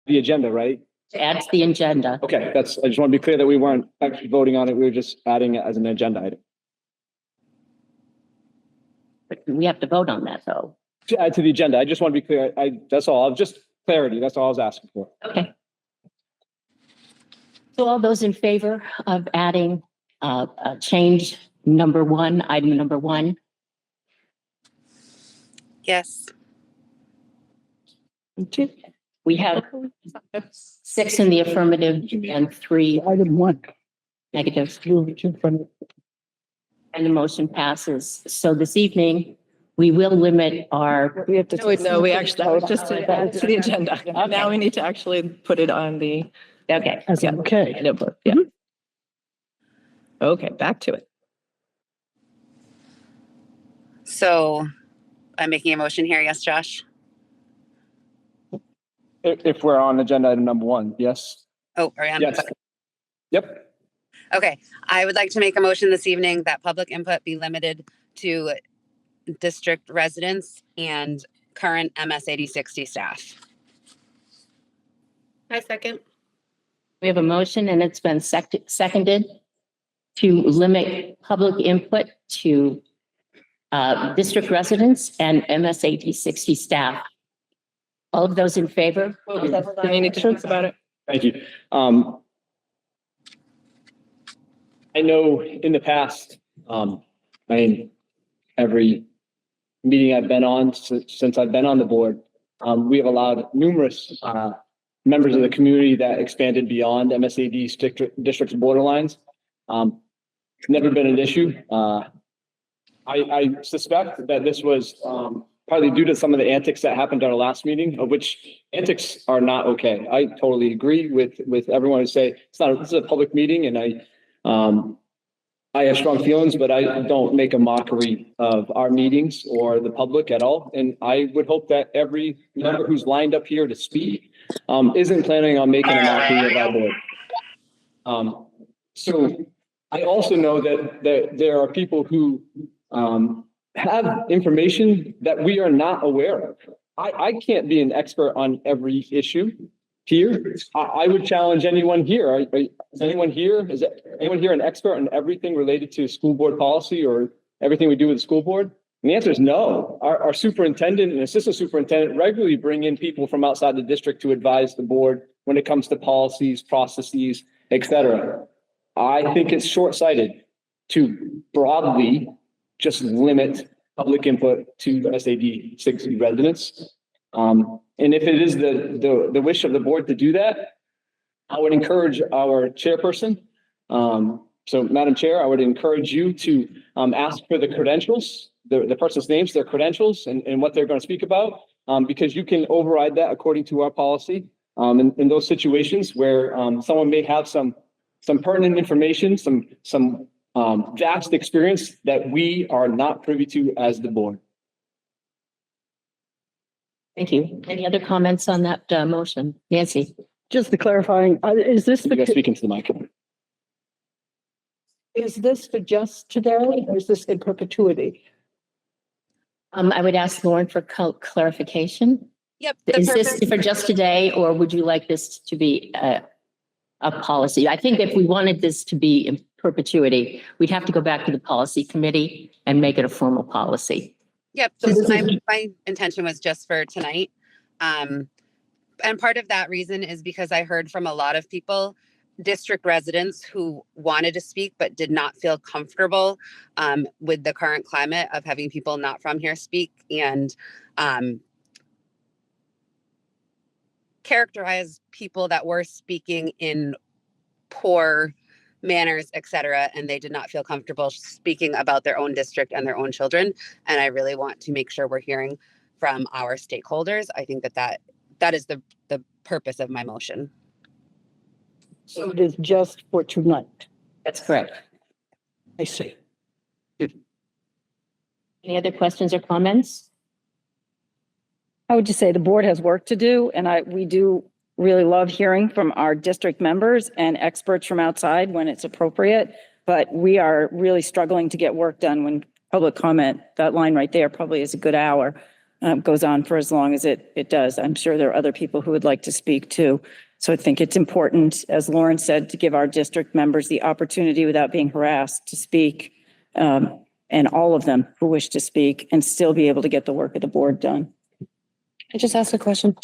the agenda, right? To add to the agenda. Okay, I just want to be clear that we weren't actually voting on it. We were just adding it as an agenda item. But we have to vote on that though. To add to the agenda, I just want to be clear. That's all. Just clarity. That's all I was asking for. Okay. So all those in favor of adding change number 1, item number 1? Yes. We have 6 in the affirmative and 3 Item 1. negative, In front of. and the motion passes. So this evening, we will limit our, We have to. No, we actually, that was just to add to the agenda. Okay. Now we need to actually put it on the. okay, As in, okay. Yeah. Okay, back to it. So I'm making a motion here. Yes, Josh? If we're on agenda item number 1, yes. Oh, are we on? Yes. Yep. Okay. I would like to make a motion this evening that public input be limited to district residents and current MS 8060 staff. I second. we have a motion and it's been seconded to limit public input to district residents and MS 8060 staff. All of those in favor? Do we need to talk about it? Thank you. I know in the past, every meeting I've been on since I've been on the board, we have allowed numerous members of the community that expanded beyond MSAD district's borderlines. It's never been an issue. I suspect that this was partly due to some of the antics that happened at our last meeting, of which antics are not okay. I totally agree with everyone who say this is a public meeting, and I have strong feelings, but I don't make a mockery of our meetings or the public at all. And I would hope that every member who's lined up here to speak isn't planning on making a mockery of our board. So I also know that there are people who have information that we are not aware of. I can't be an expert on every issue here. I would challenge anyone here. Is anyone here an expert on everything related to school board policy or everything we do with the school board? And the answer is no. Our superintendent and assistant superintendent regularly bring in people from outside the district to advise the board when it comes to policies, processes, etc. I think it's short-sighted to broadly just limit public input to SAD 60 residents. And if it is the wish of the board to do that, I would encourage our chairperson. So Madam Chair, I would encourage you to ask for the credentials, the person's names, their credentials, and what they're going to speak about, because you can override that according to our policy. In those situations where someone may have some pertinent information, some vast experience that we are not privy to as the board. Thank you. Any other comments on that motion? Nancy? Just the clarifying, is this, You guys speak into the mic. is this for just today or is this in perpetuity? I would ask Lauren for clarification. Yep. Is this for just today, or would you like this to be a policy? I think if we wanted this to be in perpetuity, we'd have to go back to the policy committee and make it a formal policy. Yep. My intention was just for tonight. And part of that reason is because I heard from a lot of people, district residents who wanted to speak but did not feel comfortable with the current climate of having people not from here speak, and characterize people that were speaking in poor manners, etc., and they did not feel comfortable speaking about their own district and their own children. And I really want to make sure we're hearing from our stakeholders. I think that is the purpose of my motion. So it is just for tonight. That's correct. I see. Any other questions or comments? I would just say the board has work to do, and we do really love hearing from our district members and experts from outside when it's appropriate, but we are really struggling to get work done when public comment, that line right there probably is a good hour. goes on for as long as it does. I'm sure there are other people who would like to speak too. So I think it's important, as Lauren said, to give our district members the opportunity without being harassed to speak, and all of them who wish to speak and still be able to get the work of the board done. I just asked a question.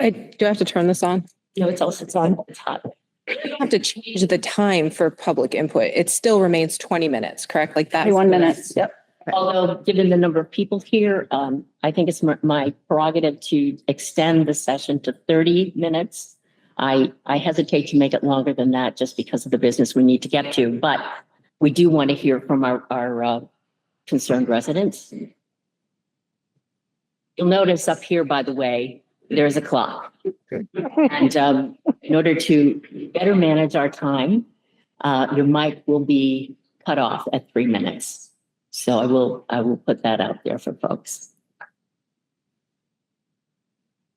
Do I have to turn this on? No, it's on. It's hot. I don't have to change the time for public input. It still remains 20 minutes, correct? Like that. 21 minutes, yep. Although, given the number of people here, I think it's my prerogative to extend the session to 30 minutes. I hesitate to make it longer than that just because of the business we need to get to, but we do want to hear from our concerned residents. You'll notice up here, by the way, there's a clock. And in order to better manage our time, your mic will be cut off at 3 minutes. So I will put that out there for folks.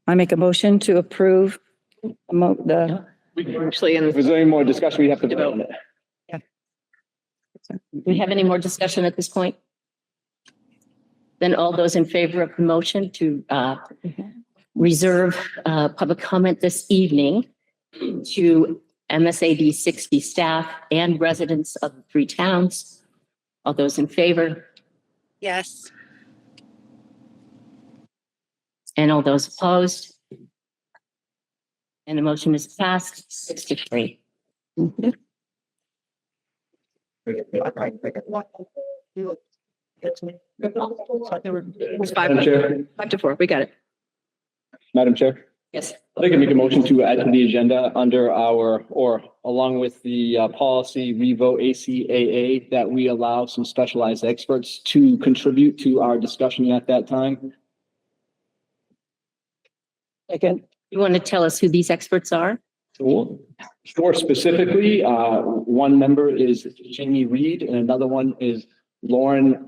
I make a motion to approve the, Actually, If there's any more discussion, we have to vote on it. Do we have any more discussion at this point? Then all those in favor of the motion to reserve public comment this evening to MSAD 60 staff and residents of the 3 towns. All those in favor Yes. and all those opposed? And the motion is passed 6-3. it's Madam Chair, 5-4. We got it. Madam Chair. Yes. I'd like to make a motion to add to the agenda under our, or along with the policy revote ACAA, that we allow some specialized experts to contribute to our discussion at that time. again, You want to tell us who these experts are? Sure, specifically, one member is Jamie Reed and another one is Lauren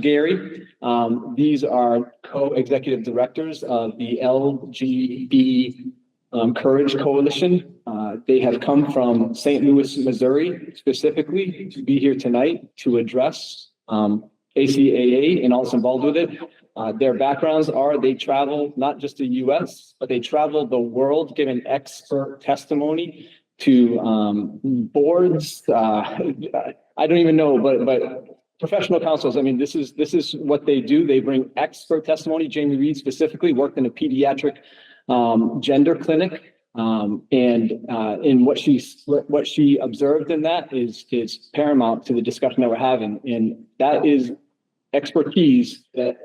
Gary. These are co-executive directors of the LGB Courage Coalition. They have come from St. Louis, Missouri, specifically to be here tonight to address ACAA and all that's involved with it. Their backgrounds are they travel not just the US, but they travel the world giving expert testimony to boards. I don't even know, but professional counsels. I mean, this is what they do. They bring expert testimony. Jamie Reed specifically worked in a pediatric gender clinic. And what she observed in that is paramount to the discussion that we're having. And that is expertise that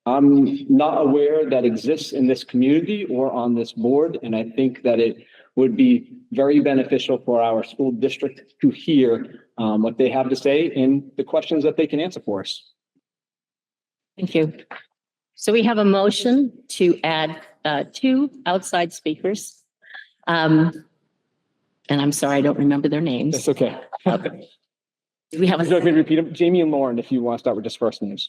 I'm not aware that exists in this community or on this board. And I think that it would be very beneficial for our school district to hear what they have to say and the questions that they can answer for us. Thank you. So we have a motion to add 2 outside speakers. And I'm sorry, I don't remember their names. That's okay. Do we have Would you like me a, to repeat them? Jamie and Lauren, if you want to start with just first names.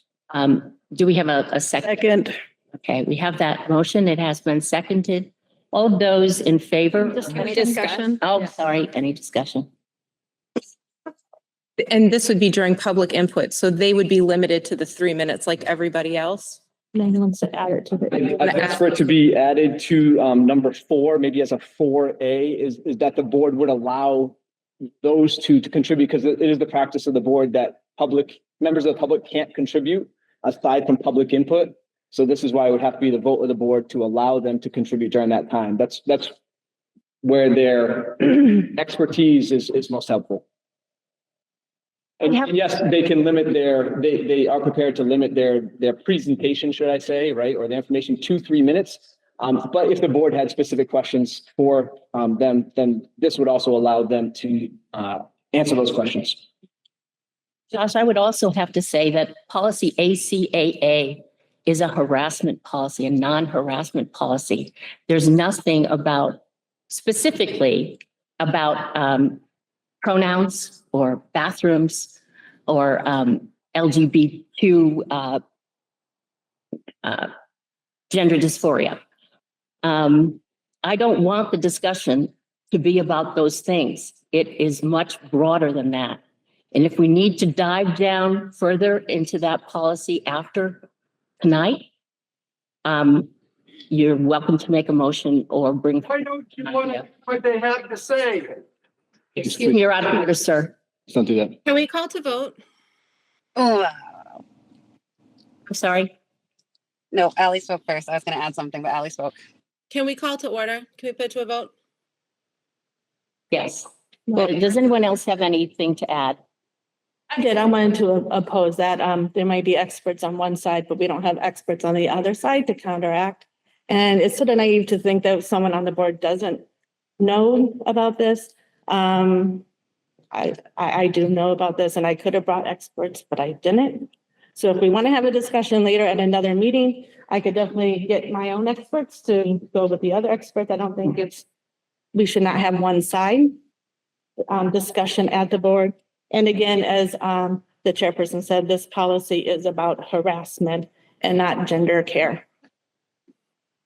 do we have a second? second, Okay, we have that motion. It has been seconded. All those in favor? Any discussion? Oh, sorry, any discussion? And this would be during public input, so they would be limited to the 3 minutes like everybody else. I'd ask for it to be added to number 4, maybe as a 4A, is that the board would allow those two to contribute, because it is the practice of the board that members of the public can't contribute aside from public input. So this is why it would have to be the vote of the board to allow them to contribute during that time. That's where their expertise is most helpful. And yes, they can limit they are prepared to limit their presentation, should I say, right? Or the information to 3 minutes. But if the board had specific questions for them, then this would also allow them to answer those questions. Josh, I would also have to say that policy ACAA is a harassment policy, a non-harassment policy. There's nothing specifically about pronouns or bathrooms or LGBTQ gender dysphoria. I don't want the discussion to be about those things. It is much broader than that. And if we need to dive down further into that policy after tonight, you're welcome to make a motion or bring. Why don't you want to, what they have to say? Excuse me, you're out of order, sir. Let's not do that. Can we call to vote? Oh, I'm sorry. no, Ally spoke first. I was going to add something, but Ally spoke. Can we call to order? Can we put to a vote? Yes. Well, does anyone else have anything to add? I did. I wanted to oppose that. There might be experts on one side, but we don't have experts on the other side to counteract. And it's sort of naive to think that someone on the board doesn't know about this. I do know about this and I could have brought experts, but I didn't. So if we want to have a discussion later at another meeting, I could definitely get my own experts to go with the other experts. I don't think we should not have one side discussion at the board. And again, as the chairperson said, this policy is about harassment and not gender care.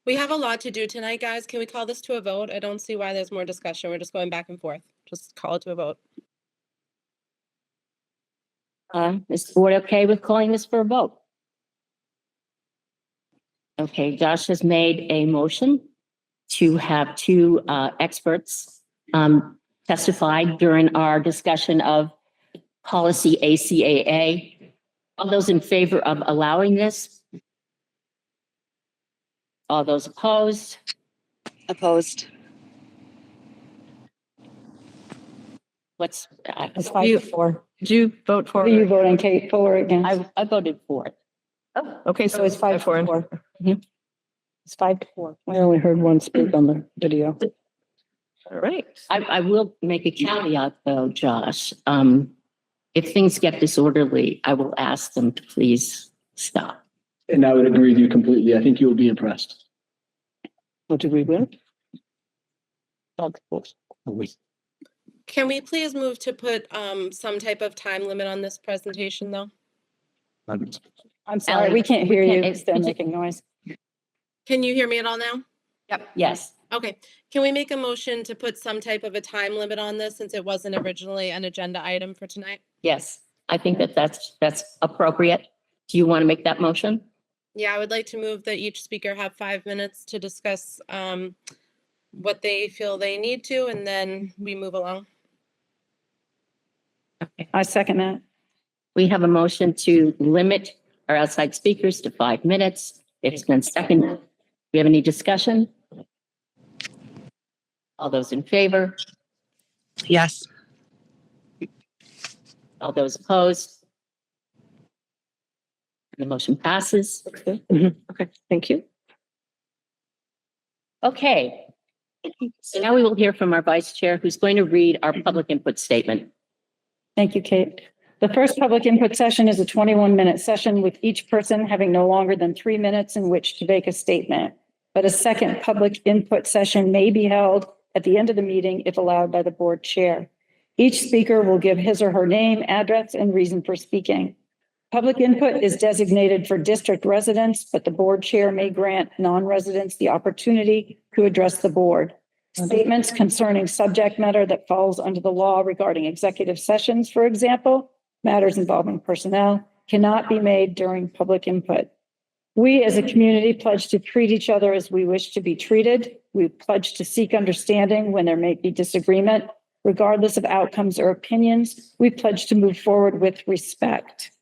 We have a lot to do tonight, guys. Can we call this to a vote? I don't see why there's more discussion. We're just going back and forth. Just call it to a vote. Is the board okay with calling this for a vote? Okay, Josh has made a motion to have two experts testify during our discussion of policy ACAA. All those in favor of allowing this? All those opposed? Opposed. What's, It's 5-4. Did you vote for? Are you voting Kate for or against? I voted for it. Okay, So it's 5-4. Mhm. It's 5-4. I only heard one speak on the video. All right. I will make a caveat though, Josh. If things get disorderly, I will ask them to please stop. And I would agree with you completely. I think you will be impressed. What did we win? Can we please move to put some type of time limit on this presentation, though? I'm sorry, we can't hear you. It's still making noise. Can you hear me at all now? Yes, Okay. Can we make a motion to put some type of a time limit on this since it wasn't originally an agenda item for tonight? yes. I think that's appropriate. Do you want to make that motion? Yeah, I would like to move that each speaker have 5 minutes to discuss what they feel they need to, and then we move along. I second that. We have a motion to limit our outside speakers to 5 minutes. It's been seconded. Do we have any discussion? All those in favor? Yes. All those opposed? The motion passes. Okay, thank you. Okay. So now we will hear from our vice chair, who's going to read our public input statement. Thank you, Kate. The first public input session is a 21-minute session with each person having no longer than 3 minutes in which to make a statement. But a second public input session may be held at the end of the meeting if allowed by the board chair. Each speaker will give his or her name, address, and reason for speaking. Public input is designated for district residents, but the board chair may grant non-residents the opportunity to address the board. Statements concerning subject matter that falls under the law regarding executive sessions, for example, matters involving personnel, cannot be made during public input. We as a community pledge to treat each other as we wish to be treated. We pledge to seek understanding when there may be disagreement. Regardless of outcomes or opinions, we pledge to move forward with respect.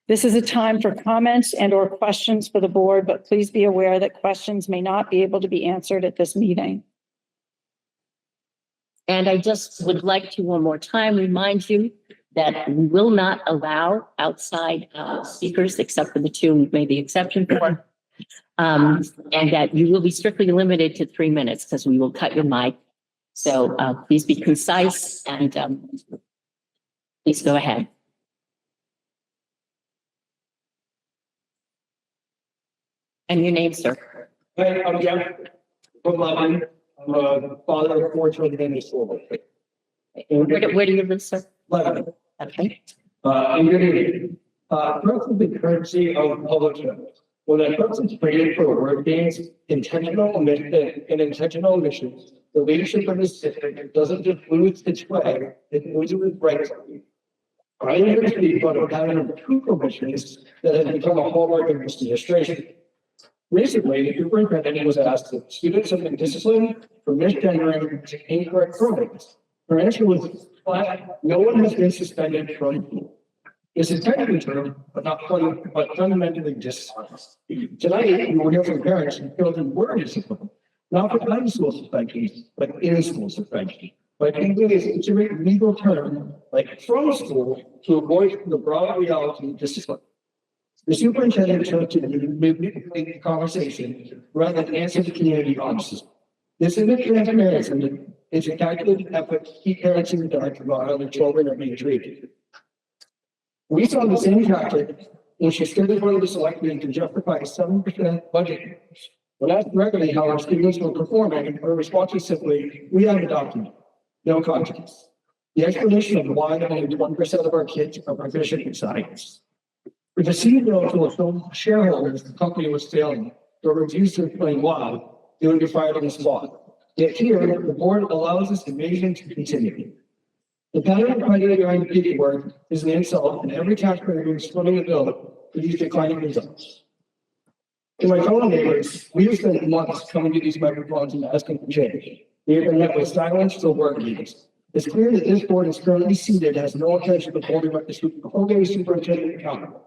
This is a time for comments and/or questions for the board, but please be aware that questions may not be able to be answered at this meeting. And I just would like to one more time remind you that we will not allow outside speakers except for the two we've made the exception for. And that you will be strictly limited to 3 minutes because we will cut your mic. So please be concise and please go ahead. And your name, sir. Hey, I'm Jeff. From Lebanon. I'm a father of 4 children in the school. Where do you live, sir? Lebanon. Okay. And good evening. First is the currency of public notice. When a person's created for word games, intentional omissions, the leadership of this district doesn't just lose its way, it loses its rights. I am here to speak on a pattern of true omissions that has become a hallmark of this administration. Recently, the superintendent was asked if students have been disciplined for misgendering incorrect pronouns. Her answer was flat, no one has been suspended from school. This is technically true, but fundamentally dishonest. Tonight, you will hear from parents who feel the word discipline, not for out of school suspension, but in school suspension. But including a specific legal term like from school to avoid the broad reality of discipline. The superintendent chose to move the conversation rather than answer the community honestly. This isn't transparency, it's a calculated effort to keep parents in the dark about how their children are being treated. We saw the same tactic when she stood in front of the selectmen to justify a 7% budget. When asked directly how our students were performing, her response was simply, we have a document, no context. The explanation of why only 1% of our kids are proficient in science. For the CEO to assume shareholders the company was failing, or refused to explain why, they would be fired on the spot. Yet here, the board allows this invasion to continue. The pattern of fighting during PD work is an insult, and every taxpayer who is splitting the bill produces declining results. To my fellow neighbors, we have spent months coming to these microphones and asking for change. We have been met with silence for work meetings. It's clear that this board is currently seated has no intention of holding the superintendent accountable.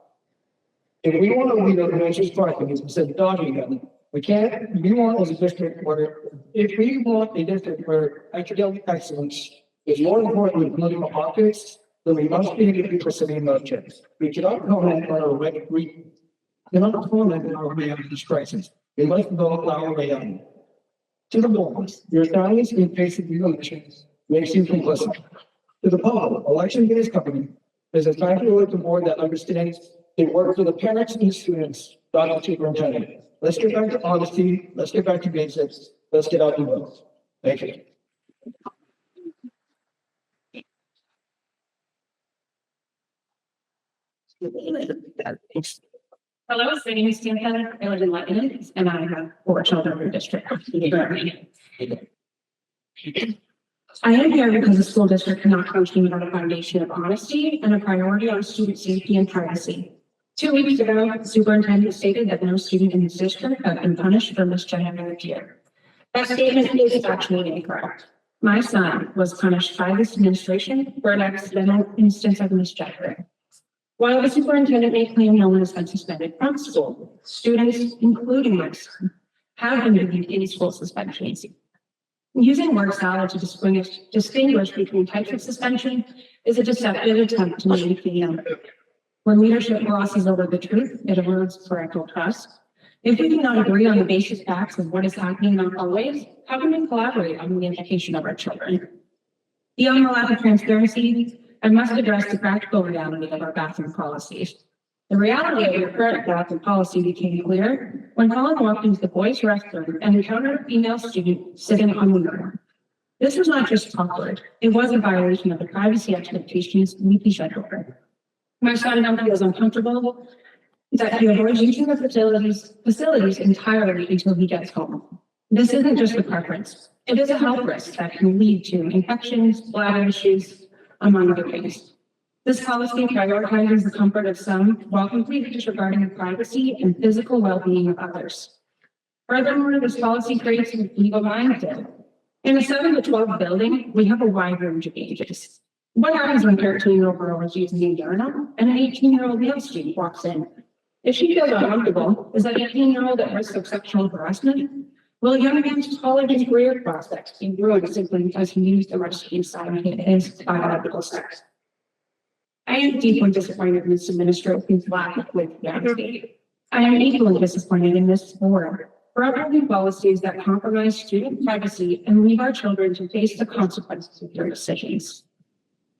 If we want to lead our answers questions instead of dodging them, we want as a district where, if we want a district where academic excellence is more important than political optics, then we must be able to be pursuing those checks. We cannot comment on our way, out of this crisis. We must vote our way out. To the board, your silence in face of the elections makes you complicit. To the public, election day is coming. There's a time to elect a board that understands they work for the parents and the students, not the superintendent. Let's get back to honesty. Let's get back to basics. Let's get out and vote. Thank you. Hello, my name is Tina Heather. I live in Lebanon and I have 4 children in the district. I am here because the school district cannot function without a foundation of honesty and a priority on student safety and privacy. 2 weeks ago, the superintendent stated that no student in his district had been punished for misgendering their peer. That statement is factually incorrect. My son was punished by this administration for an accidental instance of misgendering. While the superintendent may claim no one has been suspended from school, students, including my son, have been reviewed in school suspensions. Using word salad to distinguish between types of suspension is a deceptive attempt to make the when leadership glosses over the truth, it erodes parental trust. If we do not agree on the basic facts of what is happening in our hallways, how can we collaborate on the education of our children? Beyond the lack of transparency, I must address the practical reality of our bathroom policies. The reality of your current bathroom policy became clear when Colin walked into the boys' restroom and encountered a female student sitting on the urinal. This was not just awkward, it was a violation of the privacy expectations we teach our children. My son now feels uncomfortable that he avoids using the facilities entirely until he gets home. This isn't just a preference, it is a health risk that can lead to infections, bladder issues, among other things. This policy prioritizes the comfort of some while completely disregarding the privacy and physical well-being of others. Furthermore, this policy creates a legal minefield. In a 7 to 12 building, we have a wide range of ages. What happens when a 13-year-old girl is using a urinal and an 18-year-old male student walks in? If she feels uncomfortable, is that 18-year-old at risk of sexual harassment? Will a young man's college and career prospects be ruined simply because he used the restroom side of his biological sex? I am deeply disappointed in this administration's lack of honesty. I am equally disappointed in this board for approving policies that compromise student privacy and leave our children to face the consequences of their decisions.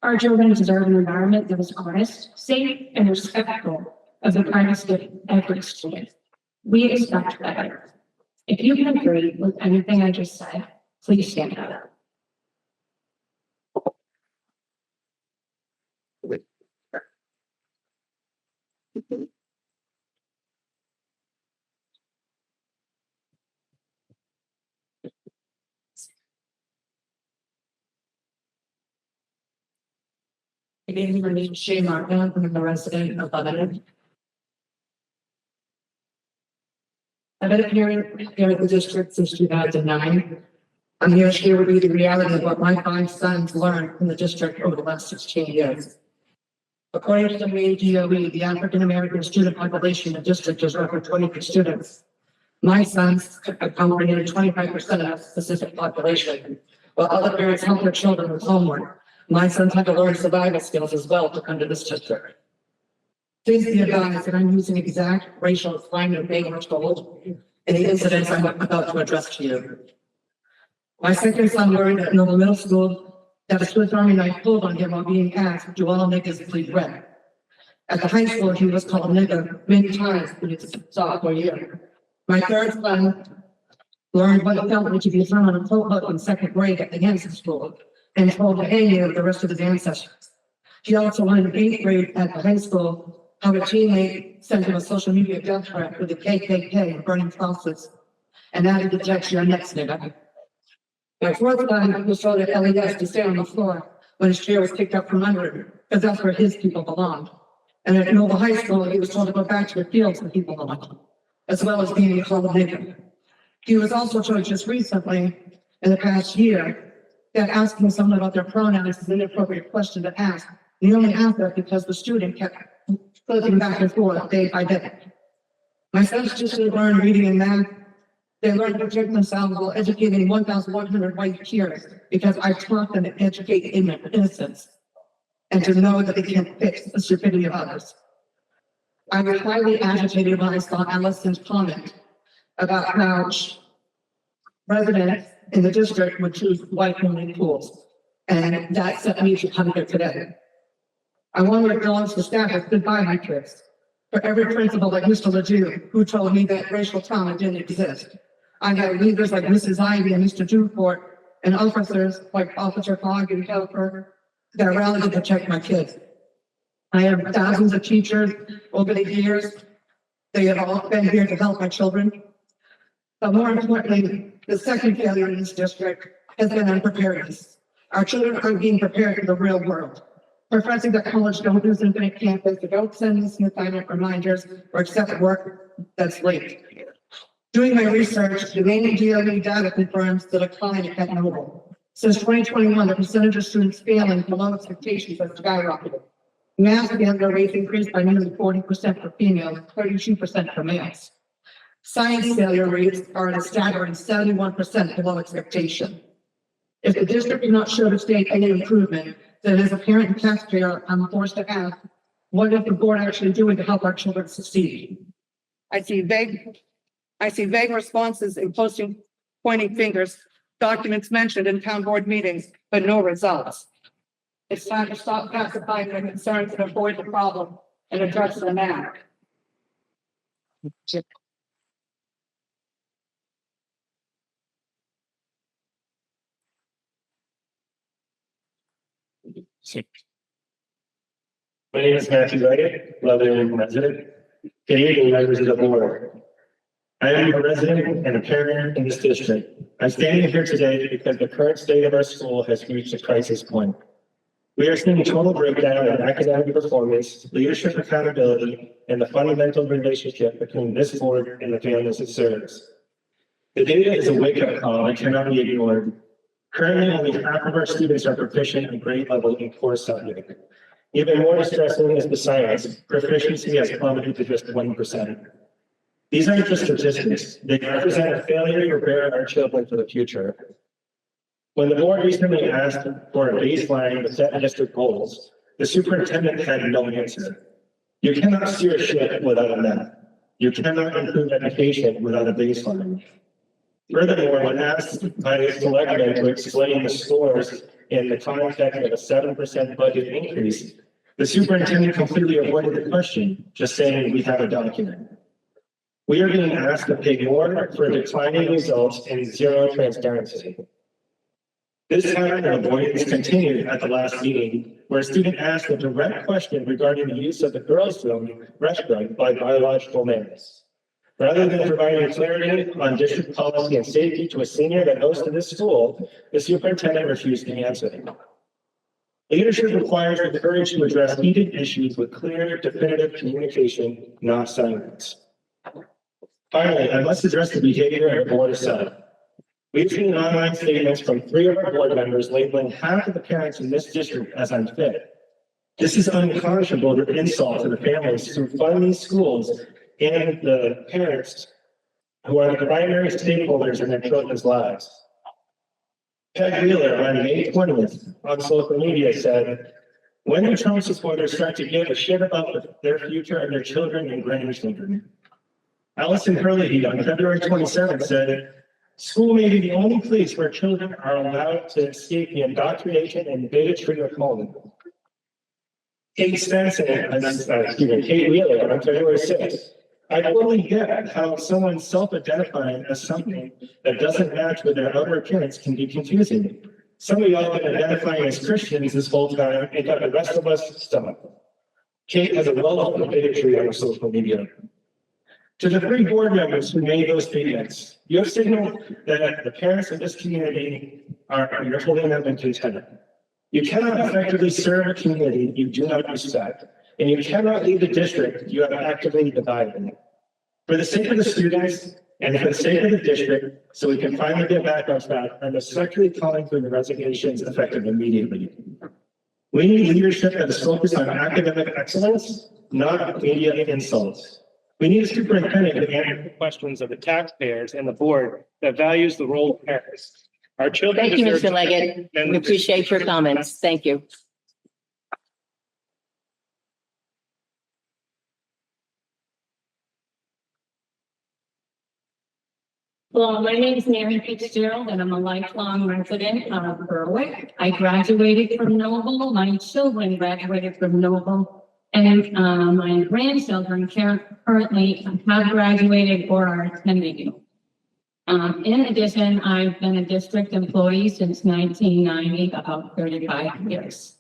Our children deserve an environment that is honest, safe, and respectful of the privacy of every student. We expect better. If you can agree with anything I just said, please stand up. My name is Shay Martin. I'm a resident of Lebanon. I've been a parent here at the district since 2009. I'm here to share with you the reality of what my 5 sons learned from the district over the last 16 years. According to the main DOE, the African-American student population in the district is roughly 20 students. My sons account for nearly 25% of that specific population. While other parents help their children with homework, my sons had to learn survival skills as well to come to this district. Please be advised that I'm using exact racial slang and being told in the incidents I'm about to address to you. My second son learned at Noble Middle School that a Swiss Army knife pulled on him while being asked, "Do all niggas plead red?" At the high school, he was called nigger many times in his sophomore year. My third son learned what it felt like to be thrown on a coat hook in 2nd grade at the Hanson School and told to hang you with the rest of his ancestors. He also learned in 8th grade at the high school how a teammate sent him a social media death threat with the KKK and burning crosses, and added the text, "You're next, nigga." My fourth son was told at LES to stay on the floor when his chair was picked up from under him, because that's where his people belonged. And at Noble High School, he was told to go back to the fields where people belong, as well as being called a nigger. He was also told just recently, in the past year, that asking someone about their pronouns is an inappropriate question to ask. And he only asked that because the student kept flipping back and forth day by day. My sons just learned reading and math. They learned to protect themselves while educating 1,100 white peers because I taught them to educate in their innocence and to know that they can't fix the stupidity of others. I was highly agitated when I saw Allison's comment about how residents in the district would choose white-only schools, and that set me to come here today. I want to acknowledge the staff that stood by my kids. For every principal like Mr. Ledoux, who told me that racial trauma didn't exist. I had leaders like Mrs. Ivy and Mr. Dufort, and officers like Officer Fogg and Helper that rallied to protect my kids. I have thousands of teachers over the years. They have all been here to help my children. But more importantly, the second failure in this district has been unpreparedness. Our children aren't being prepared for the real world. Professing that college don't use infinite campus, they don't send missing assignment reminders or accept work that's late. Doing my research, the main DOE data confirms the decline at Noble. Since 2021, the percentage of students failing below expectations has skyrocketed. Math failure rates increased by nearly 40% for females, 32% for males. Science failure rates are at a staggering 71% below expectation. If the district cannot show the state any improvement, then as a parent and taxpayer, I'm forced to ask, what is the board actually doing to help our children succeed? I see vague responses in posting pointing fingers, documents mentioned in town board meetings, but no results. It's time to stop pacifying their concerns and avoid the problem and address the matter. My name is Matthew Leggett, Lebanon resident. Good evening, members of the board. I am a resident and a parent in this district. I'm standing here today because the current state of our school has reached a crisis point. We are seeing a total breakdown in academic performance, leadership accountability, and the fundamental relationship between this board and the families it serves. The data is a wake-up call that cannot be ignored. Currently, only half of our students are proficient in grade level in core subject. Even more distressing is the science. Proficiency has plummeted to just 1%. These aren't just statistics. They represent a failure to prepare our children for the future. When the board recently asked for a baseline to set district goals, the superintendent had no answer. You cannot steer a ship without a map. You cannot improve education without a baseline. Furthermore, when asked by the selectmen to explain the scores in the context of a 7% budget increase, the superintendent completely avoided the question, just saying we have a document. We are being asked to pay more for declining results and zero transparency. This pattern of avoidance continued at the last meeting, where a student asked a direct question regarding the use of the girls' room restroom by biological males. Rather than providing clarity on district policy and safety to a senior that goes to this school, the superintendent refused to answer. Leadership requires the courage to address heated issues with clear, definitive communication, not silence. Finally, I must address the behavior at Board of Seven. We've seen online statements from 3 of our board members labeling half of the parents in this district as unfit. This is unconscionable insult to the families who fund these schools and the parents who are the primary stakeholders in their children's lives. Peg Wheeler on May 20th on social media said, "When do Trump supporters start to give a shit about their future and their children and grandchildren?" Allison Hurley on February 27th said, "School may be the only place where children are allowed to escape the indoctrination and bigotry of home." Kate Wheeler on February 6th. "I totally get how someone self-identifying as something that doesn't match with their outer appearance can be confusing. Some of y'all have been identifying as Christians this whole time and got the rest of us stuck." Kate has a wealth of bigotry on her social media. To the 3 board members who made those statements, you have signaled that the parents of this community you're holding them in contempt. You cannot effectively serve a community you do not respect, and you cannot lead the district you have actively divided. For the sake of the students and for the sake of the district, so we can finally get back on track, I'm respectfully calling for the resignations effective immediately. We need leadership that is focused on academic excellence, not media insults. We need a superintendent to answer the questions of the taxpayers and the board that values the role of parents. Our children. Thank you, deserve Mr. Leggett. We appreciate your comments. Thank you. Well, my name is Mary Fitzgerald and I'm a lifelong resident of Berwick. I graduated from Noble. My children graduated from Noble. And my grandchildren currently have graduated or are attending. In addition, I've been a district employee since 1990, about 35 years.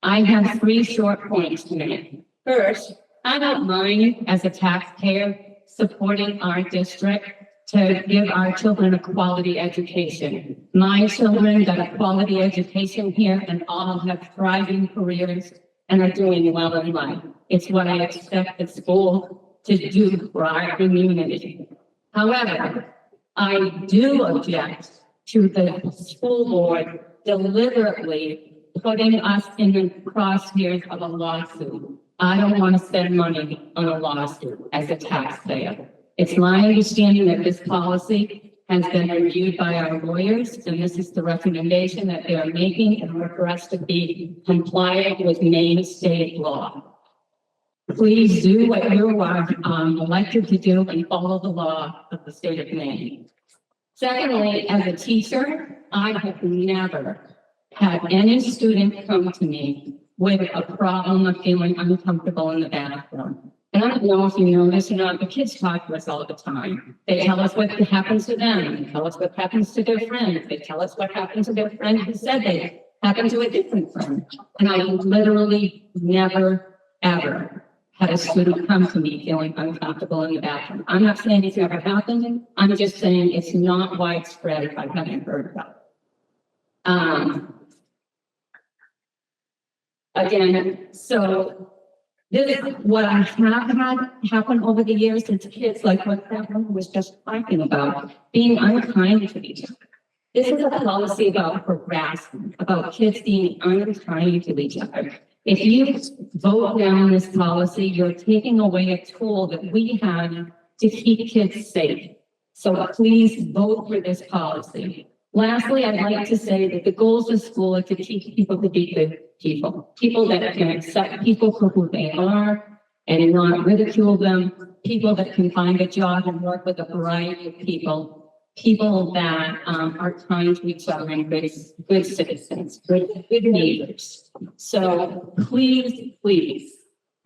I have 3 short points to make. First, I don't mind as a taxpayer supporting our district to give our children a quality education. My children got a quality education here and all have thriving careers and are doing well in life. It's what I expect the school to do for our community. However, I do object to the school board deliberately putting us in the crosshairs of a lawsuit. I don't want to spend money on a lawsuit as a taxpayer. It's my understanding that this policy has been reviewed by our lawyers, and this is the recommendation that they are making in order for us to be compliant with Maine state law. Please do what you are elected to do and follow the law of the state of Maine. Secondly, as a teacher, I have never had any student come to me with a problem of feeling uncomfortable in the bathroom. And I don't know if you know this or not, the kids talk to us all the time. They tell us what happens to them. They tell us what happens to their friends. They tell us what happened to their friend who said they happened to a different friend. And I literally never, ever had a student come to me feeling uncomfortable in the bathroom. I'm not saying it's never happened. I'm just saying it's not widespread if I haven't heard about it. Again, so this is what I have had happen over the years. It's kids like what that one was just talking about, being unkind to each other. This is a policy about harassment, about kids being unkind to each other. If you vote down this policy, you're taking away a tool that we have to keep kids safe. So please vote for this policy. Lastly, I'd like to say that the goals of school are to teach people to be good people, people that can accept people for who they are and not ridicule them, people that can find a job and work with a variety of people, people that are kind to each other and good citizens, good neighbors. So please, please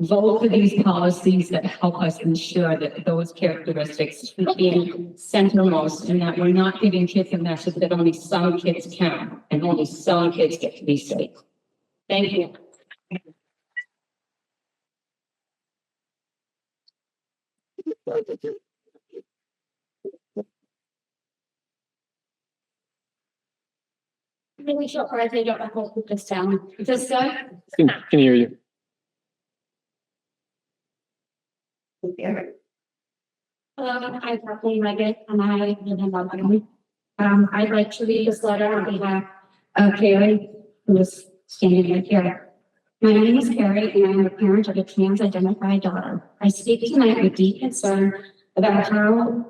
vote for these policies that help us ensure that those characteristics are being centermost and that we're not giving kids a message that only some kids can and only some kids get to be safe. Thank you. Really short, I think I hope put this down. Just Can hear you. Hello, I'm Kathleen Leggett, and I live in Montgomery. I'd like to read this letter on behalf of Carrie, who is standing right here. My name is Carrie, and I am a parent of a trans-identified daughter. I speak tonight with deep concern about how,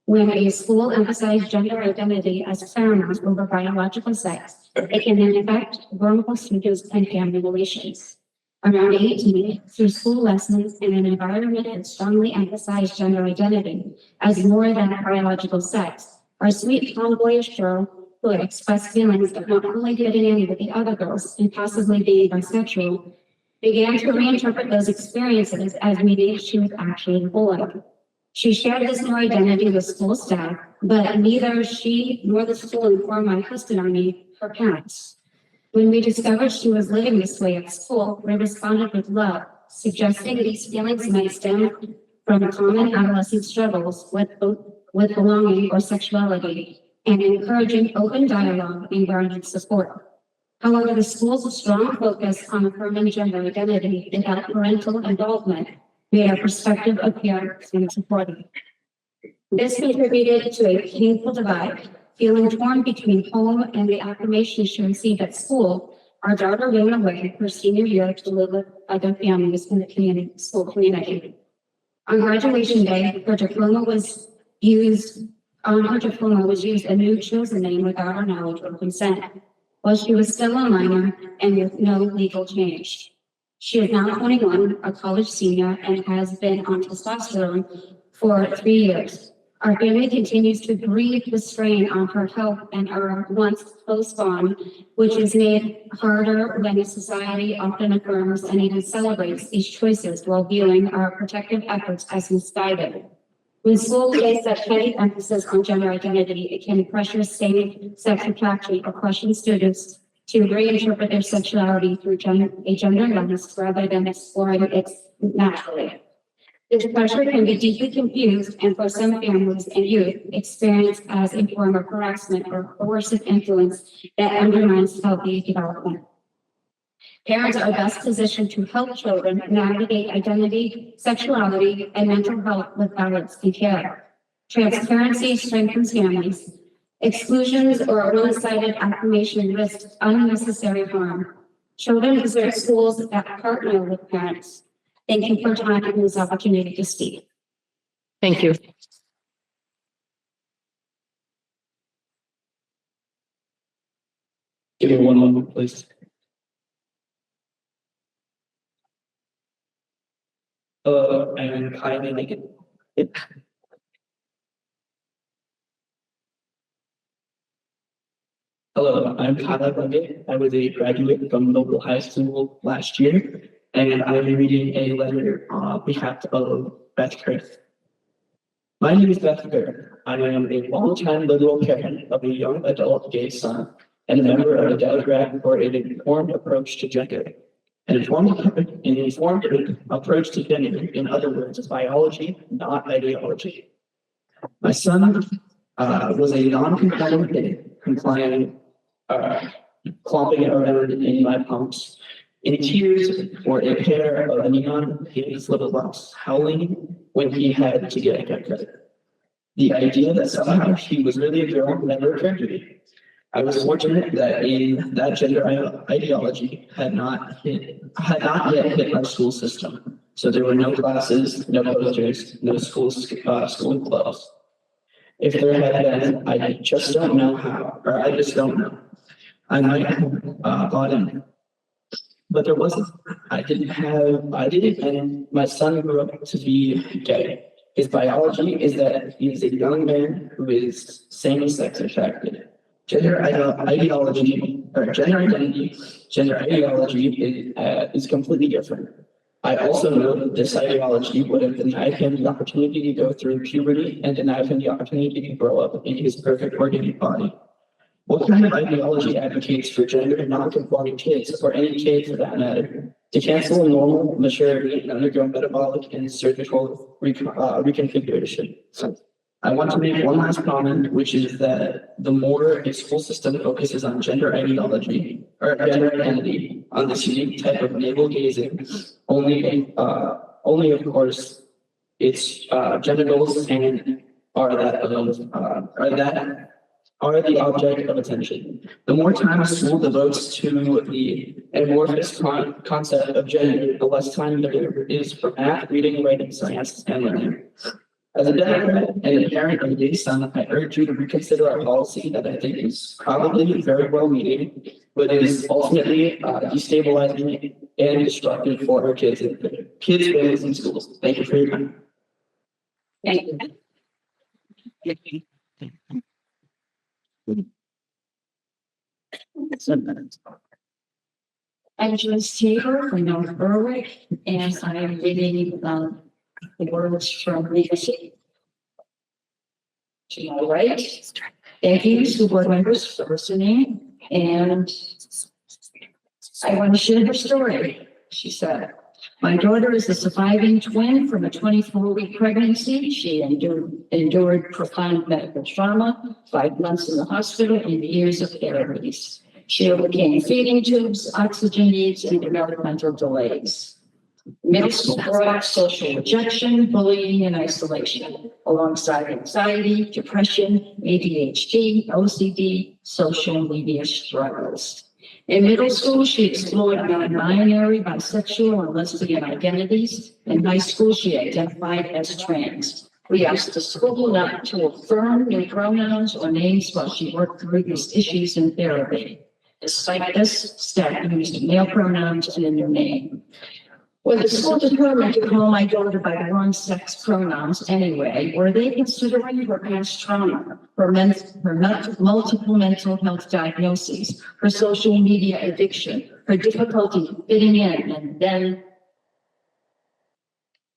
when a school emphasizes gender identity as paramount over biological sex, it can then affect vulnerable students and family relations. Around 18, through school lessons in an environment that strongly emphasized gender identity as more than biological sex, our sweet tomboyish girl who had expressed feelings of not only getting in with the other girls and possibly being bisexual, began to reinterpret those experiences as meaning she was actually a boy. She shared this new identity with school staff, but neither she nor the school informed my husband or me, her parents. When we discovered she was living this way at school, we responded with love, suggesting these feelings might stem from common adolescent struggles with belonging or sexuality, and encouraging open dialogue and guardian support. However, the school's strong focus on affirming gender identity without parental involvement made our perspective appear unsupportive. This contributed to a painful divide. Feeling torn between home and the affirmation she received at school, our daughter ran away her senior year to live with other families in the school community. On graduation day, her diploma was used a new chosen name without our knowledge or consent, while she was still a minor and with no legal change. She is now 21, a college senior, and has been on testosterone for 3 years. Our family continues to grieve the strain on her health and our once close bond, which is made harder when society often affirms and even celebrates these choices while viewing our protective efforts as misguided. When school places such heavy emphasis on gender identity, it can pressure same-sex attraction or question students to reinterpret their sexuality through a gender lens rather than exploring it naturally. This pressure can be deeply confused and for some families and youth experienced as a form of harassment or coercive influence that undermines healthy development. Parents are best positioned to help children navigate identity, sexuality, and mental health with balance and care. Transparency strengthens families. Exclusions or one-sided affirmation risk unnecessary harm. Children deserve schools that partner with parents. Thank you for time and this opportunity to speak. Thank you. Give me one moment, please. Hello, I'm Kylie Lincoln. Hello, I'm Kylie Lincoln. I was a graduate from local high school last year, and I'm reading a letter on behalf of Beth Chris. My name is Beth Bear. I am a longtime liberal parent of a young adult gay son and a member of the Democrat for an informed approach to gender. An informed approach to gender, in other words, is biology, not ideology. My son was a non-conforming kid, clomping around in my pumps, in tears for a pair of neon haze little lumps, howling when he had to get a haircut. The idea that somehow he was really a girl never occurred to me. I was fortunate that that gender ideology had not yet hit our school system. So there were no classes, no posters, no school clubs. If there had been, I just don't know how, or I just don't know. I might have bought in. But there wasn't. And my son grew up to be gay. His biology is that he is a young man who is same-sex attracted. Gender ideology is completely different. I also know that this ideology would have denied him the opportunity to go through puberty and denied him the opportunity to grow up in his perfect organic body. What kind of ideology advocates for gender non-conforming kids, or any kid for that matter, to cancel normal maturity and undergo metabolic and surgical reconfiguration? I want to make one last comment, which is that the more a school system focuses on gender ideology or gender identity, on this unique type of navel gazing, only of course its genitals and are the object of attention. The more time a school devotes to the amorphous concept of gender, the less time there is for math, reading, writing, science, and learning. As a Democrat and a parent of a son, I urge you to reconsider our policy that I think is probably very well meaning, but is ultimately destabilizing and destructive for our kids, families, and schools. Thank you for your time. Thank you. I'm Joyce Tabor from North Berwick, and I am reading the words from leadership. All right. Thank you, school board members, for listening. And I want to share her story. She said, my daughter is a surviving twin from a 24-week pregnancy. She endured profound medical trauma, 5 months in the hospital, and years of therapies. She overcame feeding tubes, oxygen needs, and developmental delays. Middle school brought social rejection, bullying, and isolation, alongside anxiety, depression, ADHD, OCD, social media struggles. In middle school, she explored non-binary, bisexual, and lesbian identities. In high school, she identified as trans. We asked the school not to affirm new pronouns or names while she worked through these issues in therapy. Despite this, staff used male pronouns and a new name. When the school determined to call my daughter by the wrong sex pronouns anyway, were they considering her past trauma, her multiple mental health diagnoses, her social media addiction, her difficulty fitting in, and then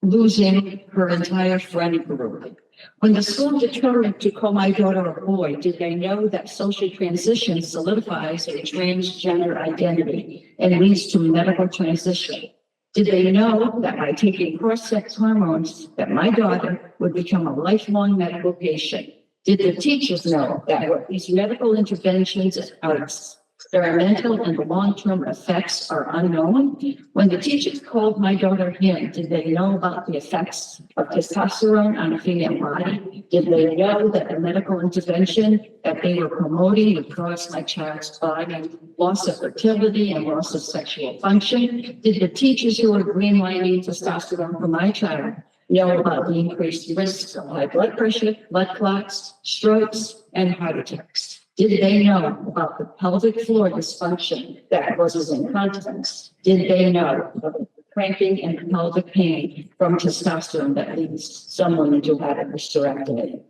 losing her entire friend group? When the school determined to call my daughter a boy, did they know that social transition solidifies a transgender identity and leads to medical transition? Did they know that by taking cross-sex hormones that my daughter would become a lifelong medical patient? Did the teachers know that these medical interventions are experimental and the long-term effects are unknown? When the teachers called my daughter in, did they know about the effects of testosterone on a female body? Did they know that the medical intervention that they were promoting would cause my child's body loss of fertility and loss of sexual function? Did the teachers who were greenlighting testosterone for my child know about the increased risks of high blood pressure, blood clots, strokes, and heart attacks? Did they know about the pelvic floor dysfunction that causes incontinence? Did they know about the cramping and pelvic pain from testosterone that leads someone to have a hysterectomy?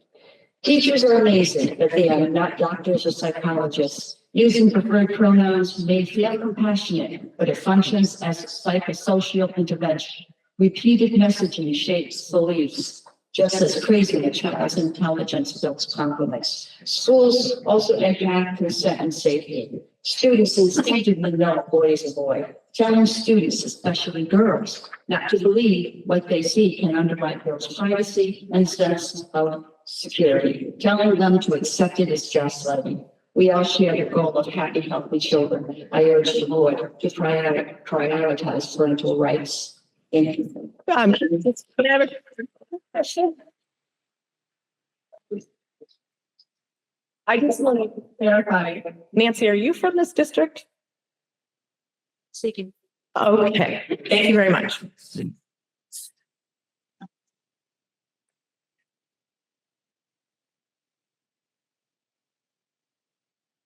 Teachers are amazing, but they are not doctors or psychologists. Using preferred pronouns may feel compassionate, but it functions as a psychosocial intervention. Repeated messaging shapes beliefs. Just as crazy a child's intelligence builds confidence. Schools also impact consent and safety. Students instinctively know a boy is a boy, telling students, especially girls, not to believe what they see can undermine girls' privacy and sense of security. Telling them to accept it is gaslighting. We all share the goal of happy, healthy children. I urge the board to prioritize parental rights. Thank you. I just want to clarify. Nancy, are you from this district? Speaking. Okay, thank you very much.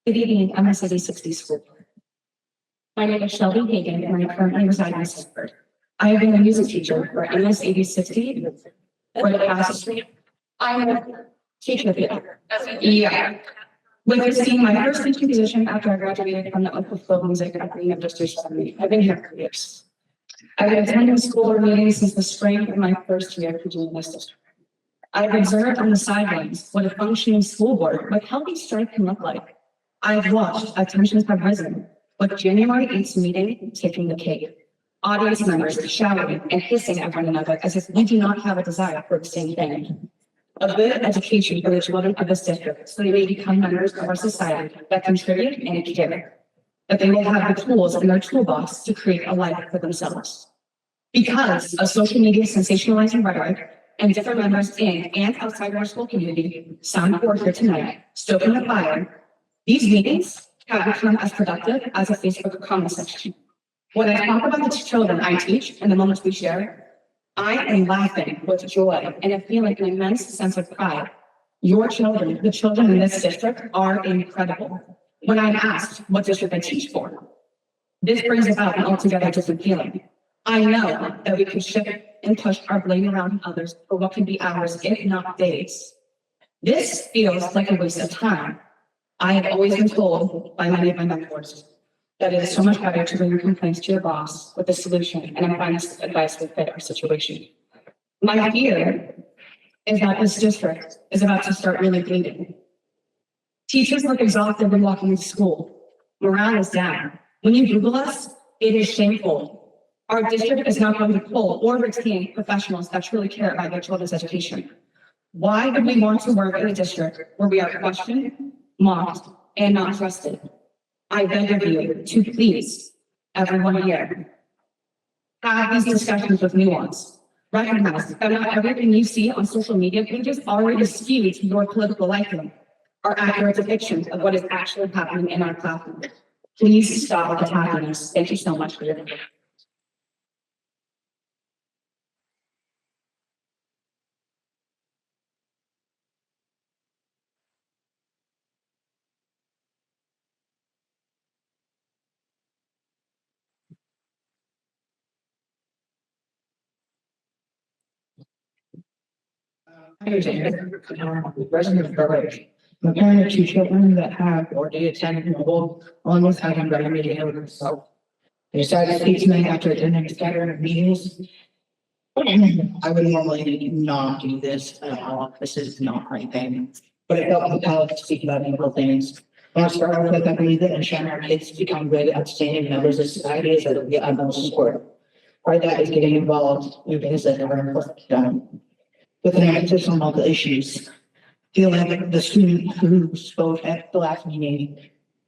Good evening, MSAD 60 School Board. My name is Shelby Hagan, and I currently reside in Sanford. I have been a music teacher for MS80 60 for the past. I'm a teacher here. Yeah. With this being my first teaching position after I graduated from the Oakville Music Academy of District 70, I've been here for years. I've been attending school board meetings since the spring of my first year teaching in this district. I've observed on the sidelines what a functioning school board with healthy strife can look like. I've watched how tensions have risen, with January 8th meeting taking the cake. Audience members shouting and hissing at one another as if we do not have a desire for the same thing. A good education for the children of this district so they may become members of our society that contribute and care. That they will have the tools in their toolbox to create a life for themselves. Because of social media sensationalizing rhetoric, and different members in and outside of our school community sound forth here tonight, stoking the fire, these meetings have become as productive as a Facebook comment section. When I talk about the children I teach and the moments we share, I am laughing with joy and I feel like an immense sense of pride. Your children, the children in this district, are incredible. When I'm asked what district I teach for, this brings about an altogether different feeling. I know that we can shift and push our blame around on others for what can be hours, if not days. This feels like a waste of time. I have always been told by many of my mentors that it is so much better to bring your complaints to your boss with a solution and find advice will fit our situation. My fear is that this district is about to start really bleeding. Teachers look exhausted when walking into school. Morale is down. When you Google us, it is shameful. Our district is not going to pull or retain professionals that truly care about their children's education. Why would we want to work in a district where we are questioned, mocked, and not trusted? I beg of you to please, everyone here, have these discussions with nuance. Recognize that not everything you see on social media pages already skews your political liking are accurate depictions of what is actually happening in our classroom. Please stop attacking us. Thank you so much for your time. Resident of Courage. I'm a parent of two children that have or they attend mobile almost having remedied themselves. I decided to speak tonight after attending a scattering of meetings. I would normally not do this at all. This is not my thing, but I felt compelled to speak about several things. I want to start off with I believe that ensuring our kids become good, outstanding members of society is that we utmost support. Part of that is getting involved in things that are important. With an emphasis on all the issues, feel like the student who spoke at the last meeting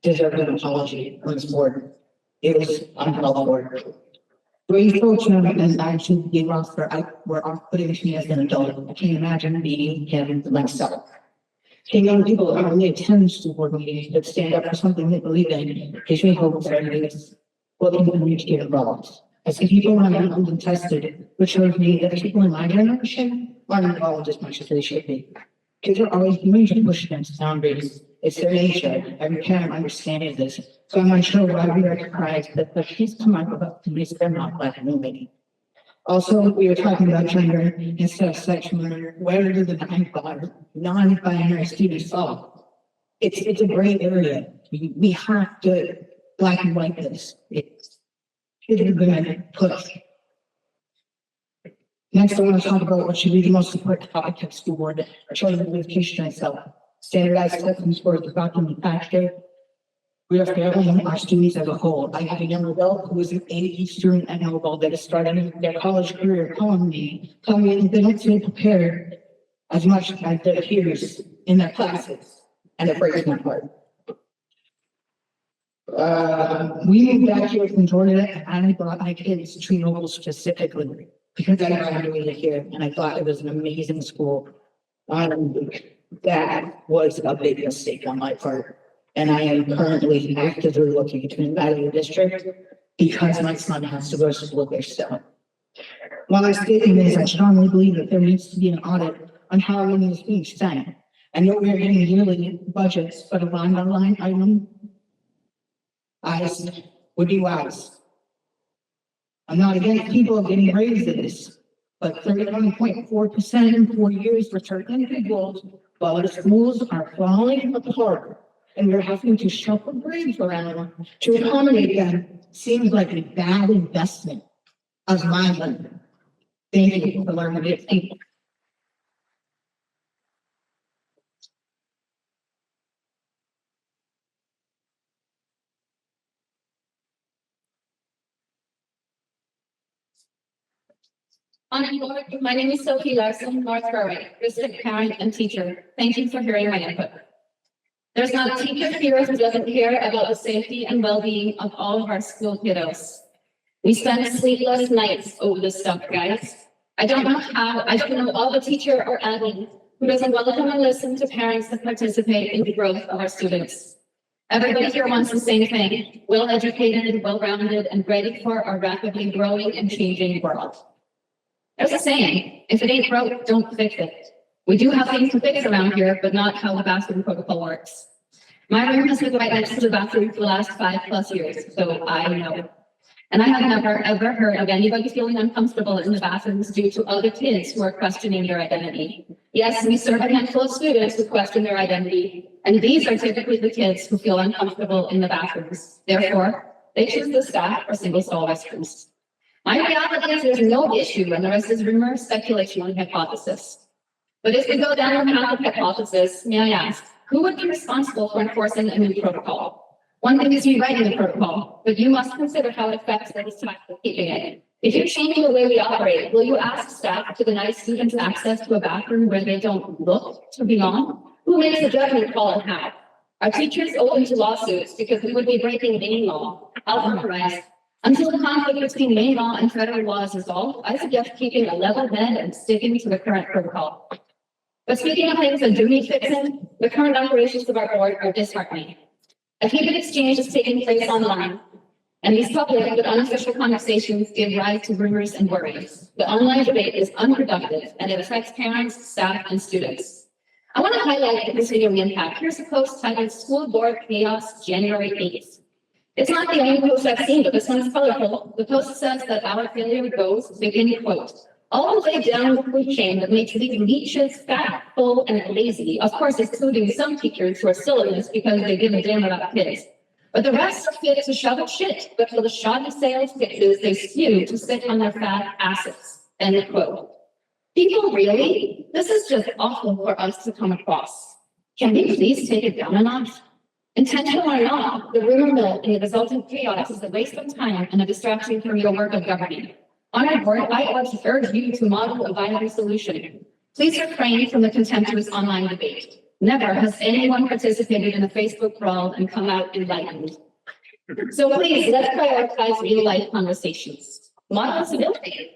deserved an apology on this board. It was uncalled for. Great folks know that I should be roster. Were off-putting to me as an adult. I can't imagine being him myself. Seeing young people who only attend school board meetings that stand up for something they believe in gives me hope that everything is will continue to get involved. I see people running uncontested, which shows me that people in my generation aren't involved as much as they should be. Kids are always going to push against boundaries. It's their nature. Every parent understands this. So I'm unsure why we are surprised that the kids come up about to make them not black and white. Also, we were talking about gender instead of sex. Where do the non-binary students fall? It's a gray area. We have to black and white this. It's going to push. Next, I want to talk about what should be the most important topic at school board, children's education itself. Standardized testing scores are documented factor. We are failing our students as a whole. I have a young adult who is an AE student at Noble that is starting their college career telling me they don't feel prepared as much as their peers in their classes, and it breaks my heart. We moved back here from Georgia, and I brought my kids to Noble specifically because I graduated here, and I thought it was an amazing school. That was a big mistake on my part. And I am currently actively looking to evaluate the district because my son has to go to school there still. While I stating this, I strongly believe that there needs to be an audit on how money is being spent. I know we are getting yearly budgets, but a line by line item would be wise. I'm not against people getting raises, but 31.4% in 4 years for certain individuals while the schools are falling apart. And we're having to shuffle brains around to accommodate them seems like a bad investment of my money. Thank you for learning it. Thank you. My name is Sophie Larson, North Berwick, district parent and teacher. Thank you for hearing my input. There's not a teacher here who doesn't care about the safety and well-being of all of our school kiddos. We spend sleepless nights over this stuff, guys. I don't know all the teacher or admin who doesn't welcome and listen to parents that participate in the growth of our students. Everybody here wants the same thing, well-educated, well-rounded, and ready for our rapidly growing and changing world. There's a saying, if it ain't broke, don't fix it. We do have things to fix around here, but not how the bathroom protocol works. My room has been right next to the bathroom for the last 5+ years, so I know. And I have never, ever heard of anybody feeling uncomfortable in the bathrooms due to other kids who are questioning their identity. Yes, we serve a handful of students who question their identity, and these are typically the kids who feel uncomfortable in the bathrooms. Therefore, they choose the staff or single-stall restrooms. My reality is there's no issue, and the rest is rumor, speculation, and hypothesis. But if we go down the path of hypothesis, may I ask, who would be responsible for enforcing a new protocol? One thing is rewriting the protocol, but you must consider how it affects those tasked with keeping it. If you're changing the way we operate, will you ask staff to deny students access to a bathroom where they don't look to belong? Who makes the judgment call and how? Are teachers open to lawsuits because we would be breaking Maine law? Otherwise, until the conflict between Maine law and federal law is resolved, I suggest keeping a level head and sticking to the current protocol. But speaking of things that do need fixing, the current operations of our board are disheartening. A heated exchange is taking place online, and these public but unofficial conversations give rise to rumors and worries. The online debate is unproductive, and it affects parents, staff, and students. I want to highlight the continuing impact. Here's a post titled School Board Chaos, January 8th. It's not the only post I've seen, but this one's colorful. The post says that our failure goes, begin quote, all the way down the food chain that makes these leeches fat, full, and lazy, of course, excluding some teachers who are still in this because they give a damn about kids. But the rest are fit to shovel shit, but for the shoddy sales pitches, they spew to sit on their fat asses, end quote. People really? This is just awful for us to come across. Can we please take it down a notch? Intentional or not, the rumor mill and the resultant chaos is a waste of time and a distraction from your work of governing. On our board, I urge you to model a viable solution. Please refrain from the contemptuous online debate. Never has anyone participated in a Facebook brawl and come out enlightened. So please, let's prioritize real-life conversations. Model civility.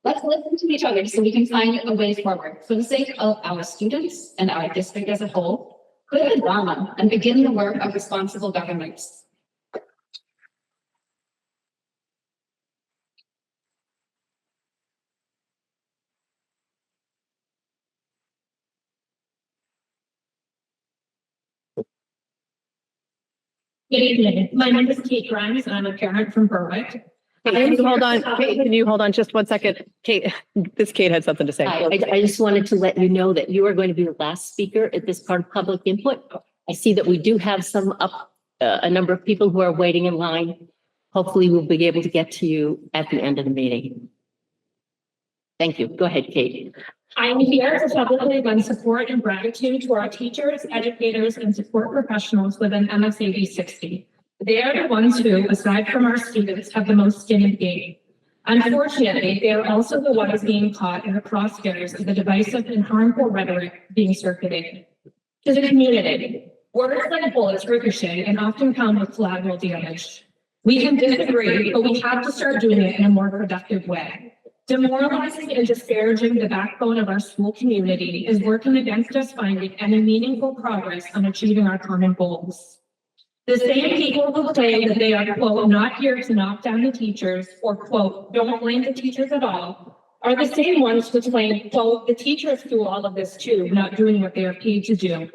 Let's listen to each other so we can find a way forward for the sake of our students and our district as a whole. Quit the drama and begin the work of responsible governance. Good evening. My name is Kate Grimes, and I'm a parent from Berwick. Can you hold on? Kate, can you hold on just one second? Kate, Kate had something to say. I just wanted to let you know that you are going to be the last speaker at this part of public input. I see that we do have a number of people who are waiting in line. Hopefully we'll be able to get to you at the end of the meeting. Thank you. Go ahead, Kate. I am here to publicly lend support and gratitude to our teachers, educators, and support professionals within MSAD 60. They are the ones who, aside from our students, have the most skin in the game. Unfortunately, they are also the ones being caught in the crosshairs of the divisive and harmful rhetoric being circulated. To the community, words like bullets ricochet and often come with collateral damage. We can disagree, but we have to start doing it in a more productive way. Demoralizing and disparaging the backbone of our school community is working against us finding any meaningful progress on achieving our common goals. The same people who claim that they are, quote, not here to knock down the teachers or, quote, don't blame the teachers at all, are the same ones who claim, quote, the teachers do all of this too, not doing what they are paid to do.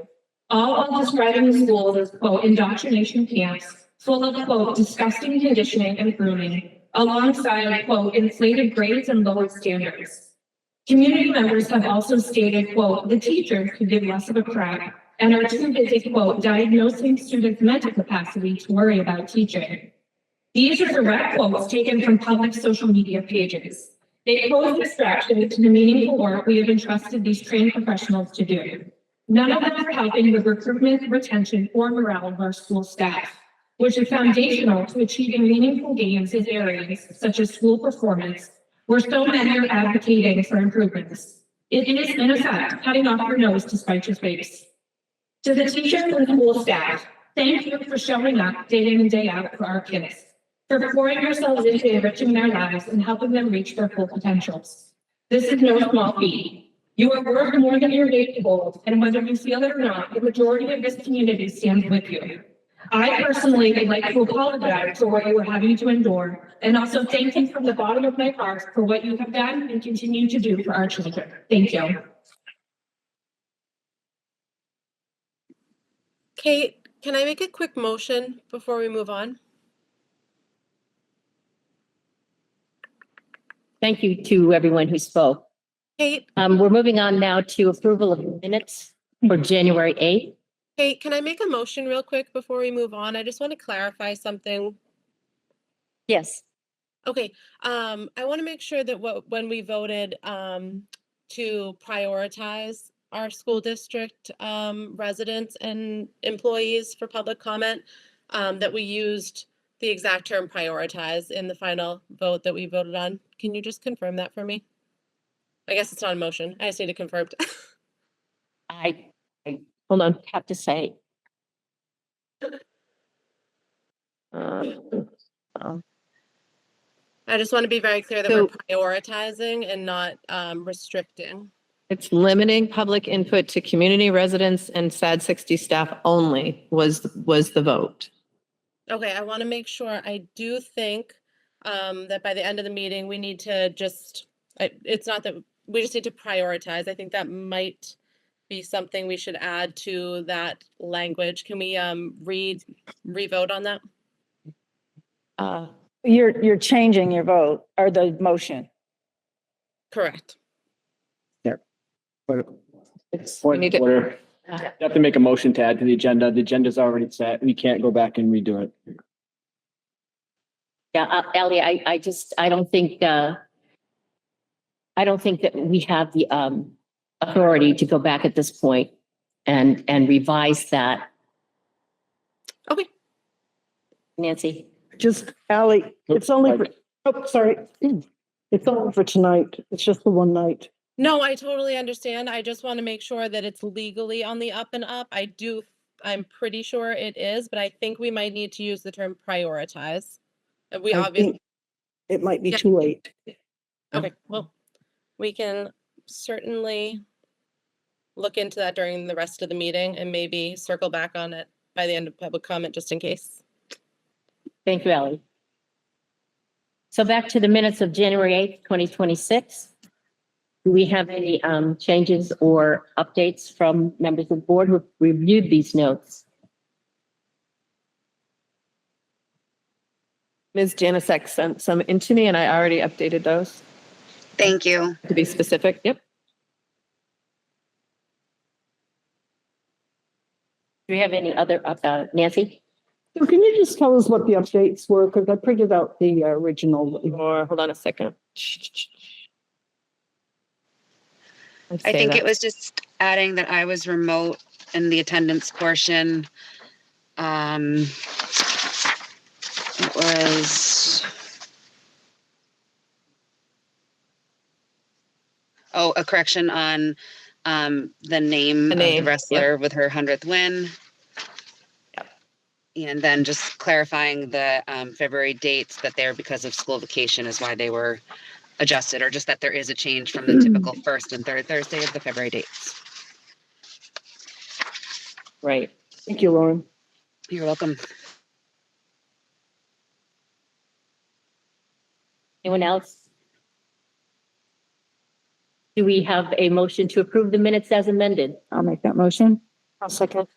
All while describing the schools as, quote, indoctrination camps, full of, quote, disgusting conditioning and grooming, alongside, quote, inflated grades and lowered standards. Community members have also stated, quote, the teachers could give less of a crap and are too busy, quote, diagnosing students' mental capacity to worry about teaching. These are direct quotes taken from public social media pages. They pose distraction to the meaningful work we have entrusted these trained professionals to do. None of them are helping with recruitment, retention, or morale of our school staff, which is foundational to achieving meaningful gains in areas such as school performance, where so many are advocating for improvements. It is, in effect, cutting off your nose to spite your face. To the teachers and school staff, thank you for showing up day in and day out for our kids, for pouring yourselves into enriching their lives and helping them reach their full potentials. This is no small feat. You are worth more than your weight holds, and whether you feel it or not, the majority of this community stands with you. I personally would like to apologize for what you are having to endure, and also thank you from the bottom of my heart for what you have done and continue to do for our children. Thank you. Kate, can I make a quick motion before we move on? Thank you to everyone who spoke. Kate, We're moving on now to approval of minutes for January 8th. Kate, can I make a motion real quick before we move on? I just want to clarify something. Yes. Okay, I want to make sure that when we voted to prioritize our school district residents and employees for public comment, that we used the exact term prioritize in the final vote that we voted on. Can you just confirm that for me? I guess it's not a motion. I just need it confirmed. I Hold on. have to say, Um, I just want to be very clear that So- we're prioritizing and not restricting. It's limiting public input to community residents and SAD 60 staff only was the vote. Okay, I want to make sure. I do think that by the end of the meeting, we need to just, it's not that, we just need to prioritize. I think that might be something we should add to that language. Can we re-vote on that? You're changing your vote or the motion. Correct. We need to- Order. You have to make a motion to add to the agenda. The agenda's already set. We can't go back and redo it. yeah, Ally, I don't think that we have the authority to go back at this point and revise that. Okay. Nancy? Just, Ally, it's only for, oh, sorry. It's only for tonight. It's just the one night. No, I totally understand. I just want to make sure that it's legally on the up and up. I'm pretty sure it is, but I think we might need to use the term prioritize. We I obviously, think it might be Yeah. too late. okay, well, we can certainly look into that during the rest of the meeting and maybe circle back on it by the end of public comment, just in case. Thank you, Ally. So back to the minutes of January 8th, 2026. Do we have any changes or updates from members of the board who reviewed these notes? Ms. Janasek sent some into me and I already updated those Thank you. to be specific. Yep. Do we have any other, Nancy? So can you just tell us what the updates were? Because I printed out the original. Or hold on a second. I think it was just adding that I was remote in the attendance portion. It was. Oh, a correction on the name The of name, the wrestler with her 100th win. And then just clarifying the February dates that they're because of school vacation is why they were adjusted, or just that there is a change from the typical first and third Thursday of the February dates. Right. Thank you, Lauren. You're welcome. Anyone else? Do we have a motion to approve the minutes as amended? I'll make that motion. I'll second.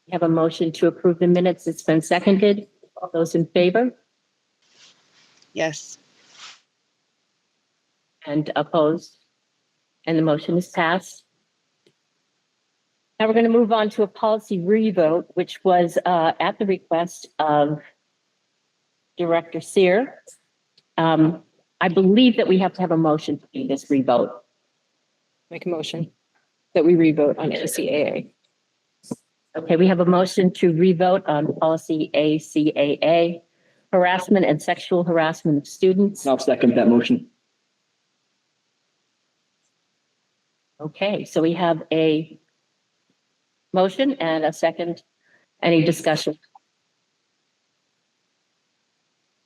We have a motion to approve the minutes. It's been seconded. All those in favor Yes. and opposed? And the motion is passed. Now we're going to move on to a policy revote, which was at the request of Director Sear. I believe that we have to have a motion to do this revote. Make a motion that we revote on ACAA. Okay, we have a motion to revote on policy ACAA, harassment and sexual harassment of students. I'll second that motion. Okay, so we have a motion and a second. Any discussion?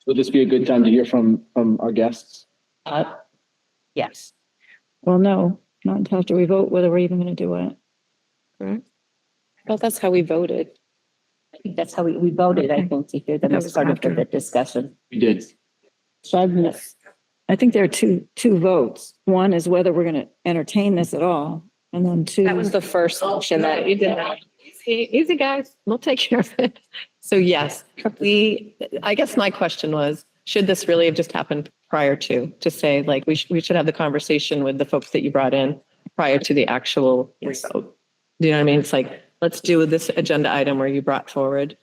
Would this be a good time to hear from our guests? Yes. Well, no, not until after we vote whether we're even going to do it. Well, that's how we voted. I think that's how we voted, I think, to hear them That as was part of after. the discussion. We did. 5 minutes. I think there are two votes. One is whether we're going to entertain this at all. And then two. That was the first motion that you did. Easy, guys. We'll take care of it. So yes, I guess my question was, should this really have just happened prior to say, like, we should have the conversation with the folks that you brought in prior to the actual vote? Do you know what I mean? It's like, let's do this agenda item where you brought forward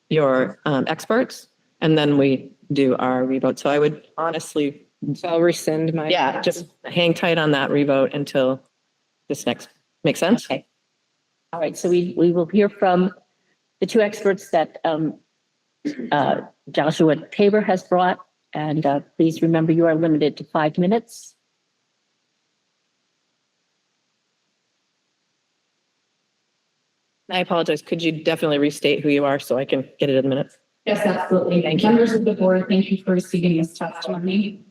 your experts, and then we do our revote. So I would honestly, So I'll rescind my. yeah, just hang tight on that revote until this next, make sense? Okay. All right, so we will hear from the two experts that Joshua Tabor has brought. And please remember, you are limited to 5 minutes. I apologize. Could you definitely restate who you are so I can get it in the minutes? Yes, absolutely. Thank you. Members of the board, thank you for receiving this testimony.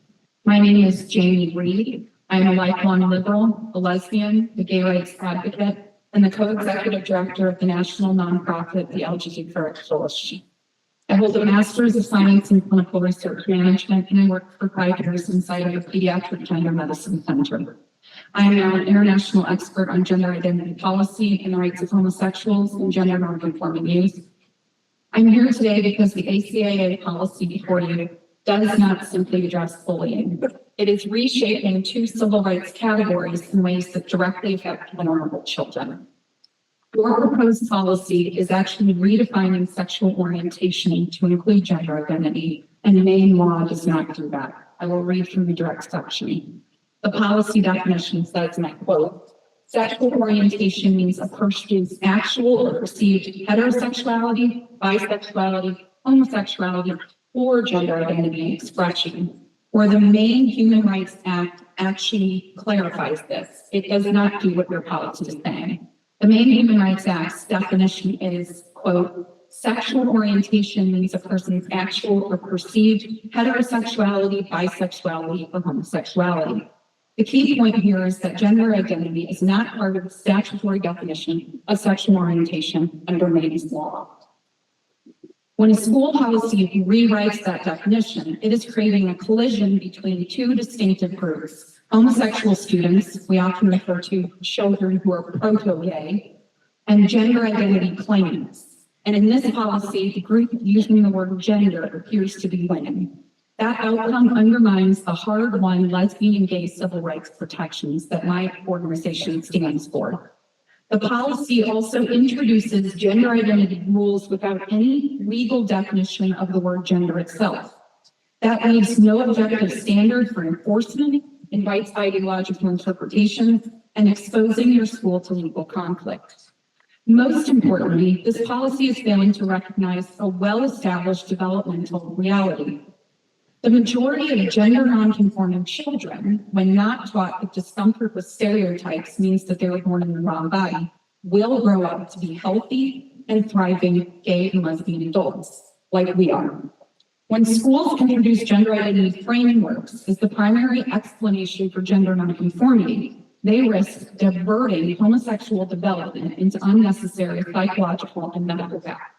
My name is Jamie Reed. I'm a lifelong liberal, a lesbian, a gay rights advocate, and the co-executive director of the national nonprofit, the LGBT Coalition. I hold a master's of science in clinical research management, and I worked for 5 years inside of a pediatric gender medicine center. I am now an international expert on gender identity policy and the rights of homosexuals and gender nonconforming youth. I'm here today because the ACAA policy before you does not simply address bullying. It is reshaping 2 civil rights categories in ways that directly affect vulnerable children. Your proposed policy is actually redefining sexual orientation to include gender identity, and Maine law does not do that. I will read from the direct section. The policy definition says, and I quote, sexual orientation means a person's actual or perceived heterosexuality, bisexuality, homosexuality, or gender identity expression. Where the Maine Human Rights Act actually clarifies this. It does not do what your policy is saying. The Maine Human Rights Act's definition is, quote, sexual orientation means a person's actual or perceived heterosexuality, bisexuality, or homosexuality. The key point here is that gender identity is not part of the statutory definition of sexual orientation under Maine's law. When a school policy rewrites that definition, it is creating a collision between 2 distinctive groups. Homosexual students, we often refer to children who are proto-gay, and gender identity claimants. And in this policy, the group using the word gender appears to be winning. That outcome undermines the hard-won lesbian and gay civil rights protections that my organization stands for. The policy also introduces gender identity rules without any legal definition of the word gender itself. That leaves no objective standard for enforcement, invites ideological interpretations, and exposing your school to legal conflict. Most importantly, this policy is failing to recognize a well-established developmental reality. The majority of gender nonconforming children, when not taught that discomfort with stereotypes means that they were born in the wrong body, will grow up to be healthy and thriving gay and lesbian adults, like we are. When schools introduce gender identity frameworks as the primary explanation for gender nonconformity, they risk diverting homosexual development into unnecessary psychological and medical factors.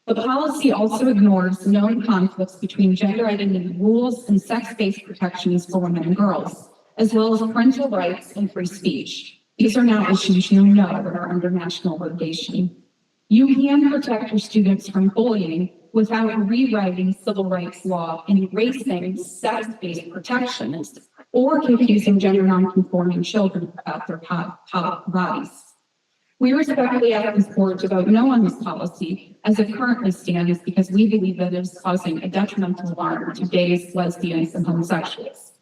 The policy also ignores known conflicts between gender identity rules and sex-based protections for women and girls, as well as parental rights and free speech. These are now issues you know that are under national litigation. You can protect your students from bullying without rewriting civil rights law and erasing sex-based protections or confusing gender nonconforming children about their bodies. We respectfully ask this board to vote no on this policy as it currently stands because we believe that it is causing a detrimental harm to gays, lesbians, and homosexuals.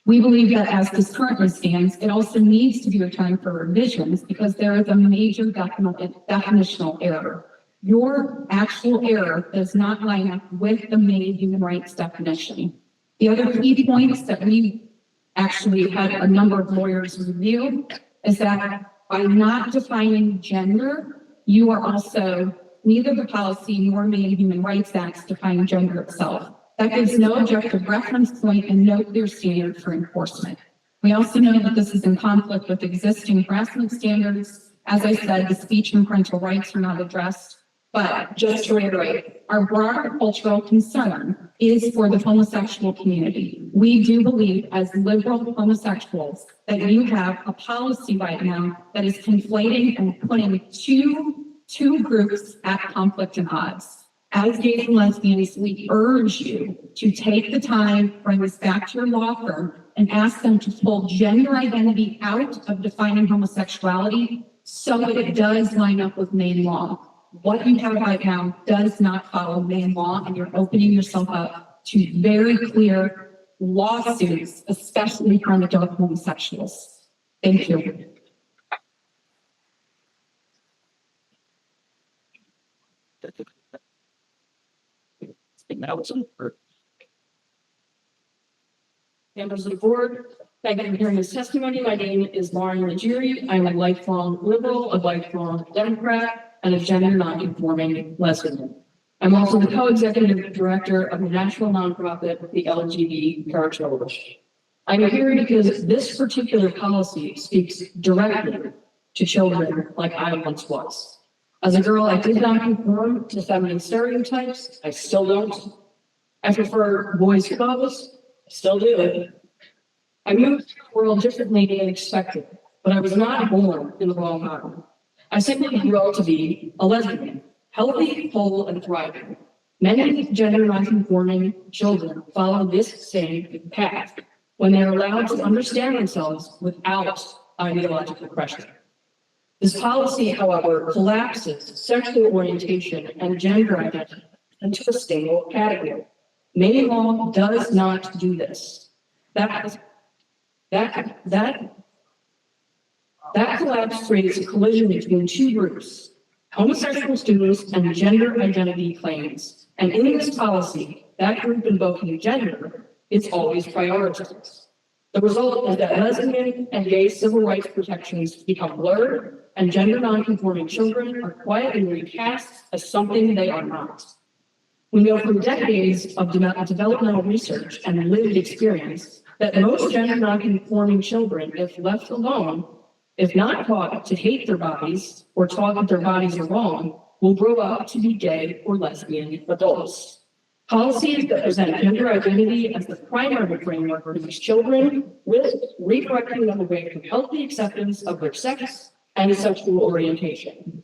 We believe that as this currently stands, it also needs to be returned for revisions because there is a major definitional error. Your actual error does not line up with the Maine Human Rights definition. The other key points that we actually had a number of lawyers review is that by not defining gender, you are also, neither the policy nor Maine Human Rights Act define gender itself. That gives no objective reference point and no clear standard for enforcement. We also know that this is in conflict with existing harassment standards. As I said, the speech and parental rights are not addressed. But just to reiterate, our broader cultural concern is for the homosexual community. We do believe as liberal homosexuals that you have a policy right now that is conflating and putting two groups at conflict and odds. As gays and lesbians, we urge you to take the time, bring this back to your law firm, and ask them to pull gender identity out of defining homosexuality so that it does line up with Maine law. What you have right now does not follow Maine law, and you're opening yourself up to very clear lawsuits, especially from adult homosexuals. Thank you. Members of the board, thank you for hearing this testimony. My name is Lauren Legere. I'm a lifelong liberal, a lifelong Democrat, and a gender non-conforming lesbian. I'm also the co-executive director of the national nonprofit, the LGBT Coalition. I'm here because this particular policy speaks directly to children like I once was. As a girl, I did not conform to feminine stereotypes. I still don't. I prefer boys to girls. I still do. I moved through the world differently than expected, but I was not born in the wrong home. I simply grew up to be a lesbian, healthy, whole, and thriving. Many gender non-conforming children follow this same path when they are allowed to understand themselves without ideological pressure. This policy, however, collapses sexual orientation and gender identity into a single category. Maine law does not do this. That collapse creates a collision between two groups, homosexual students and gender identity claims. And in this policy, that group invoking gender is always prioritized. The result is that lesbian and gay civil rights protections become blurred, and gender non-conforming children are quietly recast as something they are not. We know from decades of developmental research and lived experience that most gender non-conforming children, if left alone, if not taught to hate their bodies or taught that their bodies are wrong, will grow up to be gay or lesbian adults. Policies that present gender identity as the primary framework for these children risk redirecting them away from healthy acceptance of their sex and sexual orientation.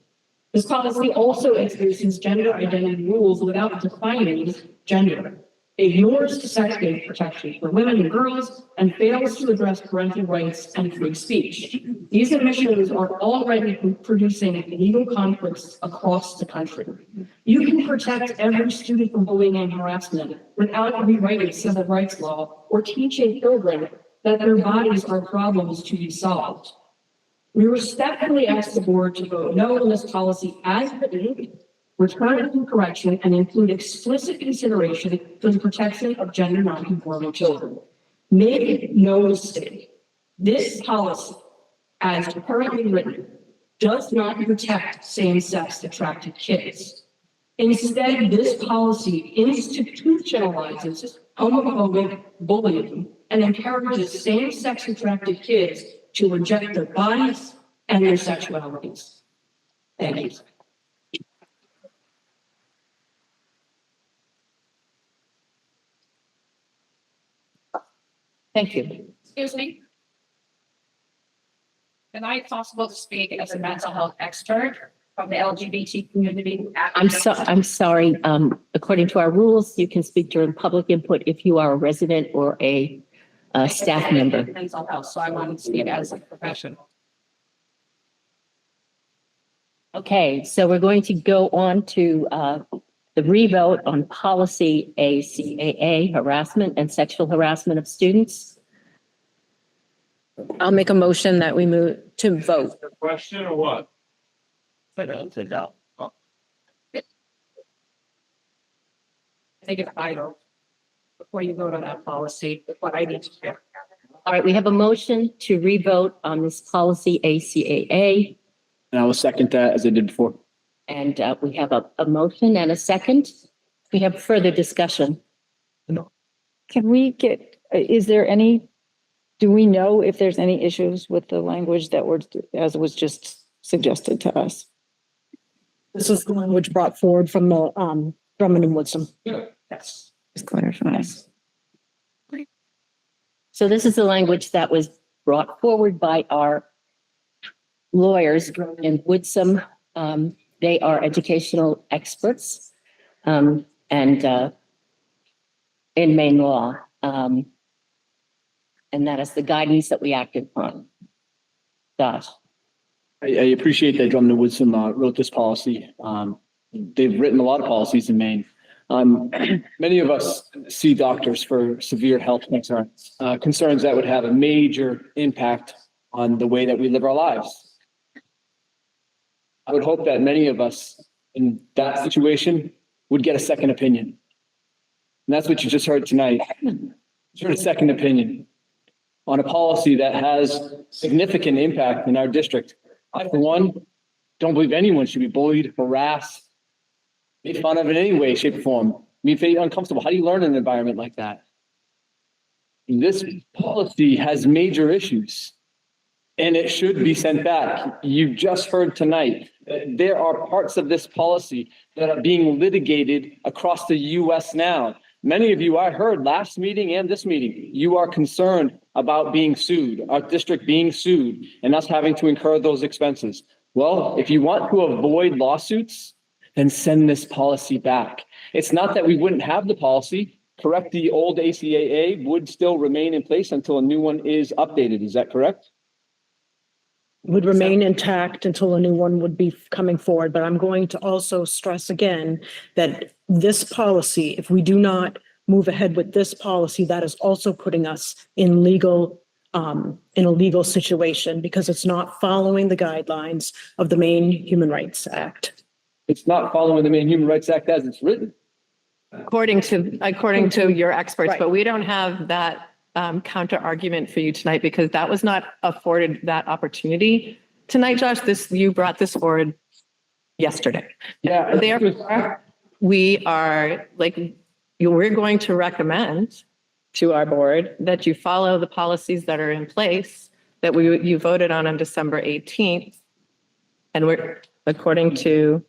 This policy also introduces gender identity rules without defining gender, ignores sex-based protection for women and girls, and fails to address parental rights and free speech. These omissions are already producing legal conflicts across the country. You can protect every student from bullying and harassment without rewriting civil rights law or teaching children that their bodies are problems to be solved. We respectfully ask the board to vote no on this policy as written, return it to correction, and include explicit consideration for the protection of gender non-conforming children. Make no mistake, this policy, as currently written, does not protect same-sex attracted kids. Instead, this policy institutionalizes homophobic bullying and encourages same-sex attracted kids to reject their bodies and their sexualities. Thank you. Thank you. Excuse me. Am I possible to speak as a mental health expert from the LGBT community? I'm sorry. According to our rules, you can speak during public input if you are a resident or a staff member. Mental health, so I want to speak as a professional. Okay, so we're going to go on to the revote on policy ACAA, harassment and sexual harassment of students. I'll make a motion that we move to vote. Question or what? Take it idle before you vote on that policy, what I need to do. All right, we have a motion to revote on this policy ACAA. And I will second that as I did before. And we have a motion and a second. We have further discussion. Can we get, is there any Do we know if there's any issues with the language that were, as was just suggested to us? This is the language brought forward from the, Drummond and Woodson. Yes. Just clarifying. So this is the language that was brought forward by our lawyers in Woodsum. They are educational experts, and, in Maine law. And that is the guidance that we acted upon. Josh. I appreciate that Drummond and Woodson wrote this policy. They've written a lot of policies in Maine. Many of us see doctors for severe health concerns, concerns that would have a major impact on the way that we live our lives. I would hope that many of us in that situation would get a second opinion. And that's what you just heard tonight. You heard a second opinion on a policy that has significant impact in our district. I, for one, don't believe anyone should be bullied, harassed, made fun of in any way, shape, or form. Made uncomfortable. How do you learn in an environment like that? This policy has major issues, and it should be sent back. You just heard tonight that there are parts of this policy that are being litigated across the U.S. now. Many of you, I heard last meeting and this meeting, you are concerned about being sued, our district being sued, and us having to incur those expenses. Well, if you want to avoid lawsuits, then send this policy back. It's not that we wouldn't have the policy. Correct, the old ACAA would still remain in place until a new one is updated. Is that correct? Would remain intact until a new one would be coming forward. But I'm going to also stress again that this policy, if we do not move ahead with this policy, that is also putting us in in a legal situation because it's not following the guidelines of the Maine Human Rights Act. It's not following the Maine Human Rights Act as it's written. According to your experts, Right. but we don't have that counter argument for you tonight because that was not afforded that opportunity tonight, Josh. You brought this forward yesterday. Yeah. Therefore, we're going to recommend to our board that you follow the policies that are in place that you voted on December 18th. And we're, according to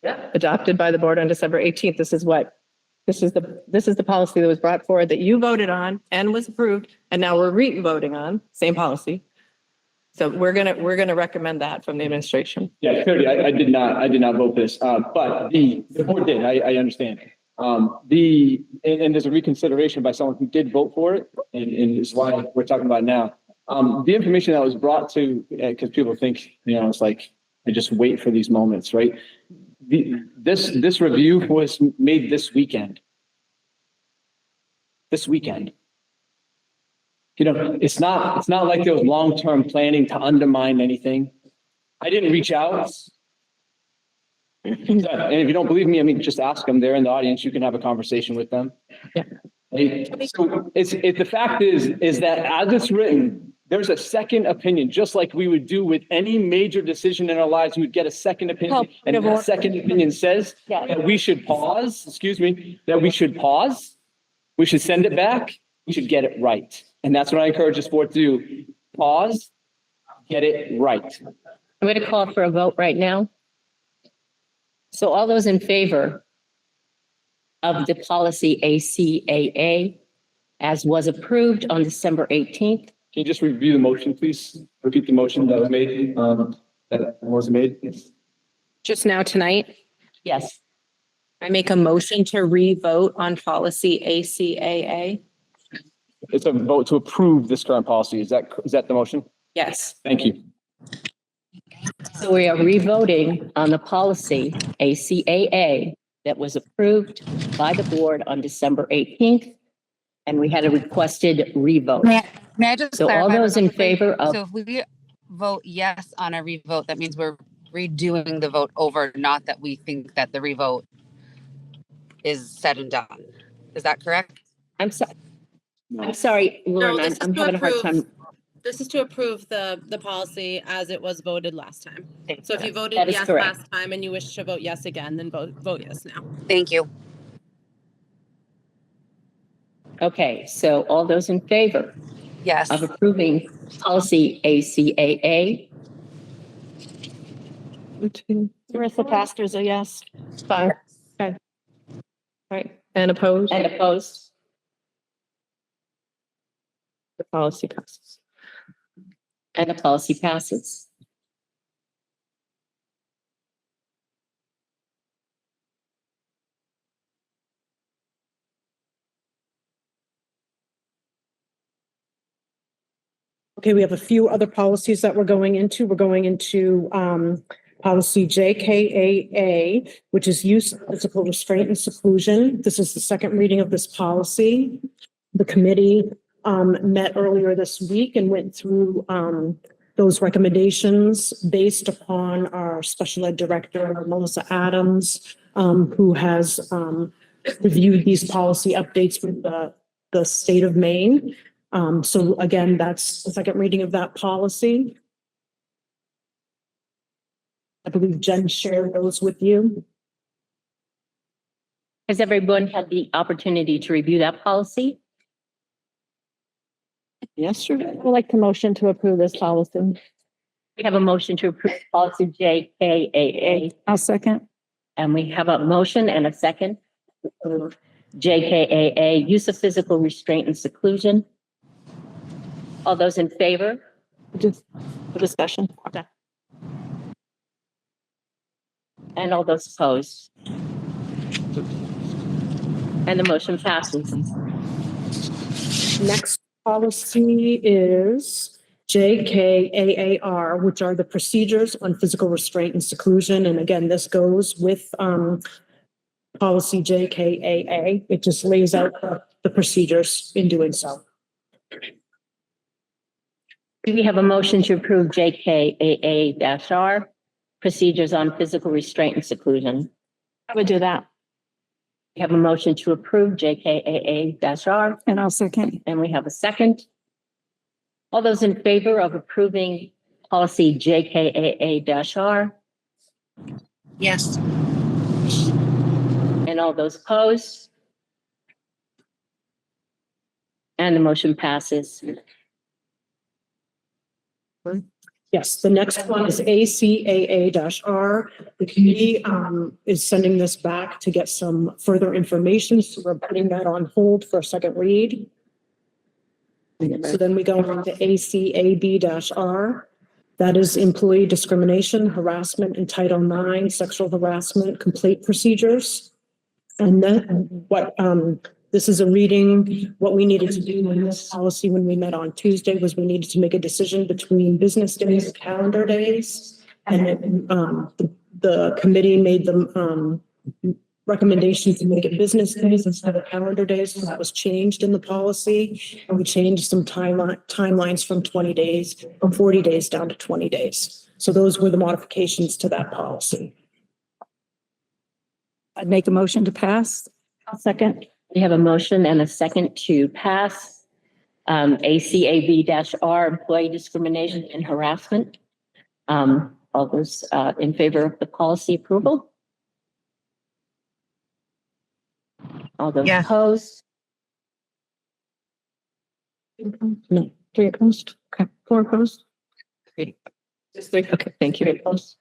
adopted by the board on December 18th, this is the policy that was brought forward that you voted on and was approved, and now we're re-voting on, same policy. So we're gonna recommend that from the administration. Yeah, clearly, I did not vote this, but the board did, I understand. And there's a reconsideration by someone who did vote for it, and is why we're talking about it now. The information that was brought to, because people think, it's like, I just wait for these moments, right? This review was made this weekend. It's not like there was long-term planning to undermine anything. I didn't reach out. And if you don't believe me, just ask them. They're in the audience. You can have a conversation with them. Yeah. So the fact is that as it's written, there's a second opinion, just like we would do with any major decision in our lives. We would get a second opinion, and that second opinion says that we should pause. We should send it back. We should get it right, and that's what I encourage this board to do. Pause, get it right. I'm going to call for a vote right now. So all those in favor of the policy ACAA as was approved on December 18th, Can you just review the motion, please? Repeat the motion that was made, that was made. Just now tonight, yes. I make a motion to re-vote on policy ACAA. It's a vote to approve this current policy. Is that the motion? Yes. Thank you. So we are re-voting on the policy ACAA that was approved by the board on December 18th. And we had a requested re-vote. May I just So all clarify those in real quick? favor of, So if we vote yes on a revote, that means we're redoing the vote over, not that we think that the revote is said and done. Is that correct? I'm sorry, Lauren, this is I'm to having a hard approve. time. This is to approve the policy as it was voted last time. So if you voted That is yes correct. last time and you wish to vote yes again, then vote yes now. Thank you. Okay, so all those in favor Yes. of approving policy ACAA. Marissa Pastor's a yes. Five. Okay. All right, and opposed? And opposed? The policy passes. And the policy passes. Okay, we have a few other policies that we're going into. We're going into policy JKAA, which is use of physical restraint and seclusion. This is the second reading of this policy. The committee met earlier this week and went through those recommendations based upon our special ed director, Melissa Adams, who has reviewed these policy updates with the state of Maine. So again, that's the second reading of that policy. I believe Jen shared those with you. Has everyone had the opportunity to review that policy? Yes, sure. I'd like to motion to approve this policy. We have a motion to approve policy JKAA, I'll second. and we have a motion and a second. to approve JKAA, use of physical restraint and seclusion. All those in favor? Just for discussion. Okay. And all those opposed? And the motion passes. Next policy is JKAAR, which are the procedures on physical restraint and seclusion. And again, this goes with policy JKAA. It just lays out the procedures in doing so. Do we have a motion to approve JKAA-R, procedures on physical restraint and seclusion? I would do that. We have a motion to approve JKAA-R, And I'll second. and we have a second. All those in favor of approving policy JKAA-R, Yes. and all those opposed? And the motion passes. Yes, the next one is ACAA-R. The committee is sending this back to get some further information, so we're putting that on hold for a second read. So then we go on to ACAB-R. That is employee discrimination, harassment, and Title IX, sexual harassment, complaint procedures. And then this is a reading. What we needed to do in this policy when we met on Tuesday was we needed to make a decision between business days and calendar days. And then, the committee made the recommendation to make it business days instead of calendar days. So that was changed in the policy. And we changed some timelines from 20 days, from 40 days down to 20 days. So those were the modifications to that policy. I'd make a motion to pass. I'll second. We have a motion and a second to pass ACAB-R, employee discrimination and harassment. All those in favor of the policy approval? All those Yeah. opposed? No, 3 opposed. Okay. 4 opposed. Just three. Okay, thank you. Opposed?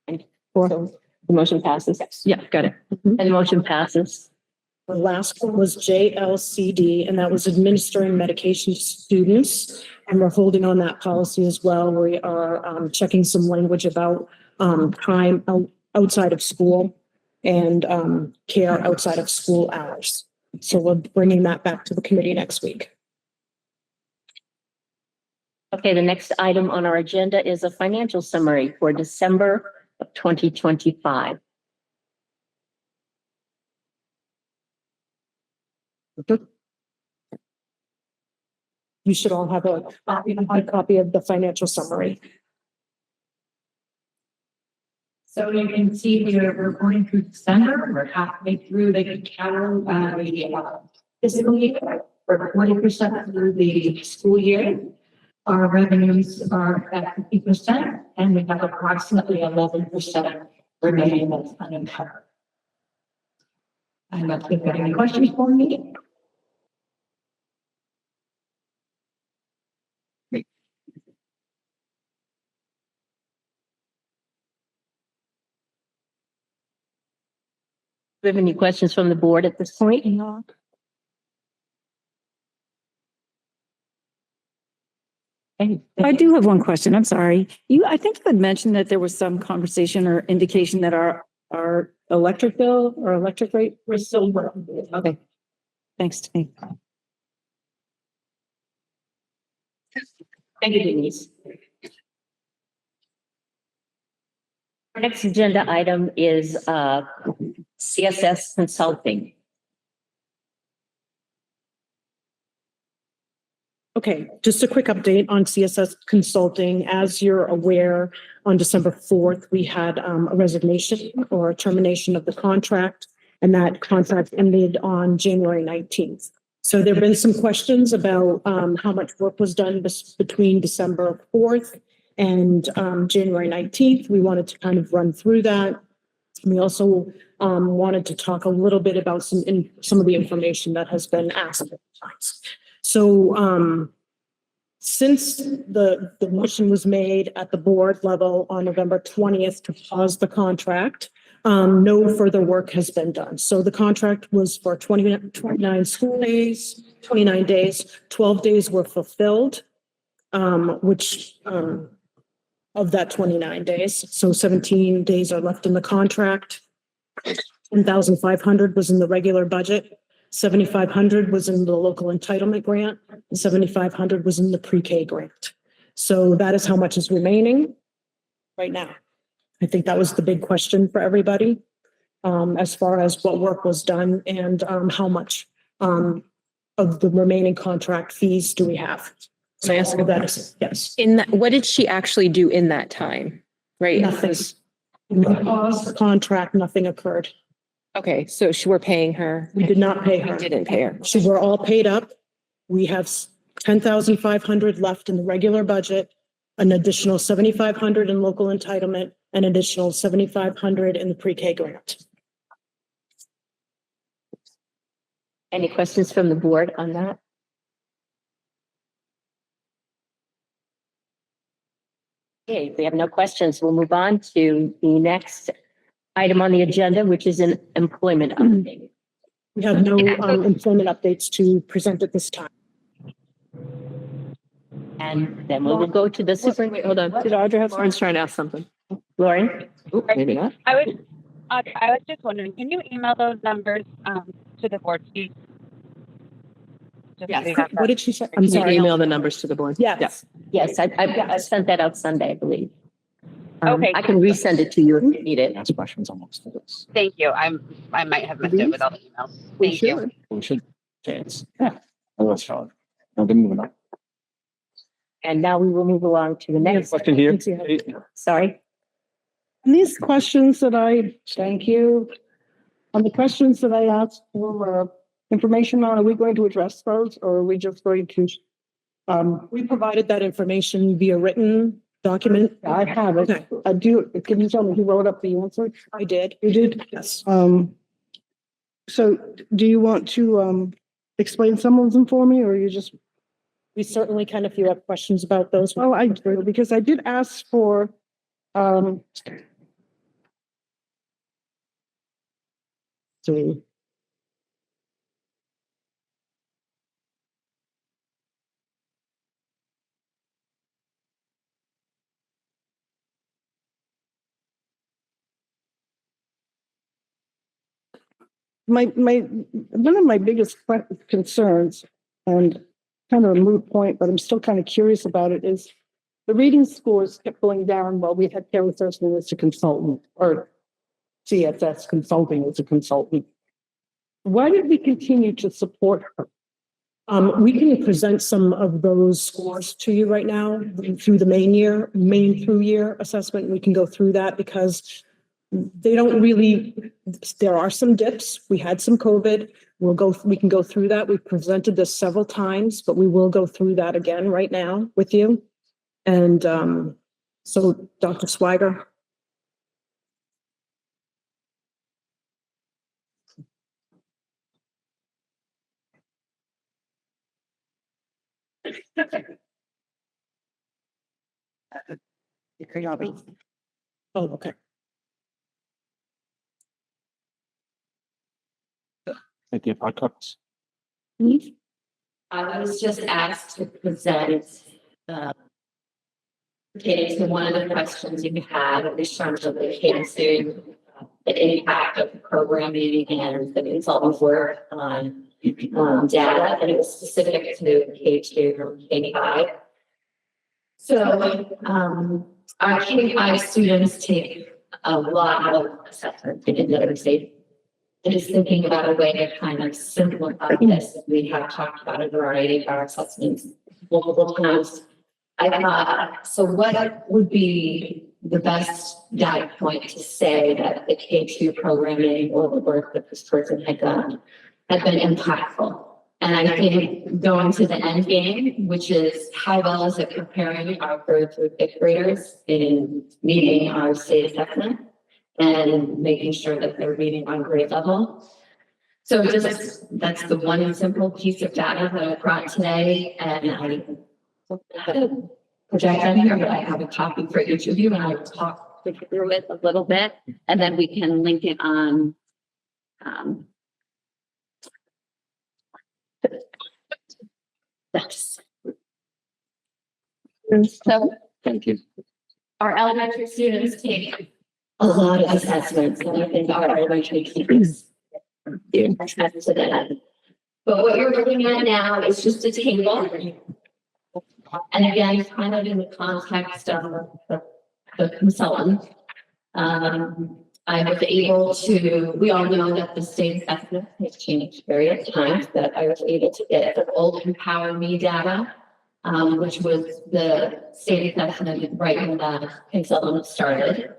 And 4. So the motion passes? Yeah, got it. And the motion passes. The last one was JLCD, and that was administering medication to students. And we're holding on that policy as well. We are checking some language about time outside of school and care outside of school hours. So we're bringing that back to the committee next week. Okay, the next item on our agenda is a financial summary for December of 2025. You should all have a copy of the financial summary. So you can see here, we're going through December, we're halfway through the fiscal year. We're 40% through the school year. Our revenues are at 50%, and we have approximately 11% remaining that's unencumbered. I'm not sure if you have any questions for me. we have any questions from the board at this point? Okay. I do have one question. I'm sorry. I think you had mentioned that there was some conversation or indication that our electric bill or electric rate was still. Okay. Thanks, Denise. Thank you, Denise. Our next agenda item is CSS Consulting. Okay, just a quick update on CSS Consulting. As you're aware, on December 4th, we had a resignation or a termination of the contract, and that contract ended on January 19th. So there have been some questions about how much work was done between December 4th and January 19th. We wanted to kind of run through that. We also wanted to talk a little bit about some of the information that has been asked. So since the motion was made at the board level on November 20th to pause the contract, no further work has been done. So the contract was for 29 school days, 29 days, 12 days were fulfilled, which of that 29 days. So 17 days are left in the contract. 10,500 was in the regular budget. 7,500 was in the local entitlement grant, and 7,500 was in the pre-K grant. So that is how much is remaining right now. I think that was the big question for everybody, as far as what work was done and how much of the remaining contract fees do we have? So Can I ask all that is, yes. In that, what did she actually do in that time? Right? Nothing. We paused the contract, nothing occurred. Okay, so we're paying her. We did not pay her. We didn't pay her. So we're all paid up. We have 10,500 left in the regular budget, an additional 7,500 in local entitlement, an additional 7,500 in the pre-K grant. Any questions from the board on that? Okay, if we have no questions, we'll move on to the next item on the agenda, which is an employment update. We have no employment updates to present at this time. And then we will go to the Wait, hold on. Did Audra have? Lauren's trying to ask something. Lauren? Oop, maybe not. I was just wondering, can you email those numbers to the board, please? Just so we have What did she say? I'm Can you sorry. email the numbers to the board? Yes. Yes, I sent that out Sunday, I believe. Okay. I can resend it to you if you need it. Ask questions almost. Thank you. I might have missed it with all the emails. Thank you. We should chance. Yeah. I was sure. I've been moving on. And now we will move along to the next. Question here. Sorry. These questions that thank you. On the questions that I asked for information on, are we going to address those or are we just going to? We provided that information via written document. I have it. Okay. Can you tell me who wrote up the answer? I did. You did? Yes. So do you want to explain some of them for me or you just? We certainly can if you have questions about those. Oh, I do, because I did ask for, see. One of my biggest concerns, and kind of a moot point, but I'm still kind of curious about it, is the reading scores kept going down while we had Carrie Thurston as a consultant, or CSS Consulting as a consultant. Why did we continue to support her? We can present some of those scores to you right now through the main through year assessment. We can go through that because they don't really, there are some dips. We had some COVID. We can go through that. We've presented this several times, but we will go through that again right now with you. And so Dr. Swiger. Oh, okay. Cynthia Podcox. I was just asked to present, pertaining to one of the questions you had in terms of the cancer, the impact of the programming and the consultant's work on data, and it was specific to K2 or K5. So, our K5 students take a lot of assessment in literacy. And just thinking about a way to kind of simplify this, we have talked about a variety of our assessments multiple times. I thought, so what would be the best data point to say that the K2 programming or the work that this person had done had been impactful? And I think going to the end game, which is how well is it preparing our third through fifth graders in meeting our state assessment and making sure that they're reading on grade level. So just, that's the one simple piece of data that I brought today, and I had a project on here, but I have a copy for each of you, and I'll talk through it a little bit, and then we can link it on. Yes. So, Thank you. our elementary students take a lot of assessments, and I think our elementary students do attest to that. But what you're looking at now is just a table. And again, it's kind of in the context of the consultant. I was able to, we all know that the state assessment has changed various times, that I was able to get the old Empower Me data, which was the state assessment right when the consultant started.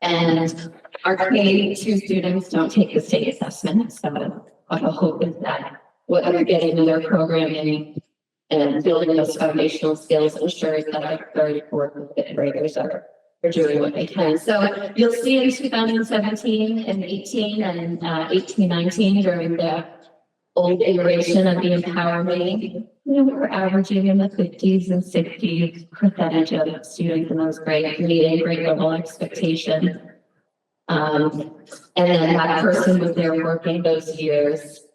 And our K2 students don't take the state assessment, so what I hope is that what they're getting in their programming and building those foundational skills ensures that our third, fourth, and fifth graders are doing what they can. So you'll see in 2017 and 18 and 18, 19 during the old iteration of the Empower Me, we're averaging in the 50s and 60s percentage of students in those grades meeting grade level expectation. And then that person was there working those years.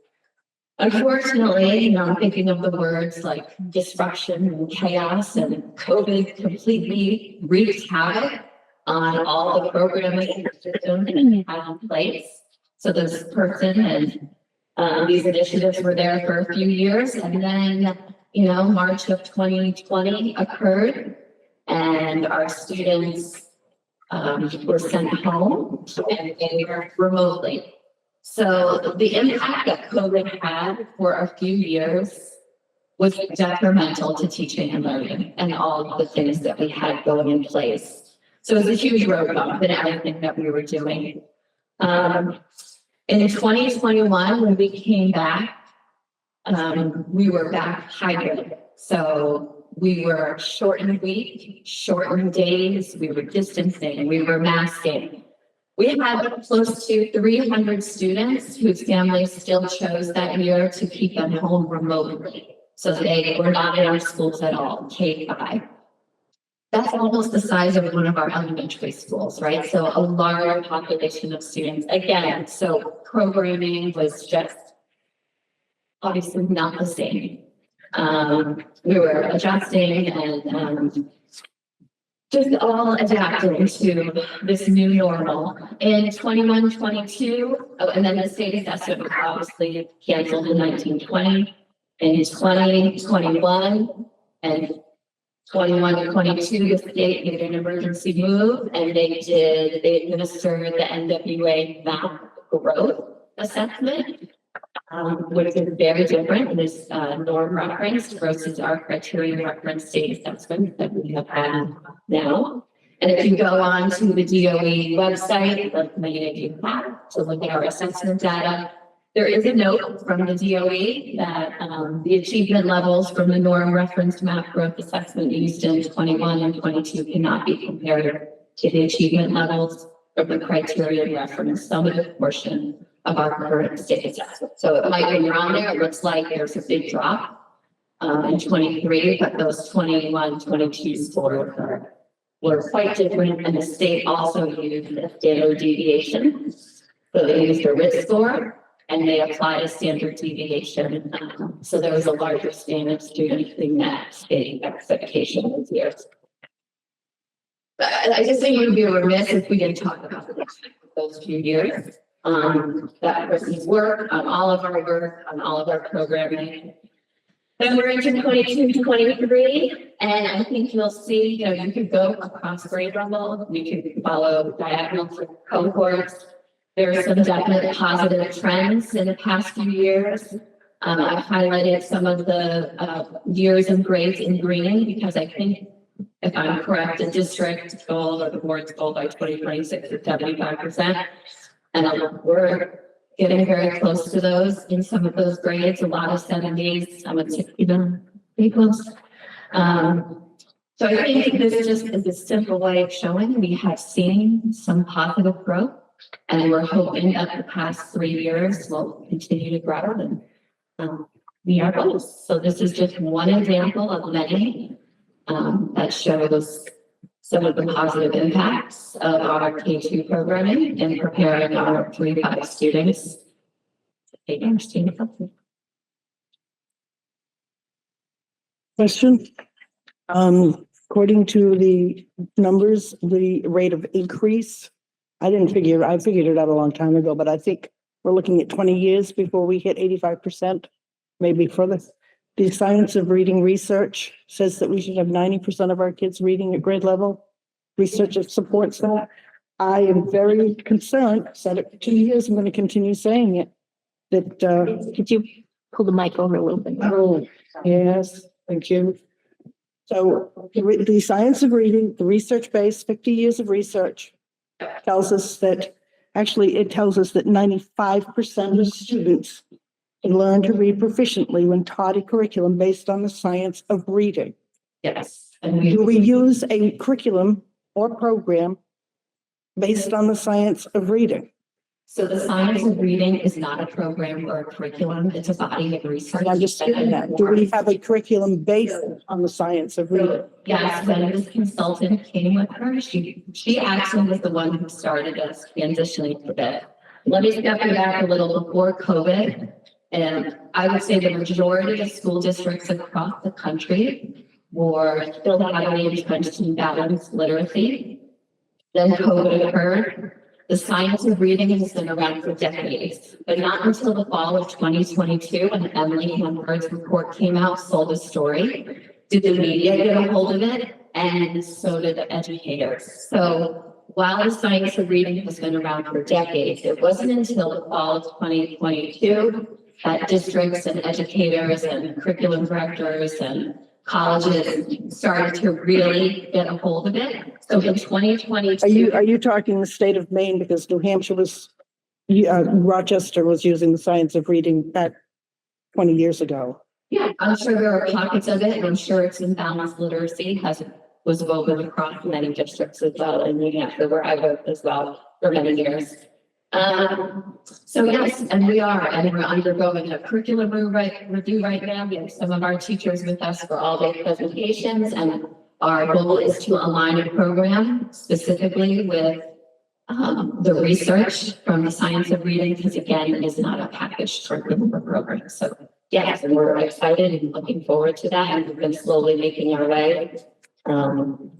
Unfortunately, I'm thinking of the words like disruption and chaos, and COVID completely wreaked havoc on all the programming systems that we had in place. So this person and these initiatives were there for a few years, and then, March of 2020 occurred, and our students were sent home and they worked remotely. So the impact that COVID had for a few years was detrimental to teaching and learning and all of the things that we had going in place. So it was a huge road bump in everything that we were doing. In 2021, when we came back, we were back hybrid. So we were shortened week, shortened days, we were distancing, we were masking. We had close to 300 students whose families still chose that year to keep them home remotely. So they were not in our schools at all, K5. That's almost the size of one of our elementary schools, right? So a large population of students. Again, so programming was just obviously not the same. We were adjusting and just all adapting to this new normal. In 21, 22, and then the state assessment was obviously canceled in 1920. In 20, 21, and 21 to 22, the state made an emergency move, and they administered the NWA math growth assessment, which is very different. It is norm referenced versus our criteria reference state assessment that we have had now. And if you go on to the DOE website, like many of you have, to look at our assessment data, there is a note from the DOE that the achievement levels from the norm referenced math growth assessment used in 21 and 22 cannot be compared to the achievement levels of the criteria reference summative portion of our current state assessment. So it might be around there, it looks like there's a big drop in 23, but those 21, 22 scores were quite different, and the state also used a standard deviation. So they used a risk score, and they applied a standard deviation. So there was a larger span of students being met state expectation this year. But I just think it would be remiss if we didn't talk about those few years, that person's work, on all of our work, on all of our programming. Then we're into 22, 23, and I think you'll see, you know, you could go across grade level, you could follow diagonal cohorts. There are some definite positive trends in the past few years. I've highlighted some of the years and grades in green because I think, if I'm correct, the district goal or the board's goal by 2026 is 75%. And we're getting very close to those in some of those grades, a lot of 70s, some of 60 pretty close. So I think this just is a simple way of showing we have seen some positive growth, and we're hoping that the past 3 years will continue to grow and meet our goals. So this is just one example of many that shows some of the positive impacts of our K2 programming and preparing our 3-5 students. Question? According to the numbers, the rate of increase, I figured it out a long time ago, but I think we're looking at 20 years before we hit 85%, maybe further. The science of reading research says that we should have 90% of our kids reading at grade level. Research supports that. I am very concerned, said it for 2 years, I'm going to continue saying it, that, Could you pull the mic over a little bit? oh, yes, thank you. So the science of reading, the research-based 50 years of research tells us that, actually, it tells us that 95% of students can learn to read proficiently when taught a curriculum based on the science of reading. Yes. Do we use a curriculum or program based on the science of reading? So the science of reading is not a program or a curriculum, it's a body of research. I understand that. Do we have a curriculum based on the science of reading? Yes, when this consultant came with her, she actually was the one who started us transitioning to that. Let me step back a little before COVID. And I would say the majority of school districts across the country were still having entrenched in balanced literacy. Then COVID occurred. The science of reading has been around for decades, but not until the fall of 2022, when Emily Hamford's report came out, sold a story, did the media get a hold of it, and so did the educators. So while the science of reading has been around for decades, it wasn't until the fall of 2022 that districts and educators and curriculum directors and colleges started to really get a hold of it. So in 2022. Are you talking the state of Maine? Because New Hampshire was, Rochester was using the science of reading back 20 years ago. Yeah, I'm sure there are pockets of it, and I'm sure it's in balanced literacy was woven across many districts as well, and New Hampshire, where I worked as well for many years. So yes, and we're undergoing a curriculum review right now. We have some of our teachers with us for all day presentations, and our goal is to align a program specifically with the research from the science of reading, because again, it is not a packaged curriculum or program. So yes, and we're excited and looking forward to that, and we've been slowly making our way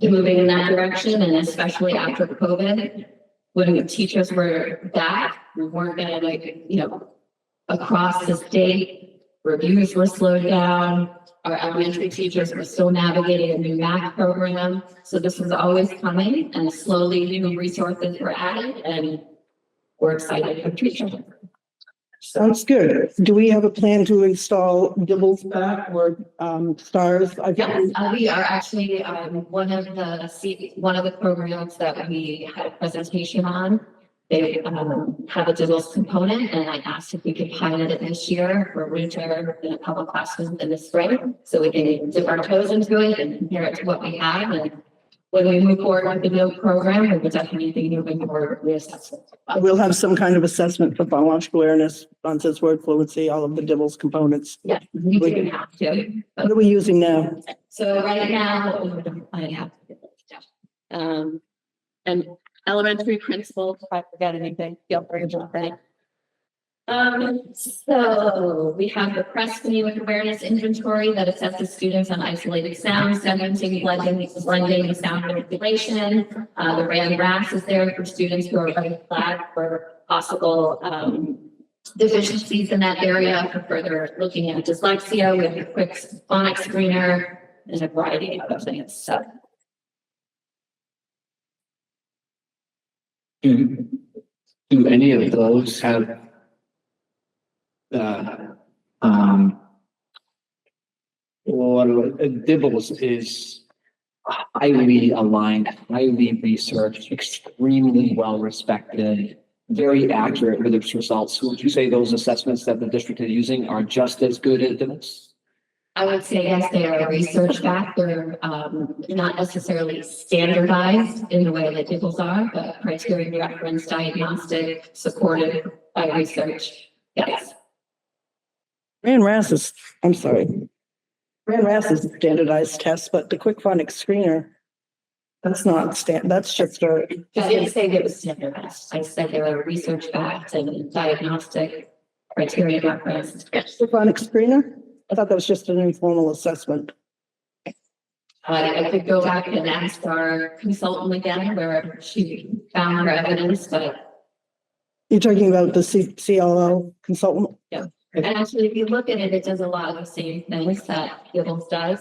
moving in that direction, and especially after COVID. When the teachers were back, we weren't gonna across the state, reviews were slowed down. Our elementary teachers were still navigating a new math program. So this was always coming, and slowly new resources were added, and we're excited for future. Sounds good. Do we have a plan to install Dibbles back or stars? Yes, we are actually one of the programs that we had a presentation on. They have a Dibbles component, and I asked if we could pilot it this year for winter in a couple classes in the spring, so we can dip our toes into it and compare it to what we have. And when we move forward with the new program, we will definitely be moving forward with reassessment. We'll have some kind of assessment for phonological awareness, nonsense word fluency, all of the Dibbles components. Yeah, we do have to. What are we using now? So right now, I have to. And elementary principals, if I forget anything, feel free to jump in. So we have the press community awareness inventory that assesses students on isolated sound, segmenting, blending sound manipulation. The RAND RAS is there for students who are already flagged for possible, deficiencies in that area for further looking at dyslexia. We have a quick phonics screener and a variety of other things. So Do any of those have Dibbles is highly aligned, highly researched, extremely well respected, very accurate with its results. Would you say those assessments that the district is using are just as good as Dibbles? I would say yes, they are research backed. They're not necessarily standardized in the way that DIBELS are, but criteria reference, diagnostic, supported by research. Yes. RAND RAS is, I'm sorry. RAND RAS is a standardized test, but the quick phonics screener, that's not that's just a. I didn't say they were standardized. I said they were research backed and diagnostic, criteria reference. Quick phonics screener? I thought that was just an informal assessment. I could go back and ask our consultant again where she found her evidence, but You're talking about the CLO consultant? yeah. And actually, if you look at it, it does a lot of the same things that DIBELS does.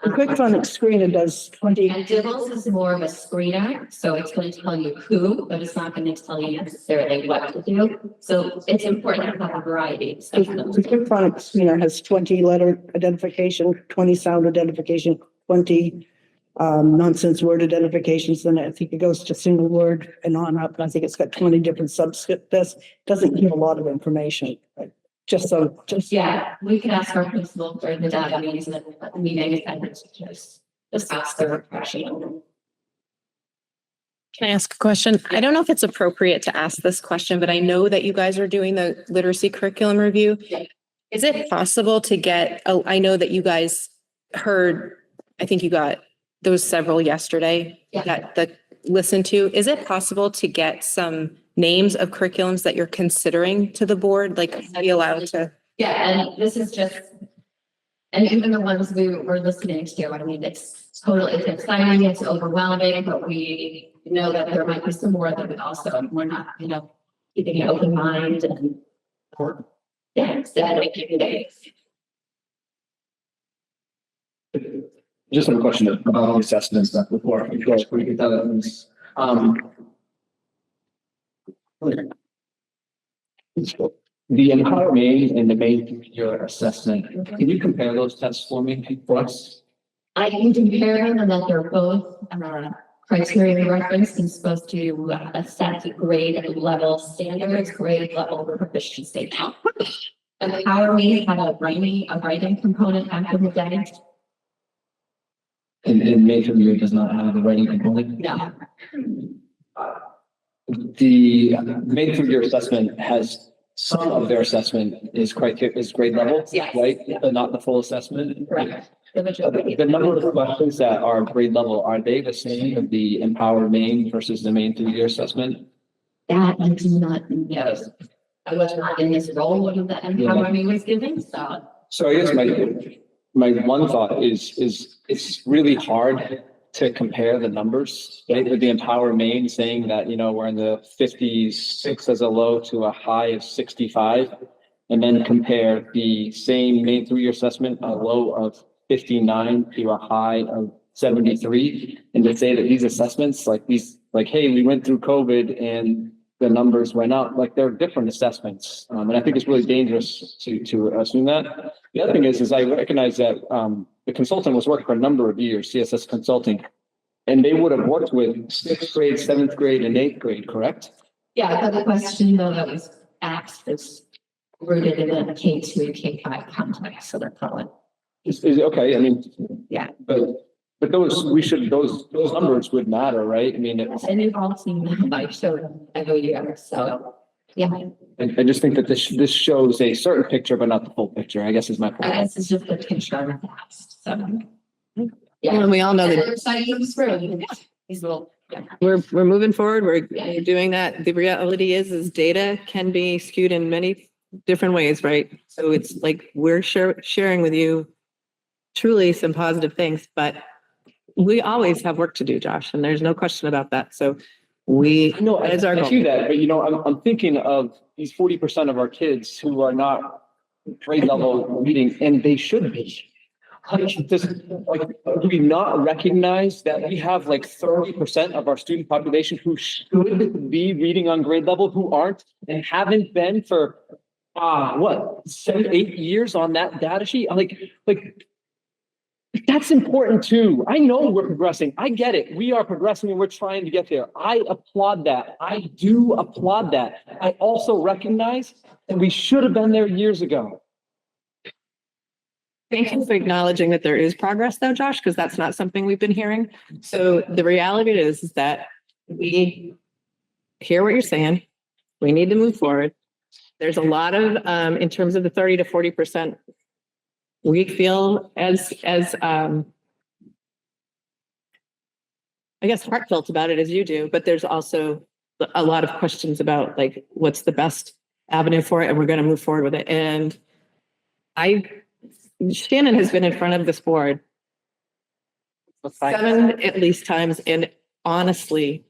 The quick phonics screener does 20. And DIBELS is more of a screener, so it's going to tell you who, but it's not going to tell you necessarily what to do. So it's important to have a variety of systems. The quick phonics screener has 20 letter identification, 20 sound identification, 20 nonsense word identifications. Then I think it goes to single word and on up. And I think it's got 20 different subscript. This doesn't give a lot of information. Right? Just Yeah, we can ask our principal for the data meetings and the meeting and just ask their impression. Can I ask a question? I don't know if it's appropriate to ask this question, but I know that you guys are doing the literacy curriculum review. Is it possible to get, I know that you guys heard, I think you got those several yesterday that listened to. Is it possible to get some names of curriculums that you're considering to the board, like be allowed to? Yeah, and this is just, and even the ones we were listening to, I mean, it's totally, it's exciting, it's overwhelming, but we know that there might be some more that we also, we're not, keeping an open mind and. Yeah, exciting days. Just have a question about the assessments that before we get that. The Empower Maine and the Maine Year Assessment, can you compare those tests for me, for us? I can compare them and that they're both criteria referenced and supposed to assess grade level standards, grade level proficiency. Empower Maine had a writing component back in the day. And Maine Year does not have the writing component? No. The Maine Year Assessment has some of their assessment is grade level, Yes. right? Yeah. But not the full assessment. Correct. The number of questions that are grade level, are they the same of the Empower Maine versus the Maine 3-year assessment? That I do not know. I was not in this role when the Empower Maine was given, so. So I guess my one thought is it's really hard to compare the numbers, right? With the Empower Maine saying that, we're in the 56 as a low to a high of 65. And then compare the same Maine 3-year assessment, a low of 59 to a high of 73. And to say that these assessments, hey, we went through COVID and the numbers went up, they're different assessments. And I think it's really dangerous to assume that. The other thing is I recognize that the consultant was working for a number of years, CSS Consulting, and they would have worked with 6th grade, 7th grade, and 8th grade, correct? Yeah, but the question though that was asked is rooted in a K2, K5 context, so they're calling. Is okay, I mean. Yeah. But those numbers would matter, right? I mean, And you've all seen them, I showed them every year, so, yeah. I just think that this shows a certain picture, but not the full picture, I guess is my I point. guess it's just a picture of the past, so. Well, and we all know that They're exciting this room. These little, we're moving forward. We're doing that. The reality is data can be skewed in many different ways, right? So it's like we're sharing with you truly some positive things, but we always have work to do, Josh, and there's no question about that. So No, I as our I see goal. that, but I'm thinking of these 40% of our kids who are not grade level reading, and they should be. Like, do we not recognize that we have like 30% of our student population who should be reading on grade level, who aren't and haven't been for, 7, 8 years on that data sheet? Like, that's important too. I know we're progressing. I get it. We are progressing and we're trying to get there. I applaud that. I do applaud that. I also recognize that we should have been there years ago. Thank you for acknowledging that there is progress though, Josh, because that's not something we've been hearing. So the reality is that we hear what you're saying. We need to move forward. There's a lot of, in terms of the 30 to 40%, we feel as I guess heartfelt about it as you do, but there's also a lot of questions about like, what's the best avenue for it? And we're going to move forward with it. And Shannon has been in front of this board 7 at least times. And honestly,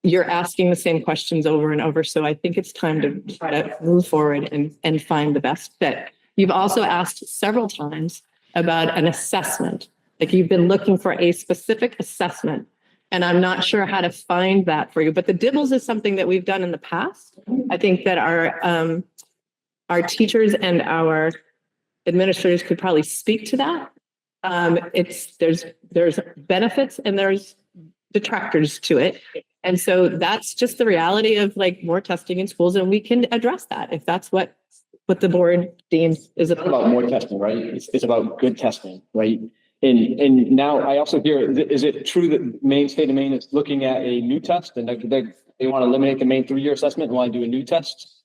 you're asking the same questions over and over. So I think it's time to try to move forward and find the best fit. You've also asked several times about an assessment, like you've been looking for a specific assessment, and I'm not sure how to find that for you, but the DIBELS is something that we've done in the past. I think that our teachers and our administrators could probably speak to that. There's benefits and there's detractors to it. And so that's just the reality of like more testing in schools, and we can address that if that's what the board deems is About more testing, right? It's about good testing, right? And now I also hear, is it true that state of Maine is looking at a new test and they want to eliminate the Maine 3-year assessment and want to do a new test?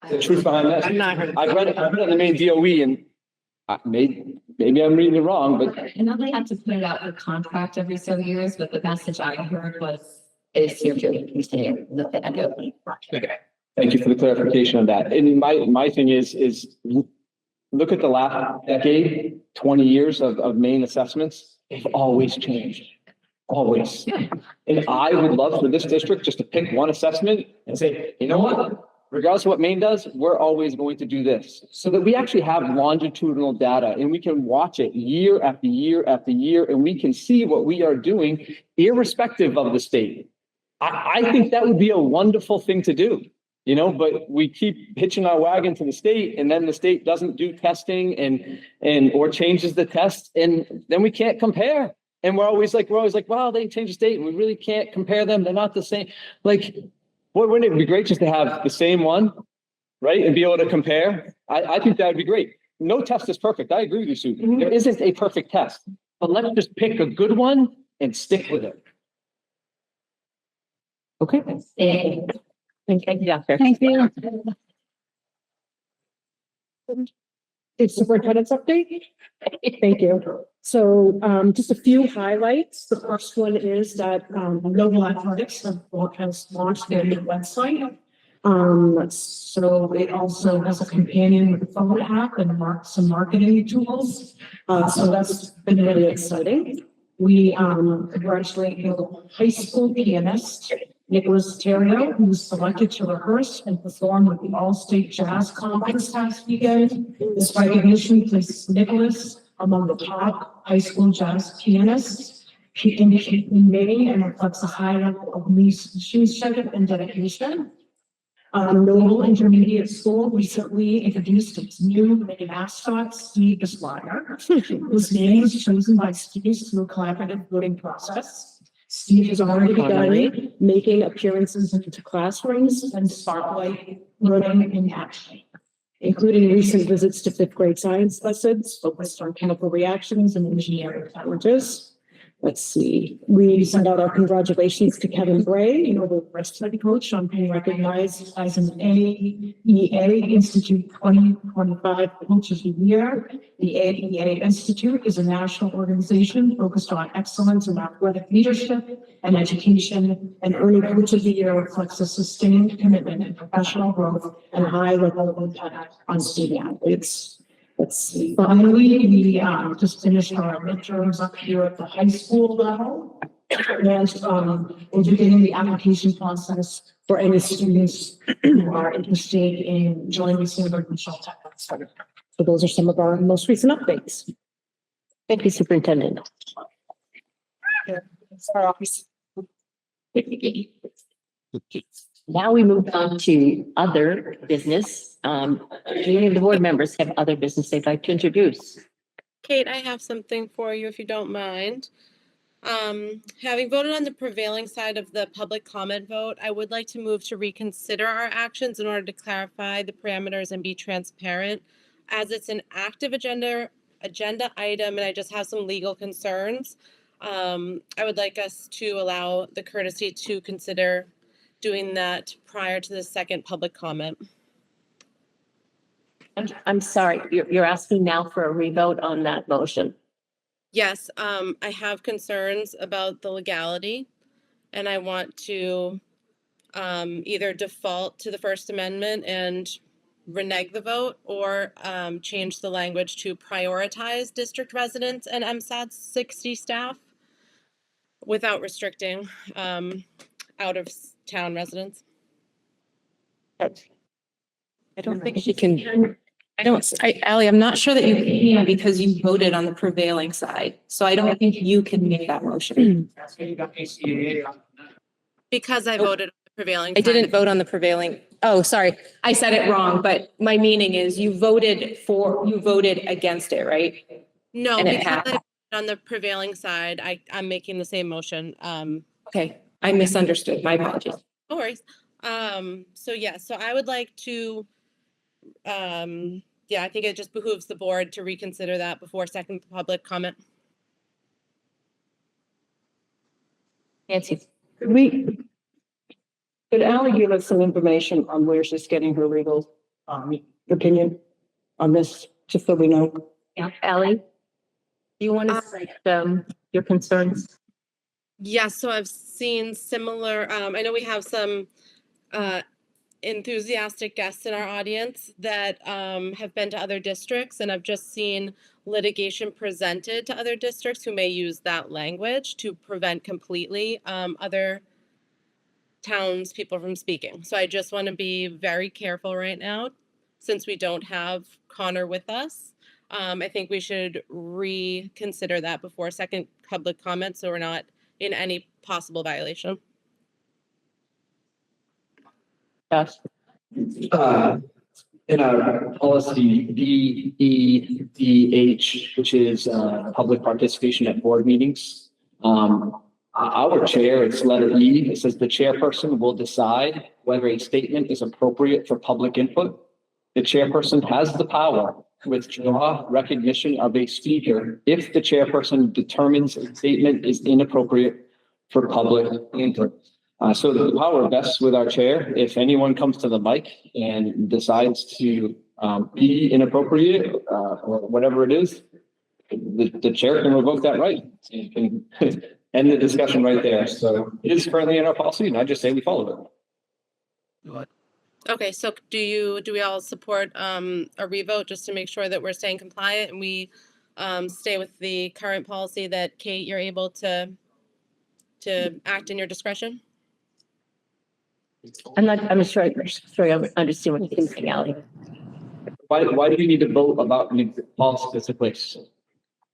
The truth behind that? I've not heard. I've read it in the Maine DOE, and maybe I'm reading it wrong, but I know they have to put it out in contract every so years, but the message I heard was, is here to continue the annual project. okay. Thank you for the clarification on that. And my thing is look at the last decade, 20 years of Maine assessments. They've always changed. Always. And I would love for this district just to pick one assessment and say, you know what? Regardless of what Maine does, we're always going to do this, so that we actually have longitudinal data and we can watch it year after year after year, and we can see what we are doing irrespective of the state. I think that would be a wonderful thing to do, but we keep hitching our wagon to the state, and then the state doesn't do testing or changes the test, and then we can't compare. And we're always like, wow, they changed the state and we really can't compare them. They're not the same. Like, boy, wouldn't it be great just to have the same one, right? And be able to compare? I think that would be great. No test is perfect. I agree with you, Sue. There isn't a perfect test, but let's just pick a good one and stick with it. Okay. Thank you, Doctor. Thank you. It's superintendent's update. Thank you. So just a few highlights. The first one is that Global Athletics has launched their new website. So it also has a companion with the phone app and some marketing tools. So that's been really exciting. We congratulate the high school pianist, Nicholas Terrio, who was selected to rehearse and perform with the All-State Jazz Conference last weekend. This recognition places Nicholas among the top high school jazz pianists. He indicated in May and reflects a high level of musicianship and dedication. Noble Intermediate School recently introduced its new mini mascot, Steve the Slider, whose name is chosen by students through a collaborative voting process. Steve has already begun making appearances into classrooms and spotlight learning in action, including recent visits to 5th grade science lessons focused on chemical reactions and engineering challenges. let's see, we send out our congratulations to Kevin Bray, you know, the wrestling coach on being recognized as an AEA Institute 2025 Coach of the Year. The AEA Institute is a national organization focused on excellence in athletic leadership and education, and earning Coach of the Year reflects a sustained commitment in professional growth and high level of impact on student athletes. Let's see, finally, we just finished our midterms up here at the high school level. And we're beginning the application process for any students who are interested in joining Sandburg and Shelter. So those are some of our most recent updates. Thank you, Superintendent. Now we move on to other business. Do any of the board members have other business they'd like to introduce? Kate, I have something for you if you don't mind. Having voted on the prevailing side of the public comment vote, I would like to move to reconsider our actions in order to clarify the parameters and be transparent. As it's an active agenda item and I just have some legal concerns, I would like us to allow the courtesy to consider doing that prior to the second public comment. I'm sorry, you're asking now for a revote on that motion. Yes, I have concerns about the legality and I want to either default to the First Amendment and renege the vote or change the language to prioritize district residents and MSAT 60 staff without restricting out of town residents. I don't think she can. Ally, I'm not sure that you can because you voted on the prevailing side. So I don't think you can make that motion. Because I voted on the prevailing. I didn't vote on the prevailing. Oh, sorry. I said it wrong, but my meaning is you voted against it, right? No, And it because I happened. voted on the prevailing side, I'm making the same motion. Okay, I misunderstood. My apologies. No worries. So yeah, so I would like to, yeah, I think it just behooves the board to reconsider that before second public comment. Nancy. Could Ally give us some information on where she's getting her legal opinion on this, just so we know? Yeah, Ally, do you want to cite your concerns? Yes, so I've seen similar, I know we have some enthusiastic guests in our audience that have been to other districts, and I've just seen litigation presented to other districts who may use that language to prevent completely other townspeople from speaking. So I just want to be very careful right now, since we don't have Connor with us. I think we should reconsider that before second public comment, so we're not in any possible violation. Josh? In our policy DEDH, which is public participation at board meetings, our chair, it's letter E, it says the chairperson will decide whether a statement is appropriate for public input. The chairperson has the power to withdraw recognition of a speaker if the chairperson determines a statement is inappropriate for public input. So the power vests with our chair. If anyone comes to the mic and decides to be inappropriate or whatever it is, the chair can revoke that right and can end the discussion right there. So it is currently in our policy, and I just say we follow it. Okay, so do we all support a revote just to make sure that we're staying compliant and we stay with the current policy that Kate, you're able to act in your discretion? I'm sure I understand what you're saying, Ally. Why do you need to vote about the policy specifically?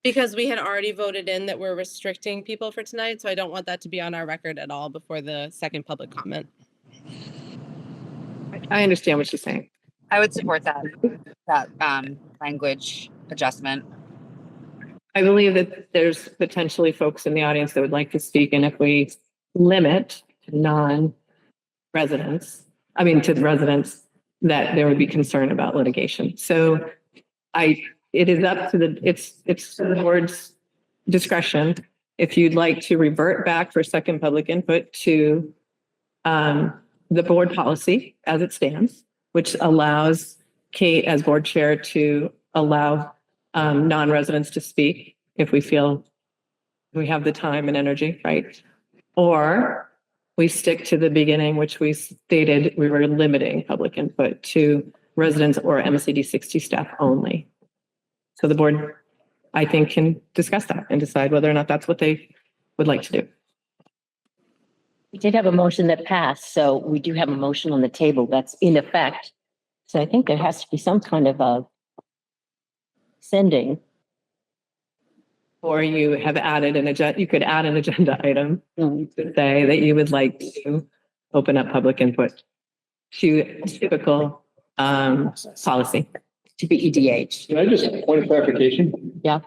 Because we had already voted in that we're restricting people for tonight, so I don't want that to be on our record at all before the second public comment. I understand what she's saying. I would support that language adjustment. I believe that there's potentially folks in the audience that would like to speak, and if we limit to non-residents, to the residents, that there would be concern about litigation. So it is up to it's the board's discretion if you'd like to revert back for second public input to the board policy as it stands, which allows Kate as board chair to allow non-residents to speak if we feel we have the time and energy, right? Or we stick to the beginning, which we stated we were limiting public input to residents or MSAD 60 staff only. So the board, I think, can discuss that and decide whether or not that's what they would like to do. We did have a motion that passed, so we do have a motion on the table that's in effect. So I think there has to be some kind of a sending. Or you have added an agenda, you could add an agenda item to say that you would like to open up public input to typical policy. To be EDH. Can I just point of clarification? Yeah.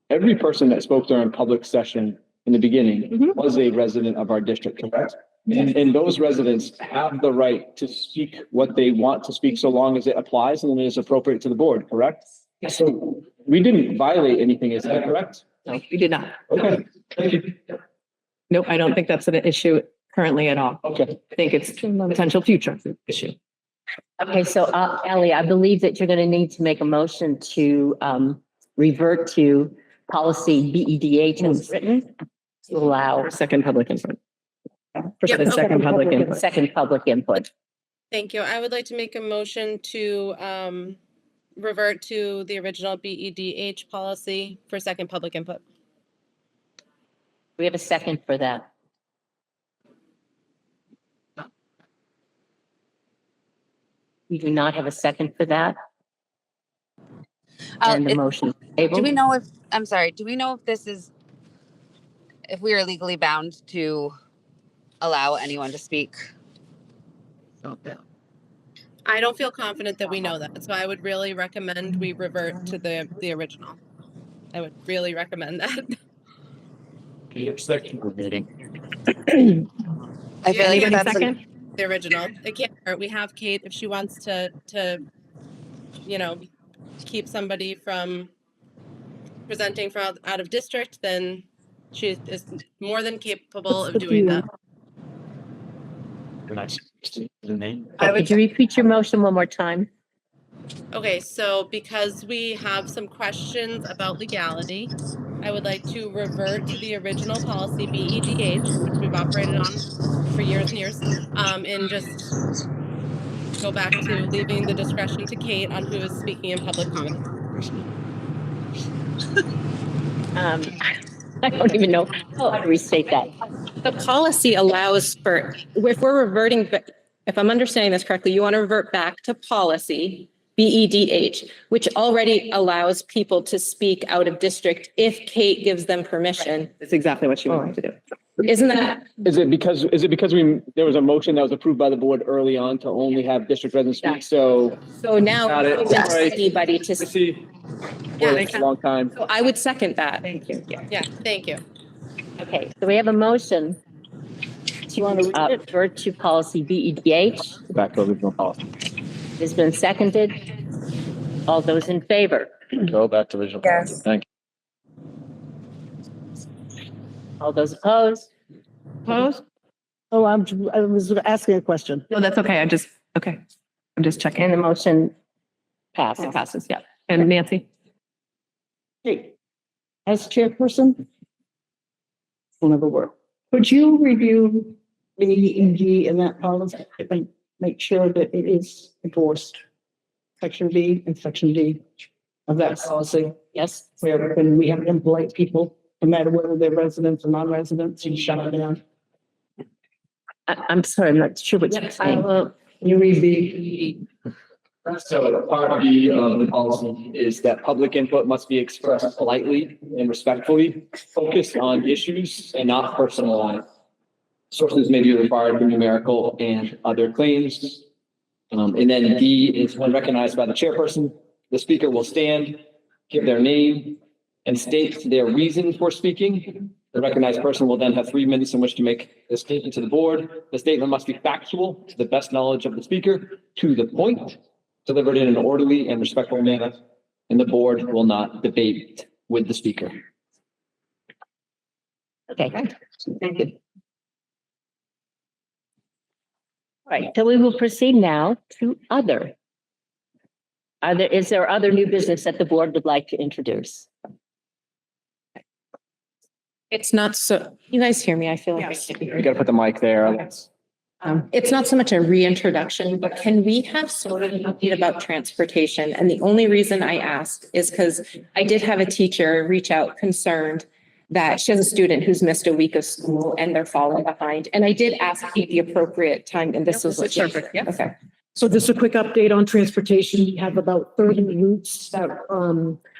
Every person that spoke during public session in the beginning was a resident of our district, correct? And those residents have the right to speak what they want to speak so long as it applies and it is appropriate to the board, correct? Yes. So we didn't violate anything, is that correct? No, we did not. Okay, thank you. Nope, I don't think that's an issue currently at all. Okay. I think it's a potential future issue. Okay, so Ellie, I believe that you're going to need to make a motion to revert to policy BEDH as written to allow For second public input. For Yep, the okay. second public input. second public input. Thank you. I would like to make a motion to revert to the original BEDH policy for second public input. We have a second for that. We do not have a second for that. And the motion. Do we know if, I'm sorry, do we know if this is, if we are legally bound to allow anyone to speak? I don't feel confident that we know that, so I would really recommend we revert to the original. I would really recommend that. I feel like Anybody that's second? The original. It can't hurt. We have Kate, if she wants to, keep somebody from presenting from out of district, then she is more than capable of doing that. Could you repeat your motion one more time? Okay, so because we have some questions about legality, I would like to revert to the original policy BEDH, which we've operated on for years and years, and just go back to leaving the discretion to Kate on who is speaking in public comment. I don't even know how to restate that. The policy allows for, if we're reverting, if I'm understanding this correctly, you want to revert back to policy BEDH, which already allows people to speak out of district if Kate gives them permission. That's exactly what you want to do. Isn't that, Is it because there was a motion that was approved by the board early on to only have district residents speak, so. so now Got it. it's open to Sorry. anybody to, I see. Yeah, It's a long time. so I would second that. Thank you. Yeah, thank you. Okay, so we have a motion to revert to policy BEDH. Back to original policy. It has been seconded. All those in favor? Go back to original policy. Thank All those opposed? Opposed? Oh, I was asking a question. No, that's okay. I'm just checking. And the motion passes. It passes, yeah. And Nancy? Hey, as chairperson, will never work. Could you review B and G in that policy and make sure that it is enforced? Section B and section D of that policy, Yes, where when we have impolite people, no matter whether they're residents or non-residents, you shut them down. I'm sorry, I'm not sure what you're saying. You read B. So part B of the policy is that public input must be expressed politely and respectfully, focused on issues and not personalized. Sources may be required for numerical and other claims. And then D is when recognized by the chairperson, the speaker will stand, give their name, and state their reason for speaking. The recognized person will then have 3 minutes in which to make a statement to the board. The statement must be factual, to the best knowledge of the speaker, to the point, delivered in an orderly and respectful manner, and the board will not debate with the speaker. Okay, thank you. All right, so we will proceed now to other. Is there other new business that the board would like to introduce? It's not so, you guys hear me? I feel like. You gotta put the mic there. It's not so much a reintroduction, but can we have sort of an update about transportation? And the only reason I ask is because I did have a teacher reach out concerned that she has a student who's missed a week of school and they're falling behind. And I did ask at the appropriate time, and this was perfect. Yeah. Okay. So just a quick update on transportation. We have about 30 routes that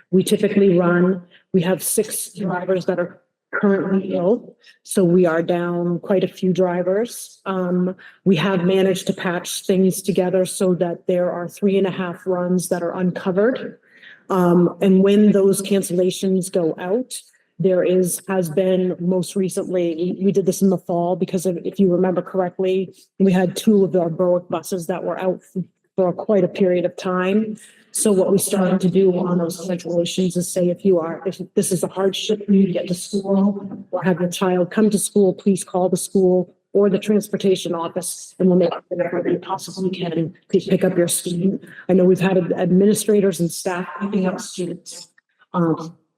we typically run. We have 6 drivers that are currently ill. So we are down quite a few drivers. We have managed to patch things together so that there are 3.5 runs that are uncovered. And when those cancellations go out, has been most recently, we did this in the fall because if you remember correctly, we had 2 of our Berwick buses that were out for quite a period of time. So what we started to do on those cancellations is say, if this is a hardship for you to get to school or have your child come to school, please call the school or the transportation office and we'll make whatever we possibly can to pick up your student. I know we've had administrators and staff picking up students.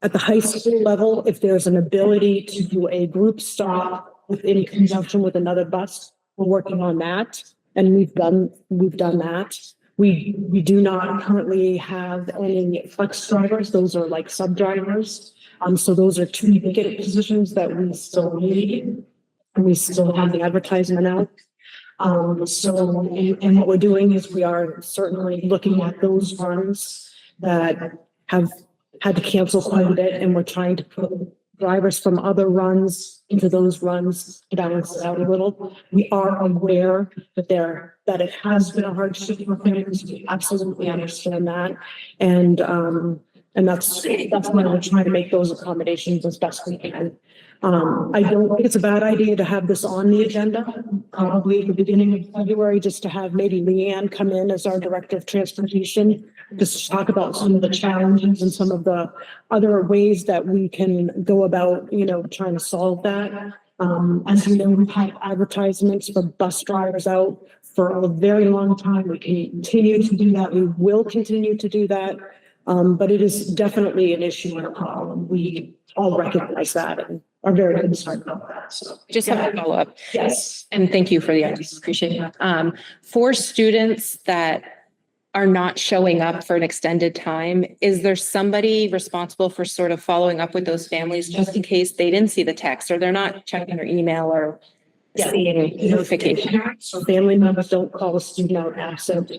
At the high school level, if there's an ability to do a group stop in conjunction with another bus, we're working on that. And we've done that. We do not currently have any flex drivers. Those are like sub drivers. So those are 2 vacant positions that we still need. And we still have the advertisement out. And what we're doing is we are certainly looking at those runs that have had to cancel quite a bit, and we're trying to put drivers from other runs into those runs to balance it out a little. We are aware that it has been a hardship for families. We absolutely understand that. And that's why we're trying to make those accommodations as best we can. I don't think it's a bad idea to have this on the agenda, probably at the beginning of February, just to have maybe Leanne come in as our Director of Transportation, just to talk about some of the challenges and some of the other ways that we can go about, trying to solve that. As you know, we've had advertisements for bus drivers out for a very long time. We continue to do that. We will continue to do that. But it is definitely an issue and a problem. We all recognize that and are very concerned about that. So Just have a follow up. yes. And thank you for the ideas. Appreciate it. For students that are not showing up for an extended time, is there somebody responsible for sort of following up with those families just in case they didn't see the text or they're not checking their email or seeing notification? So family members don't call a student out absent.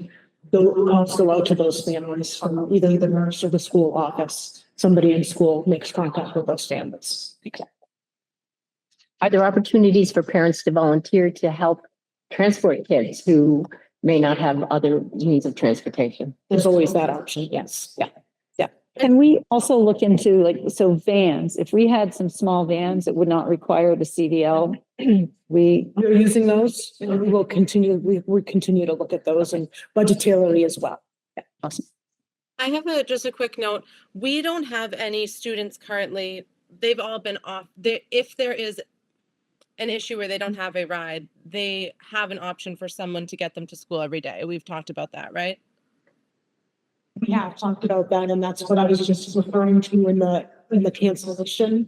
Calls go out to those families from either the nurse or the school office. Somebody in school makes contact with those families. Are there opportunities for parents to volunteer to help transport kids who may not have other means of transportation? There's always that option. Yes. Yeah. Can we also look into vans? If we had some small vans that would not require the CDL, we're using those. And we will continue. We continue to look at those and budgetarily as well. Yeah. Awesome. I have just a quick note. We don't have any students currently. They've all been off. If there is an issue where they don't have a ride, they have an option for someone to get them to school every day. We've talked about that, right? Yeah, I've talked about that, and that's what I was just referring to in the cancellation.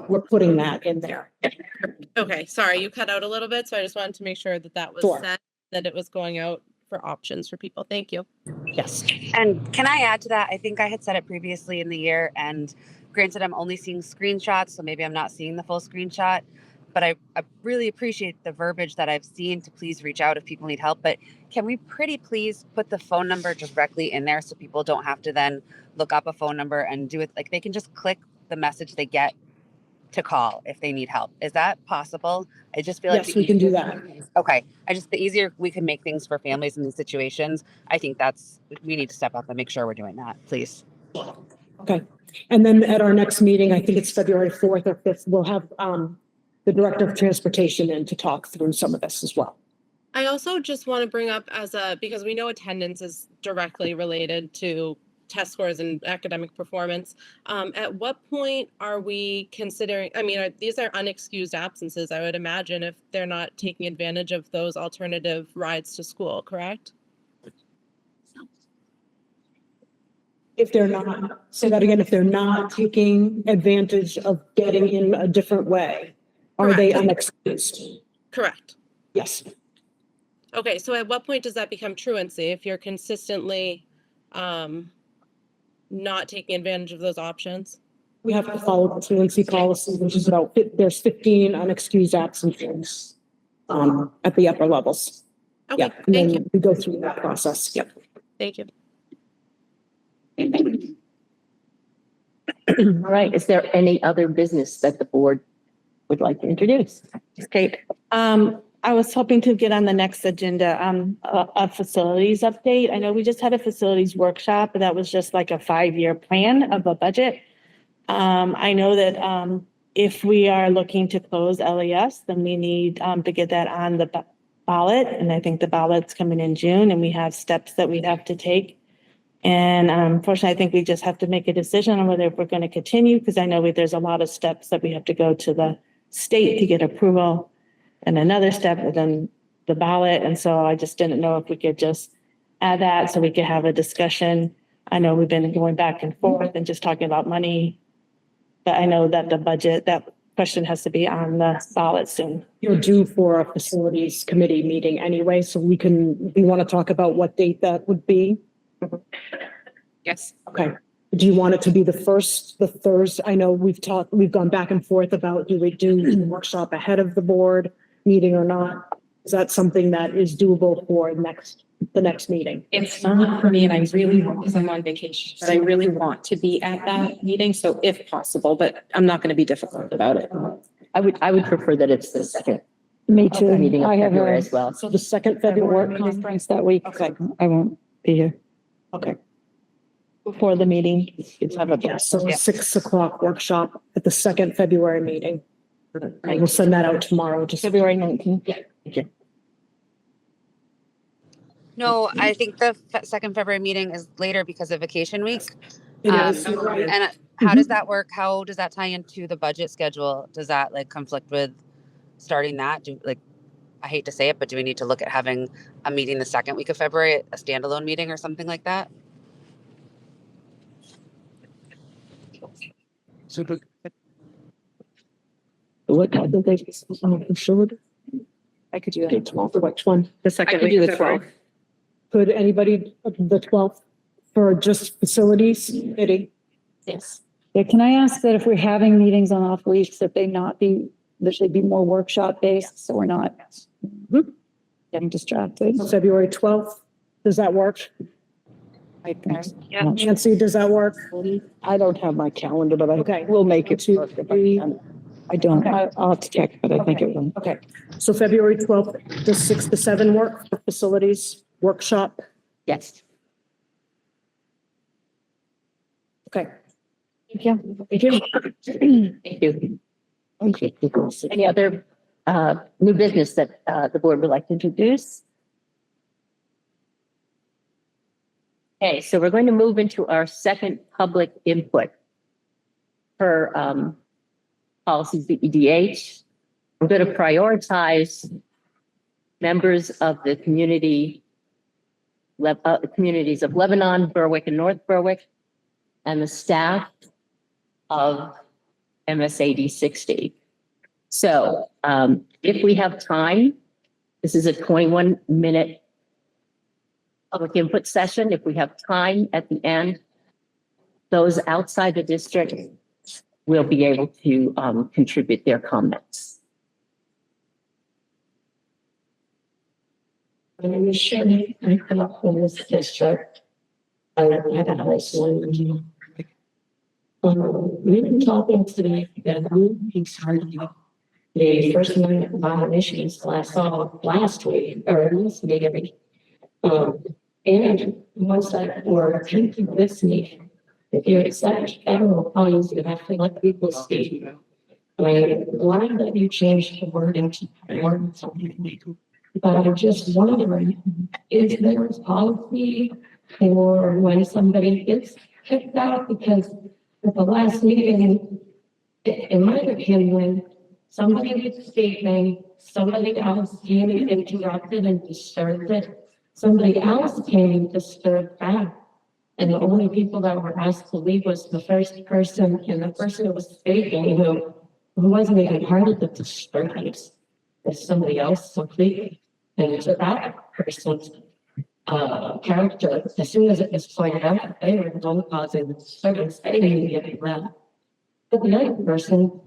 We're putting that in there. Okay, sorry, you cut out a little bit, so I just wanted to make sure that was Sure. set, that it was going out for options for people. Thank you. Yes. And can I add to that? I think I had said it previously in the year, and granted, I'm only seeing screenshots, so maybe I'm not seeing the full screenshot, but I really appreciate the verbiage that I've seen to please reach out if people need help. But can we pretty please put the phone number directly in there so people don't have to then look up a phone number and do it? Like, they can just click the message they get to call if they need help. Is that possible? I just feel like Yes, we can do that. Okay. The easier we can make things for families in these situations, I think we need to step up and make sure we're doing that, please. Okay. And then at our next meeting, I think it's February 4th or 5th, we'll have the Director of Transportation in to talk through some of this as well. I also just want to bring up because we know attendance is directly related to test scores and academic performance. At what point are we considering, I mean, these are unexcused absences, I would imagine, if they're not taking advantage of those alternative rides to school, correct? If they're not, say that again, if they're not taking advantage of getting in a different way, are they unexcused? Correct. Yes. Okay, so at what point does that become truancy if you're consistently not taking advantage of those options? We have to follow the truancy policy, which is about, there's 15 unexcused absences at the upper levels. Okay, Yeah, and thank then you. we go through that process. Yep. Thank you. All right, is there any other business that the board would like to introduce? Great. I was hoping to get on the next agenda, a facilities update. I know we just had a facilities workshop, but that was just like a 5-year plan of a budget. I know that, if we are looking to close LES, then we need, to get that on the ballot. And I think the ballot's coming in June and we have steps that we have to take. And unfortunately, I think we just have to make a decision on whether we're going to continue, because I know there's a lot of steps that we have to go to the state to get approval, and another step and then the ballot. And so I just didn't know if we could just add that so we could have a discussion. I know we've been going back and forth and just talking about money, but I know that the budget, that question has to be on the ballot soon. You're due for a facilities committee meeting anyway, so we want to talk about what date that would be. Yes. Okay. Do you want it to be the Thursday? I know we've gone back and forth about, do we do the workshop ahead of the board meeting or not? Is that something that is doable for the next meeting? It's not for me, and I really want, because I'm on vacation, but I really want to be at that meeting, so if possible, but I'm not gonna be difficult about it. I would prefer that it's the second Me too. meeting of I have February a as well. So the second February work meeting? conference that week. Okay. I won't be here. Okay. Before the meeting. Yeah, so a 6 o'clock workshop at the second February meeting. I will send that out tomorrow, just February 19th. No, I think the second February meeting is later because of vacation week. It is. And how does that work? How does that tie into the budget schedule? Does that like conflict with starting that? I hate to say it, but do we need to look at having a meeting the second week of February, a standalone meeting or something like that? So what time did they, for sure? I could do Okay, that. 12th, which one? The I second could week do of the February. 12th. Could anybody, the 12th for just facilities committee? Yes. Yeah, can I ask that if we're having meetings on off weeks, that there should be more workshop based, so we're not getting distracted? February 12th, does that work? Nancy, does that work? I don't have my calendar, but Okay. we'll make it. Two, work if I three. can. I don't. I'll have to check, but I think it will. Okay, so February 12th, does 6 to 7 work for facilities workshop? Yes. Okay. Thank you. Thank you. Thank you. Any other new business that the board would like to introduce? Okay, so we're going to move into our second public input for policies BEDH. We're going to prioritize members of the communities of Lebanon, Berwick, and North Berwick, and the staff of MSAD 60. So if we have time, this is a 21-minute public input session. If we have time at the end, those outside the district will be able to contribute their comments. My name is Shirley. I come up from this district. I had a high school. We've been talking today that moving started the First Amendment violations last week or last meeting. And once that were attempting this meeting, if you accept federal funds, you have to let people speak. I mean, why don't you change the wording to ordinance? But I'm just wondering, is there a policy or when somebody gets kicked out, because at the last meeting, in my opinion, somebody was speaking, somebody else came and interrupted and disturbed it. Somebody else came and disturbed back. And the only people that were asked to leave was the first person, and the person who was speaking, who wasn't even part of the disturbance, was somebody else completely. And so that person's character, as soon as it was pointed out, they were the one causing the disturbance, they didn't get left. But the other person,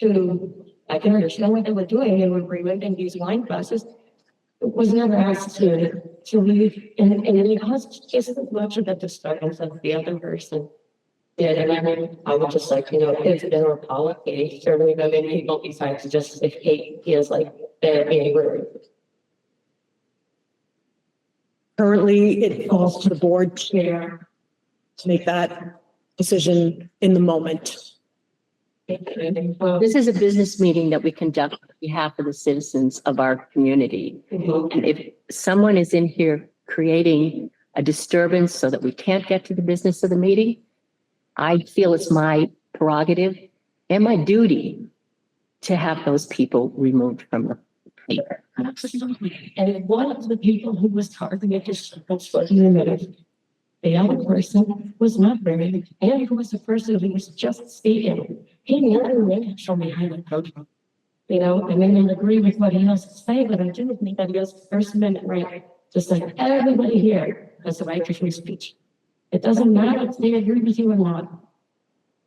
who I can understand what they were doing and were removing these wine glasses, was never asked to leave, and it caused just as much of the disturbance as the other person did. And I would just like, if there were policy, certainly the many people besides just if Kate feels like they're being rude. Currently, it falls to the board chair to make that decision in the moment. This is a business meeting that we conduct on behalf of the citizens of our community. And if someone is in here creating a disturbance so that we can't get to the business of the meeting, I feel it's my prerogative and my duty to have those people removed from the meeting. Absolutely. And one of the people who was targeted disturbance was limited. The other person was not very, and who was the person who was just speaking. He never really showed me how to coach him. I may not agree with what he has to say, but I do think that he has the First Amendment right, just like everybody here has the right to free speech. It doesn't matter if they agree with you or not.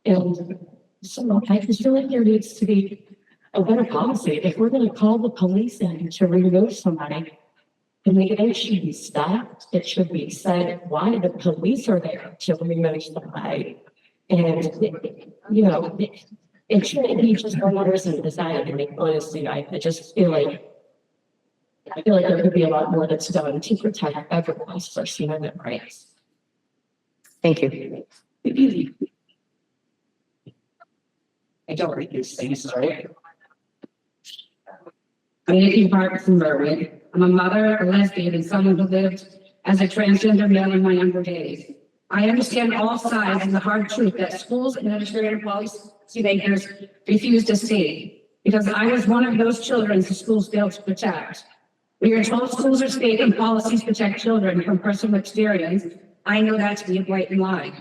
And so I just feel like there needs to be a better policy. If we're going to call the police in to remove somebody, then it should be stopped. It should be said why the police are there to remove somebody. And, it shouldn't be just one person deciding. I mean, honestly, I just feel like there could be a lot more that's done to protect everyone's First Amendment rights. Thank you. I don't read these things, sorry. I'm Nikki Park from Berwick. I'm a mother, a lesbian, and someone who lived as a transgender male in my younger days. I understand all sides and the hard truth that schools and administrative policymakers refuse to see, because I was one of those children the schools failed to protect. We are told schools are safe and policies protect children from personal experience. I know that to be a blatant lie.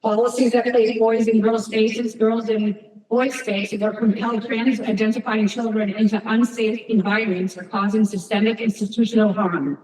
Policies that place boys in girls' spaces, girls in boys' spaces, or compel trans identifying children into unsafe environments are causing systemic institutional harm.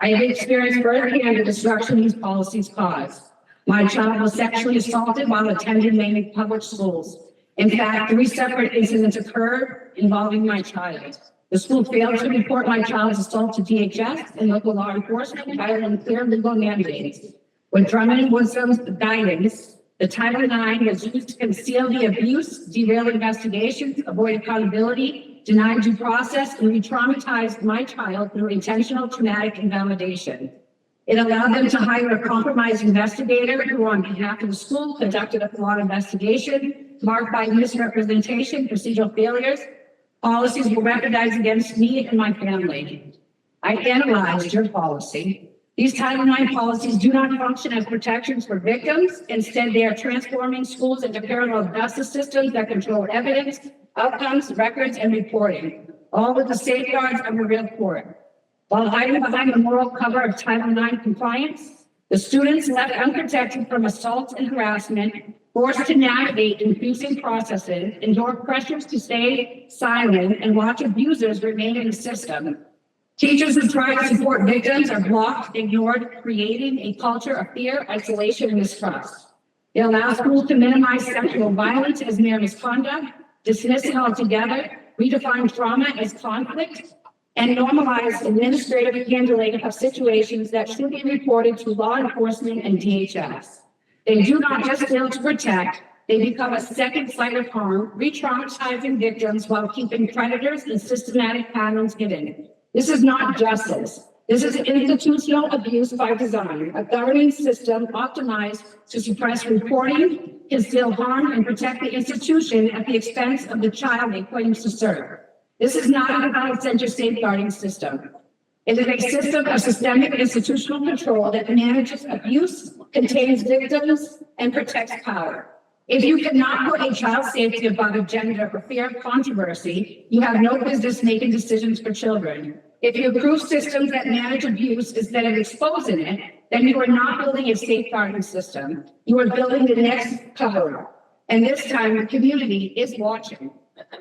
I have experienced firsthand the destruction these policies cause. My child was sexually assaulted while attending Maine public schools. In fact, 3 separate incidents occurred involving my child. The school failed to report my child's assault to DHS and local law enforcement, violating clear legal mandates. With Drummond Woodson's guidance, the Title IX was used to conceal the abuse, derail investigations, avoid accountability, deny due process, and re-traumatize my child through intentional traumatic invalidation. It allowed them to hire a compromised investigator who, on behalf of the school, conducted a flawed investigation marked by misrepresentation, procedural failures. Policies were weaponized against me and my family. I analyzed your policy. These Title IX policies do not function as protections for victims. Instead, they are transforming schools into parallel justice systems that control evidence, outcomes, records, and reporting, all with the safeguards of a real court. While hiding behind the moral cover of Title IX compliance, the students left unprotected from assault and harassment, forced to navigate confusing processes, endure pressures to stay silent, and watch abusers remain in the system. Teachers who try to support victims are blocked, ignored, creating a culture of fear, isolation, and mistrust. It allows schools to minimize sexual violence as mere misconduct, dismiss it altogether, redefine trauma as conflict, and normalize administrative handling of situations that should be reported to law enforcement and DHS. They do not just fail to protect, they become a second site of harm, re-traumatizing victims while keeping predators and systematic patterns hidden. This is not justice. This is institutional abuse by design, a governing system optimized to suppress reporting, conceal harm, and protect the institution at the expense of the child it claims to serve. This is not a child-centered safeguarding system. It is a system of systemic institutional control that manages abuse, contains victims, and protects power. If you cannot put a child's safety above a gender or fear of controversy, you have no business making decisions for children. If you approve systems that manage abuse instead of exposing it, then you are not building a safeguarding system. You are building the next cover-up. And this time, the community is watching.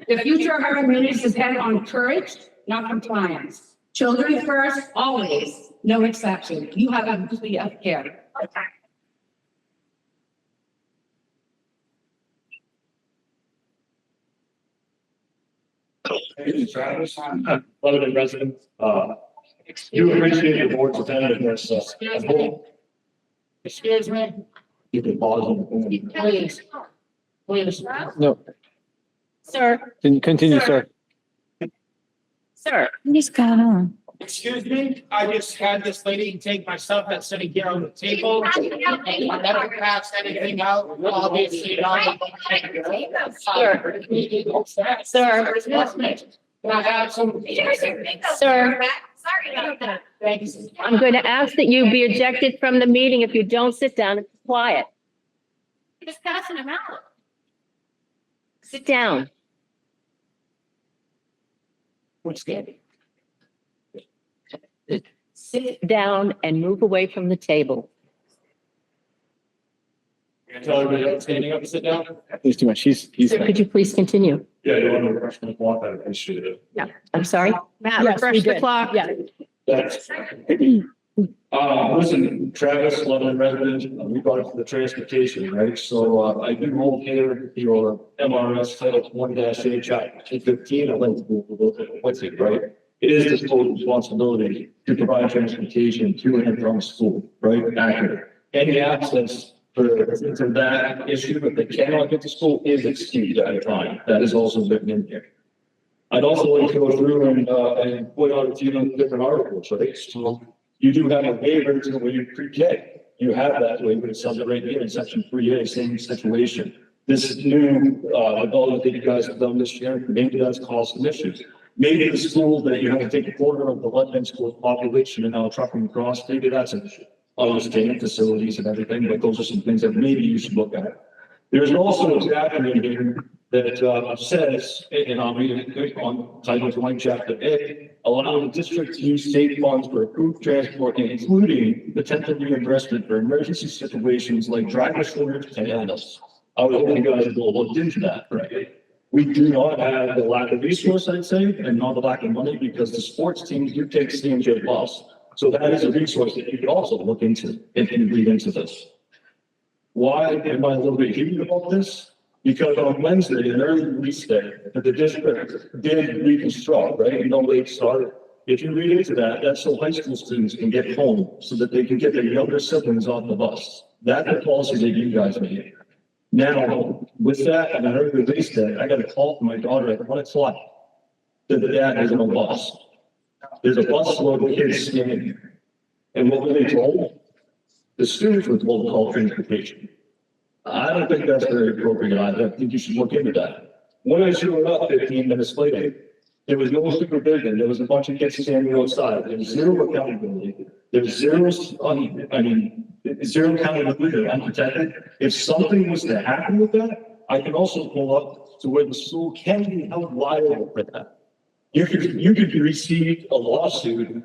The future of our communities is headed on courage, not compliance. Children first, always, no exception. You have a duty of care. Travis, Lebanon resident, you appreciate the board's attentiveness. Excuse me? You can pause. Please. Please. No, Sir, continue, sir. sir, What's going on? Excuse me, I just had this lady take my stuff that's sitting here on the table. I never passed anything out, obviously. Sir. Can I have some? Sir, Thank you. I'm going to ask that you be ejected from the meeting if you don't sit down and be quiet. Just passing them out. Sit down. What's good? Sit down and move away from the table. Tell everybody else standing up to sit down? He's too much. He's. Sir, could you please continue? Yeah, you want to refresh the clock, I appreciate it. I'm sorry? Matt, Yes, refresh we the did. clock. Yeah. That's. Listen, Travis, Lebanon resident, we brought it to the transportation, right? So, I do hold here your MRS title 1-8, chapter 15, I'd like to move a little bit, what's it, right? It is the school's responsibility to provide transportation to and from school, right? Accurate. Any absence for that issue, if they cannot get to school, is excused at a time. That is also written in here. I'd also like to go through and put out a few different articles, right? So you do have a waiver to when you pre-K. You have that waiver, it says it right here in section 3A, same situation. This new development that you guys have done this year, maybe that's caused some issues. Maybe the school that you have to take a quarter of the Lebanon school population and now trucking across, maybe that's an issue. Understanding facilities and everything, but those are some things that maybe you should look at. There's also a document here that says, and I'll read it on Title 20, Chapter 8, allow the district to use state funds for approved transport, including potential reimbursement for emergency situations like driver shortage and illness. I would hope you guys will look into that, right? We do not have the lack of resource, I'd say, and not the lack of money, because the sports teams do take CMJ bus. So that is a resource that you could also look into if you read into this. Why am I a little bit heated about this? Because on Wednesday, an early release day, that the district did reconstruct, right? You know, late start. If you read into that, that's so high school students can get home so that they can get their younger siblings off the bus. That's the policy that you guys made. Now, with that, and an early release day, I got a call from my daughter at 1 o'clock that the dad is in a bus. There's a bus load of kids standing. And what were they told? The students were told to call transportation. I don't think that's very appropriate. I think you should look into that. When I showed up 15 minutes later, there was no supervision. There was a bunch of kids standing outside. There was zero accountability. There's zero, zero accountability, unprotected. If something was to happen with that, I can also pull up to where the school can be held liable for that. You could receive a lawsuit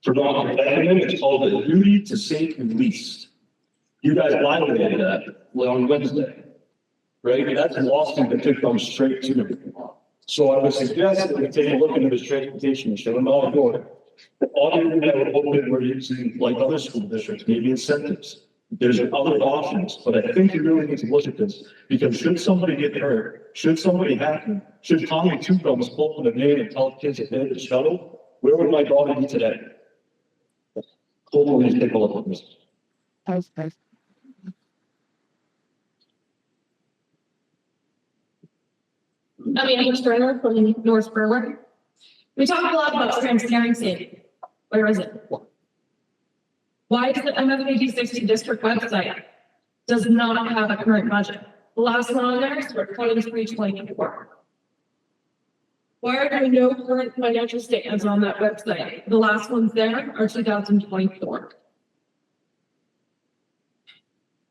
for non-complying. It's called the duty to safe and least. You guys violated that on Wednesday, right? That's a lawsuit that could come straight to them. So I would suggest that we take a look into this transportation issue and all for it. All you that we're hoping we're using like other school districts, maybe incentives. There's other options, but I think you really need to look at this because should somebody get hurt, should somebody happen, should Tommy Two Thumbs pull in the name and tell kids if they had the shuttle, where would my daughter be today? Hopefully, take a look at this. Amy Stringer from North Berwick. We talk a lot about transparency. Where is it? Why does the MFAD 60 district website does not have a current budget? The last one on there is for 23-24. Why are there no current financial statements on that website? The last ones there are 2024.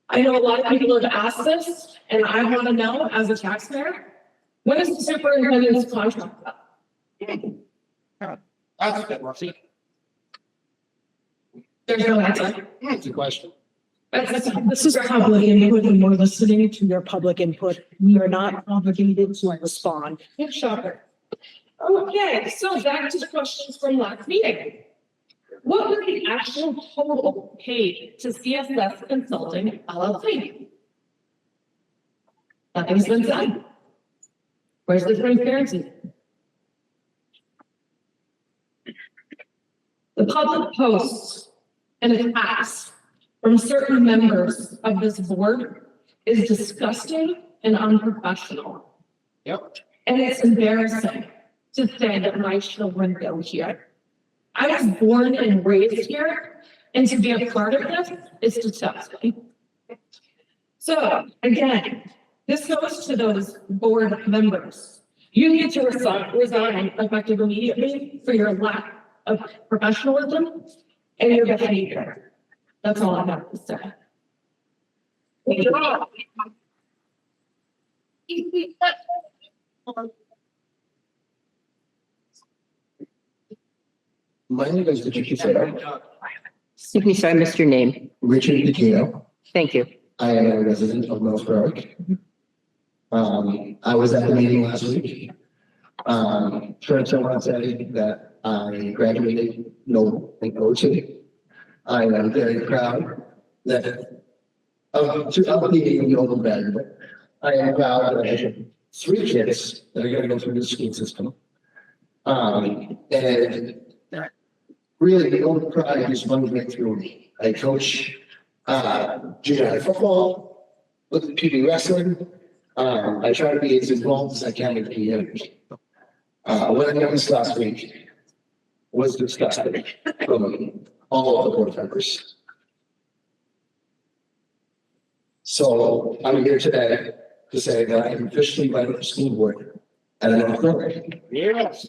I know a lot of people have asked this, and I want to know as a taxpayer, when is the superintendent's contract up? That's a good one. There's no answer. That's a question. This is public input and we're listening to your public input. We are not obligated to respond. Shocker. Okay, so back to the questions from last meeting. What was the actual total paid to CSS Consulting LLC? Nothing's been said. Where's the transparency? The public posts and attacks from certain members of this board is disgusting and unprofessional. Yep. And it's embarrassing to say that my children go here. I was born and raised here, and to be a part of this is disgusting. So again, this goes to those board members. You need to resign effective immediately for your lack of professionalism and your behavior. That's all I have to say. My name is Richard Pichetto. Excuse me, sorry, I missed your name. Richard Pichetto. Thank you. I am a resident of North Berwick. I was at the meeting last week. First, I want to say that I graduated Noble in coaching. I am very proud that of being Noble graduate. I am proud that I have 3 kids that are going to go through the school system. And really, the only pride is one way through me. I coach junior high football, PB wrestling. I try to be as involved as I can with PMs. What I noticed last week was disgusting from all of the board members. So I'm here today to say that I am officially running for school board at North Berwick. Yes.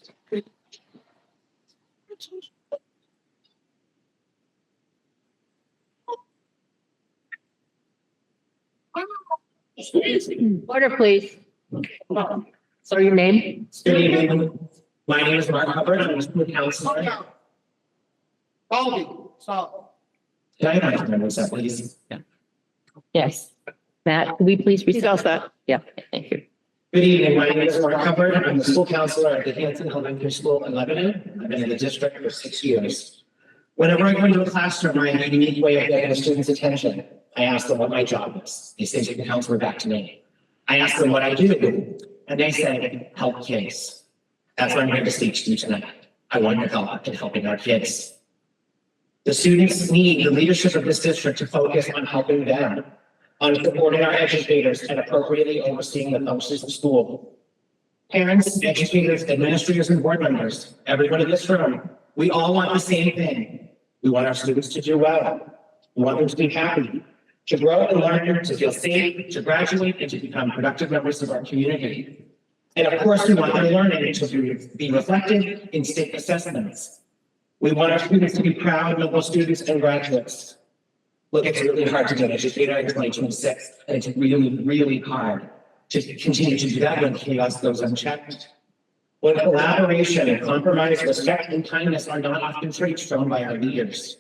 Order, please. So your name? Good evening. My name is Mark Hubbard. I'm a school counselor. Can I have my members up, please? Yes. Matt, can we please He's all recess? set. Yeah, thank you. Good evening. My name is Mark Hubbard. I'm the school counselor at the Hanson Elementary School in Lebanon. I've been in the district for 6 years. Whenever I go into a classroom, I have a unique way of getting a student's attention. I ask them what my job is. They say, "Take the counselor back to me." I ask them what I do, and they say, "Help kids." That's what I'm here to teach you tonight. I want your help in helping our kids. The students need the leadership of this district to focus on helping them, on supporting our educators and appropriately overseeing the functions of school. Parents, educators, administrators, and board members, everyone in this room, we all want the same thing. We want our students to do well. We want them to be happy, to grow and learn, to feel safe, to graduate, and to become productive members of our community. And of course, we want their learning to be reflected in state assessments. We want our students to be proud, noble students and graduates. Look, it's really hard to be an educator in 2026, and it's really, really hard to continue to do that when chaos goes unchecked. When collaboration and compromise, respect, and kindness are not often traits shown by our leaders.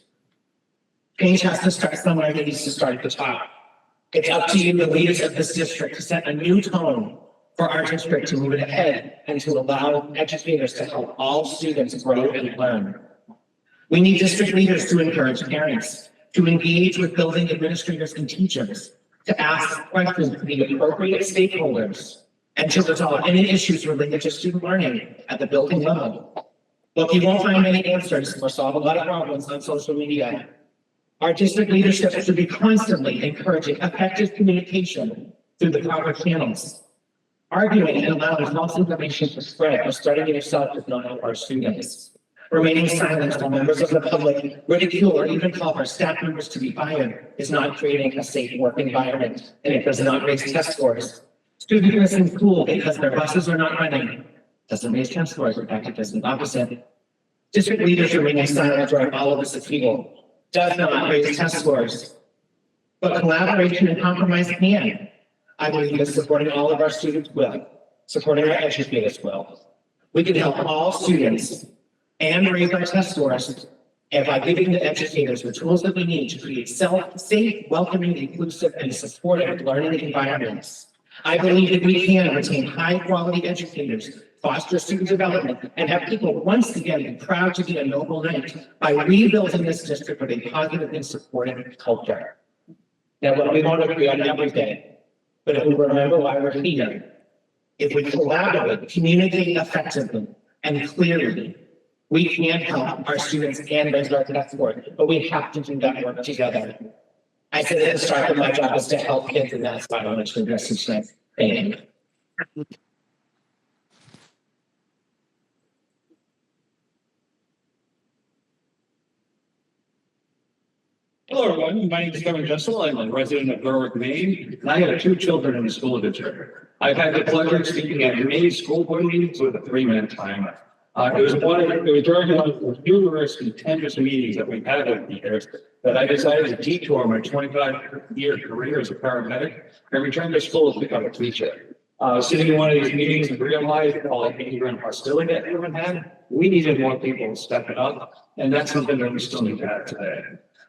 Change has to start somewhere, and it needs to start at the top. It's up to you, the leaders of this district, to set a new tone for our district to move it ahead and to allow educators to help all students grow and learn. We need district leaders to encourage parents, to engage with building administrators and teachers, to ask questions to the appropriate stakeholders, and to resolve any issues related to student learning at the building level. Look, you won't find many answers or solve a lot of problems on social media. Our district leadership should be constantly encouraging effective communication through the proper channels. Arguing and allowing false information to spread or starting it yourself does not help our students. Remaining silent while members of the public ridicule or even call our staff members to be fired is not creating a safe work environment, and it does not raise test scores. Students miss in school because their buses are not running. doesn't raise test scores. In fact, it does the opposite. District leaders remain silent during all of this upheaval. Does not raise test scores. But collaboration and compromise can. I believe that supporting all of our students will. Supporting our educators will. We can help all students and raise our test scores and by giving the educators the tools that we need to create safe, welcoming, inclusive, and supportive learning environments. I believe that we can retain high-quality educators, foster student development, and have people once again be proud to be a Noble Knight by rebuilding this district with a positive and supportive culture. Now, what we want to agree on every day, but if we remember why we're here, if we collaborate, communicate effectively and clearly, we can help our students and raise our test scores, but we have to do that work together. I said at the start that my job is to help kids, and that's why I want to address this thing. Thank you. Hello, everyone. My name is Kevin Jessel. I'm a resident of Berwick, Maine, and I have 2 children in the school district. I've had the pleasure of speaking at many school board meetings with a 3-minute timer. It was during one of the numerous contentious meetings that we've had over the years that I decided to detour my 25-year career as a paramedic and return to school to become a teacher. Sitting in one of these meetings and realized all the anger and hostility that everyone had, we needed more people to step it up, and that's something that we still need to have today.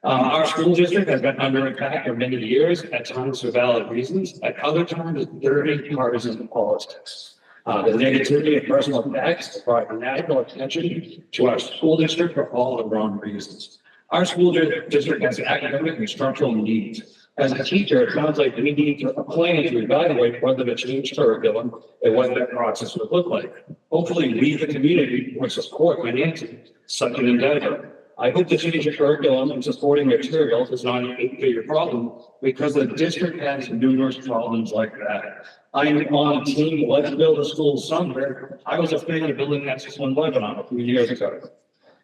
Our school district has been under attack for many years, at times for valid reasons, at other times dirty partisan politics. The negativity and personal attacks brought national attention to our school district for all the wrong reasons. Our school district has academic and structural needs. As a teacher, it sounds like we need a plan to evaluate whether to change curriculum and what that process would look like. Hopefully, we, the community, would support financing such an endeavor. I hope the change of curriculum and supporting materials is not an 8-figure problem because the district has numerous problems like that. I'm on team Let's Build a School Somewhere. I was a fan of building Nexus One Lebanon a few years ago.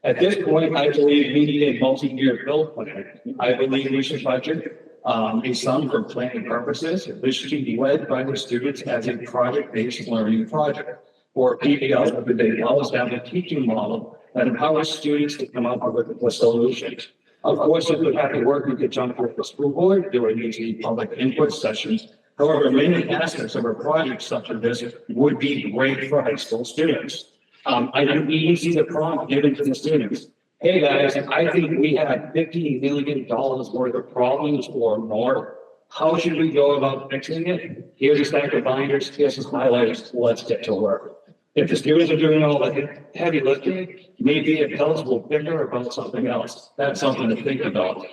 At this point, I believe we need a multi-year build plan. I believe we should budget a sum for planning purposes. This should be led by the students as a project-based learning project, or PBL, with a well-established teaching model that empowers students to come up with a solution. Of course, if we have to work in conjunction with the school board, there would need to be public input sessions. However, many aspects of our project such as this would be great for high school students. I didn't even see the prompt given to the students. Hey guys, I think we have $50 million worth of problems or more. How should we go about fixing it? Here's a stack of binders, here's some highlighters, let's get to work. If the students are doing all the heavy lifting, maybe it tells us we'll bicker about something else. That's something to think about.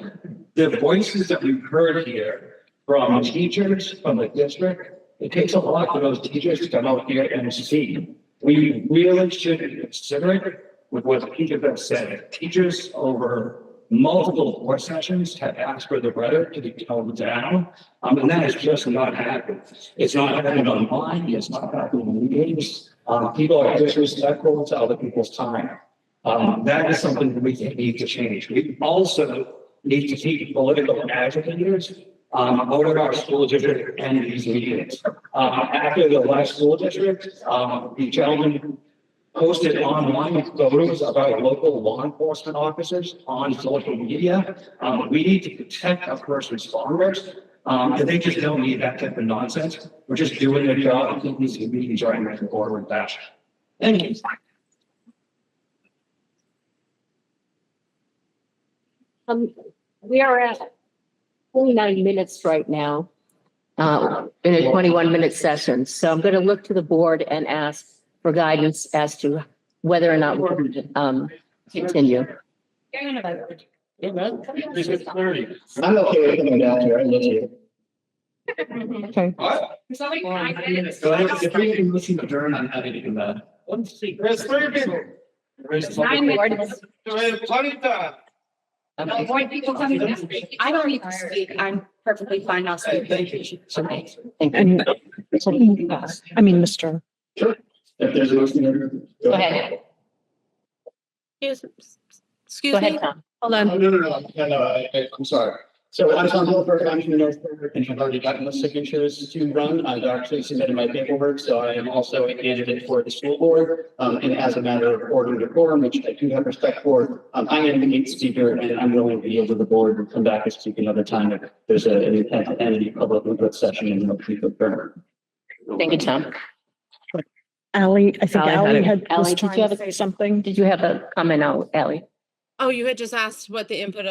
The voices that we've heard here from teachers, from the district, it takes a lot for those teachers to come out here and speak. We really should consider it with what the teachers have said. Teachers over multiple work sessions have asked for the rhetoric to be toned down, and that is just not happening. It's not happening online, it's not happening in meetings. People are disrespectful to other people's time. That is something that we need to change. We also need to keep political agitators out of our school district and these meetings. After the last school district, the gentleman posted online photos about local law enforcement officers on social media. We need to protect our first responders. And they just don't need that type of nonsense. We're just doing their job and keeping these meetings right in forward fashion. Thank you. We are at 29 minutes right now, in a 21-minute session. So I'm going to look to the board and ask for guidance as to whether or not we're going to continue. I'm okay with coming down here. I live here. Okay. If we can listen to Durham, I'm happy to do that. Let's see. There's 3 people. Avoid people coming to speak. I don't need to speak. I'm perfectly fine not speaking. Thank you. And, I mean, Mr. Sure. If there's a listener. Go ahead. Excuse Go me. ahead, Tom. Hold on. No, I'm sorry. So I'm Tom Goldberg, I'm from North Berwick, and I've already gotten the signatures to run. I've actually submitted my paperwork, so I am also a candidate for the school board. And as a matter of order and decorum, which I do have respect for, I am the 8th speaker, and I'm willing to yield to the board and come back and speak another time if there's any public input session in the future. Thank you, Tom. Ally, I think Ally had Ally it. had, Ally, was did trying you have to a- say something. Did you have a comment out, Ally? Oh, you had just asked what the input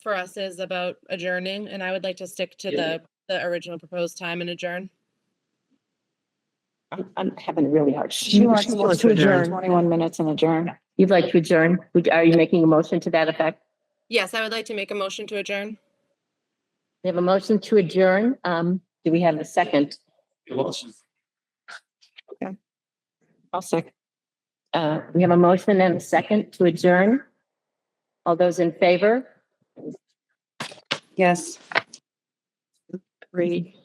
for us is about adjourning, and I would like to stick to the original proposed time and adjourn. I'm having a really hard. She wants to adjourn. 21 minutes and adjourn. You'd like to adjourn? Are you making a motion to that effect? Yes, I would like to make a motion to adjourn. We have a motion to adjourn. Do we have a second? I'll second. We have a motion and a second to adjourn. All those in favor? Yes. 3.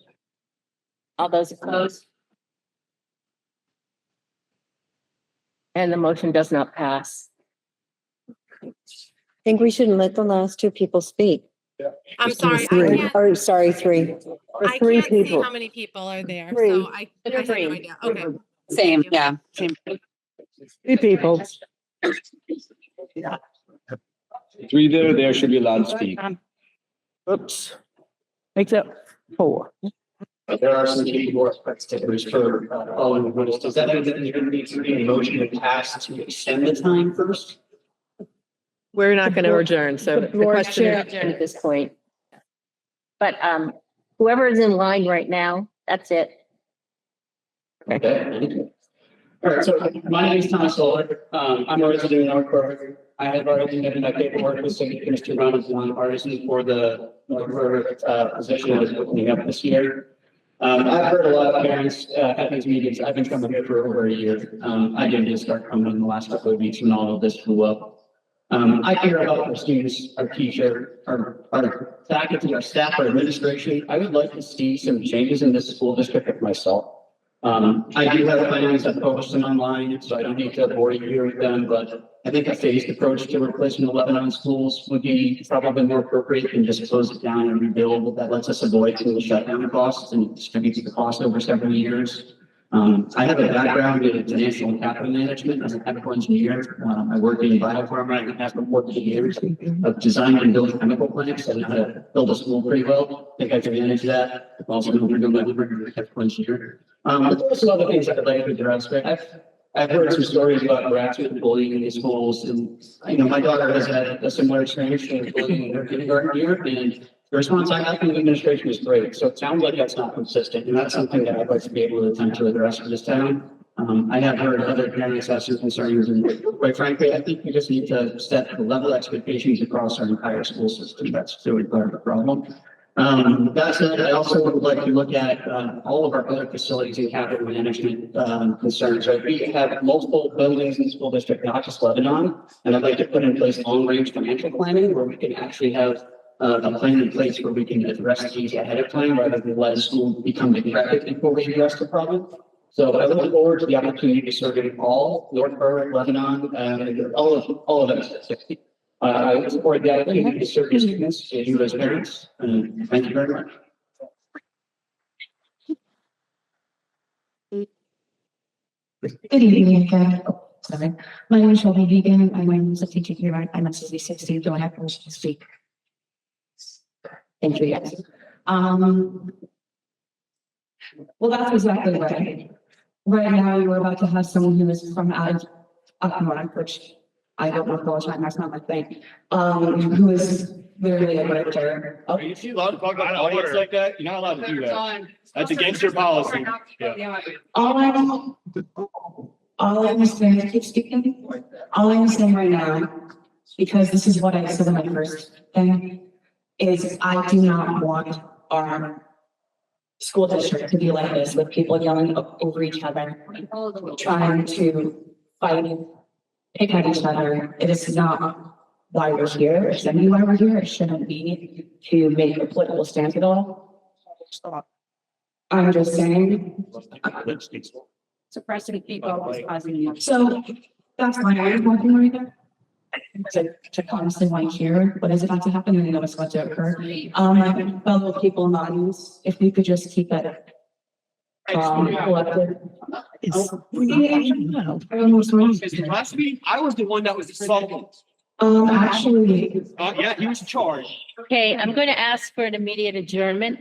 All those opposed? And the motion does not pass. I think we should let the last two people speak. I'm sorry, I Three. can't, Or sorry, 3. Or I 3 can't see people. how many people are there, Three. so I have no Three. idea. Okay. Same, Thank you. yeah, same. 3 people. 3 there should be allowed to speak. Oops. Makes it 4. There are some people who are stickers for all in the notice. Does that mean that there needs to be a motion to pass to extend the time first? We're not going to adjourn, so the the board question chair- is, Adjourn at this point. But whoever is in line right now, that's it. Okay. All right, so my name is Thomas Solar. I'm a resident of North Berwick. I have already submitted my paperwork with signatures to run as one partisan for the North Berwick position that is opening up this year. I've heard a lot of parents at these meetings. I've been coming here for over a year. I didn't just start coming in the last couple of weeks when all of this blew up. I care about our students, our teacher, our faculty, our staff, our administration. I would like to see some changes in this school district myself. I do have plans to post them online, so I don't need to bore you here with them, but I think a phased approach to replacing the Lebanon schools would be probably more appropriate than just close it down and rebuild. That lets us avoid some of the shutdown costs and distribute the cost over several years. I have a background in financial and capital management as a chemical engineer. I worked in biopharma and have 14 years of designing and building chemical plants. I know how to build a school pretty well. I think I can manage that. I'm also going to do my work as a chemical engineer. But there's some other things I'd like to address. I've heard some stories about harassment and bullying in these schools, and my daughter has had a similar experience with bullying in her kindergarten year, and the response I got from the administration is great. So it sounds like that's not consistent, and that's something that I'd like to be able to attempt to address for this town. I have heard other parents have some concerns, and quite frankly, I think we just need to set the level expectations across our entire school system. That's really part of the problem. That said, I also would like to look at all of our other facilities and capital management concerns. Right? We have multiple buildings in the school district, not just Lebanon, and I'd like to put in place long-range financial planning where we can actually have a plan in place where we can address these ahead of time rather than let a school become decrepit before we address the problem. So I look forward to the opportunity to serve in all North Berwick, Lebanon, and all of them. I support the opportunity to serve your students and you as parents, and thank you very much. Good evening, sorry. My name is Shelby Vegan. I'm a teacher here at MSC 60. Do I have permission to speak? Thank you, yes. Well, that's exactly right. Right now, you're about to have someone who is from out of up north, which I don't know college time, that's not my thing. Who is literally a director. If you allowed to talk about audience like that, you're not allowed to do that. That's against your policy. Yeah. All I'm saying, keep speaking. All I'm saying right now, because this is what I said in my first thing, is I do not want our school district to be like this with people yelling over each other, trying to fight, pick at each other. It is not why we're here. It shouldn't be why we're here. It shouldn't be to make a political stance at all. I'm just saying. Suppressing people. So that's why I'm talking right there. to honestly want to hear what is about to happen and know what's about to occur. My fellow people in the audience, if we could just keep it collected. Last week, I was the one that was assaulted. Actually, Yeah, he was charged. Okay, I'm going to ask for an immediate adjournment